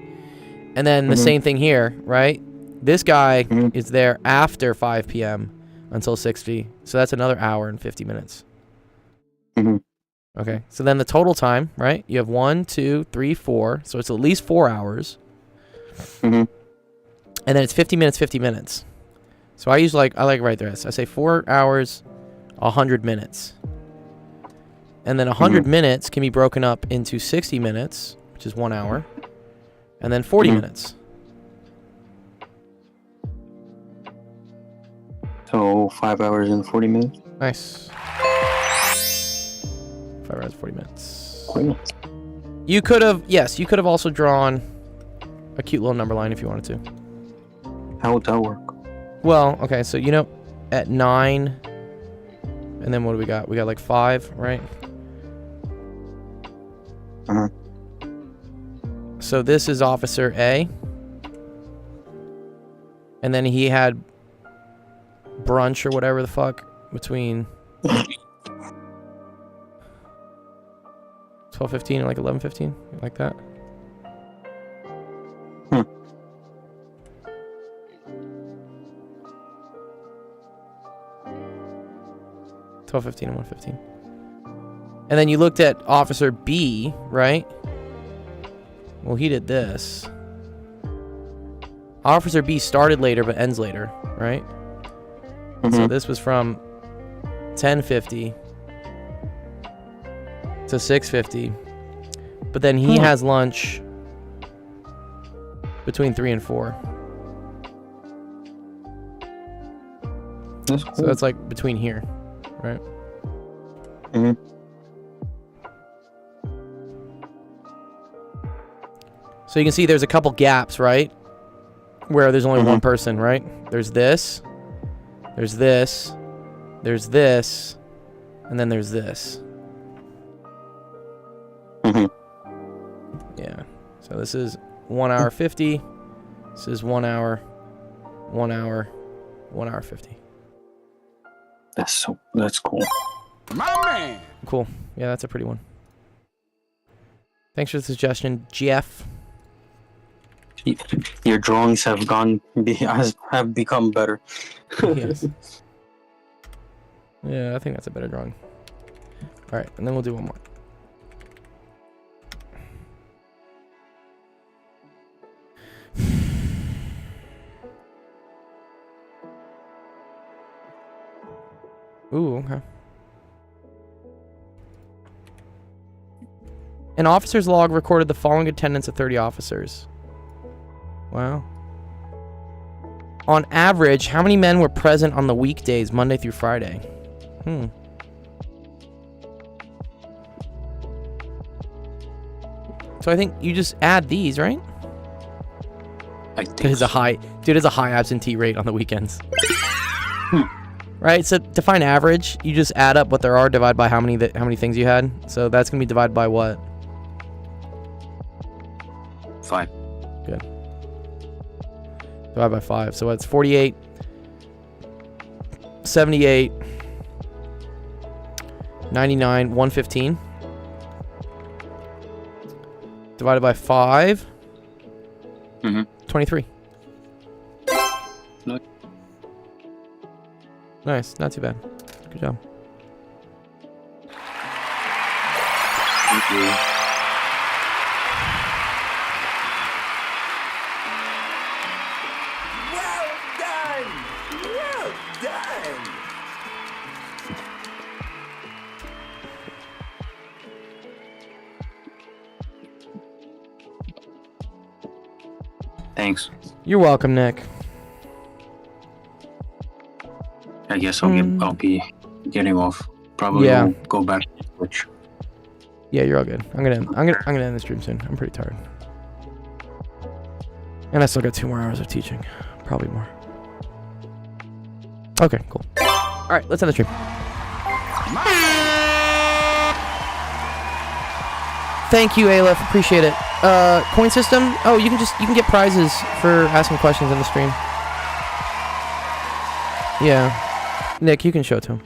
And then the same thing here, right? This guy is there after 5 p.m. until 6:50, so that's another hour and 50 minutes. Okay, so then the total time, right? You have 1, 2, 3, 4, so it's at least 4 hours. And then it's 50 minutes, 50 minutes. So I like right there. I say 4 hours, 100 minutes. And then 100 minutes can be broken up into 60 minutes, which is 1 hour, and then 40 minutes. So 5 hours and 40 minutes. Nice. 5 hours, 40 minutes. Cool. You could have, yes, you could have also drawn a cute little number line if you wanted to. How would that work? Well, okay, so you know, at 9, and then what do we got? We got like 5, right? So this is Officer A. And then he had brunch or whatever the fuck between 12:15 and like 11:15, like that. 12:15 and 1:15. And then you looked at Officer B, right? Well, he did this. Officer B started later but ends later, right? So this was from 10:50 to 6:50. But then he has lunch between 3 and 4. That's cool. So that's like between here, right? So you can see there's a couple gaps, right? Where there's only one person, right? There's this, there's this, there's this, and then there's this. Yeah. So this is 1 hour 50. This is 1 hour, 1 hour, 1 hour 50. That's cool. My man. Cool. Yeah, that's a pretty one. Thanks for the suggestion, Jeff. Your drawings have become better. Yes. Yeah, I think that's a better drawing. All right, and then we'll do one more. Ooh, okay. An officer's log recorded the following attendance of 30 officers. Wow. On average, how many men were present on the weekdays, Monday through Friday? So I think you just add these, right? I think There's a high absentee rate on the weekends. Right? So to find average, you just add up what there are, divide by how many things you had. So that's gonna be divided by what? 5. Good. Divide by 5. So it's 48, 78, 99, 115. Divided by 5. 23. Nice. Nice. Not too bad. Good job. Thank you. Well done. Thanks. You're welcome, Nick. I guess I'll be getting off. Probably Yeah. will go back to Twitch. Yeah, you're all good. I'm gonna end the stream soon. I'm pretty tired. And I still got 2 more hours of teaching. Probably more. Okay, cool. Alright, let's end the stream. Thank you, Aleph. Appreciate it. Coin system? Oh, you can get prizes for asking questions in the stream. Yeah. Nick, you can show it to him.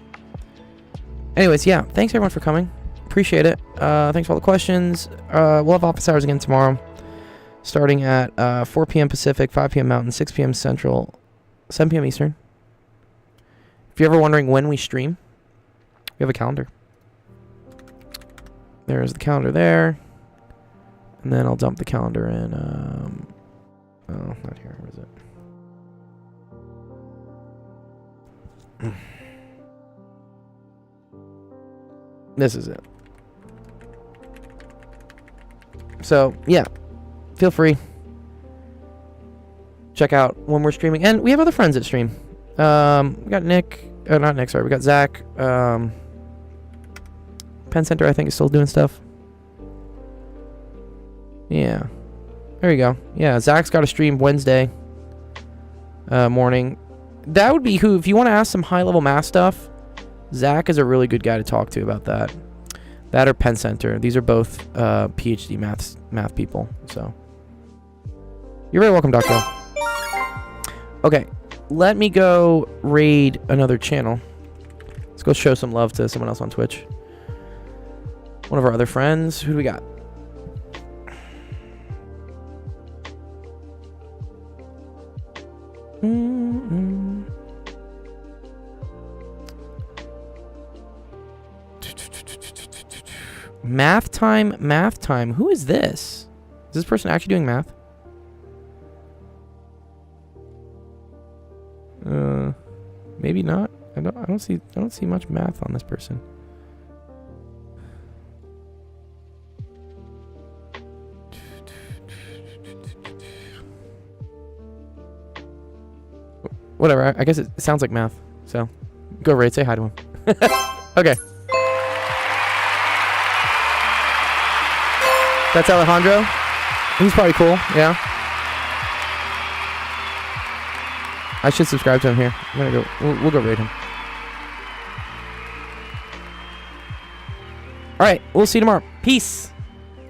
Anyways, yeah. Thanks everyone for coming. Appreciate it. Thanks for all the questions. We'll have office hours again tomorrow. Starting at 4 p.m. Pacific, 5 p.m. Mountain, 6 p.m. Central, 7 p.m. Eastern. If you're ever wondering when we stream, we have a calendar. There's the calendar there. And then I'll dump the calendar in. Oh, not here. Where is it? This is it. So, yeah. Feel free. Check out when we're streaming. And we have other friends that stream. We got Nick. Not Nick, sorry. We got Zach. Penn Center, I think, is still doing stuff. Yeah. There you go. Yeah, Zach's got a stream Wednesday morning. That would be who, if you want to ask some high-level math stuff, Zach is a really good guy to talk to about that. That or Penn Center. These are both PhD math people. So you're very welcome, Doctor. Okay, let me go raid another channel. Let's go show some love to someone else on Twitch. One of our other friends. Who do we got? Math time. Who is this? Is this person actually doing math? Maybe not. I don't see much math on this person. Whatever. I guess it sounds like math. So, go raid. Say hi to him. Okay. That's Alejandro. He's probably cool. Yeah. I should subscribe to him here. I'm gonna go. We'll go raid him. All right. We'll see you tomorrow. Peace.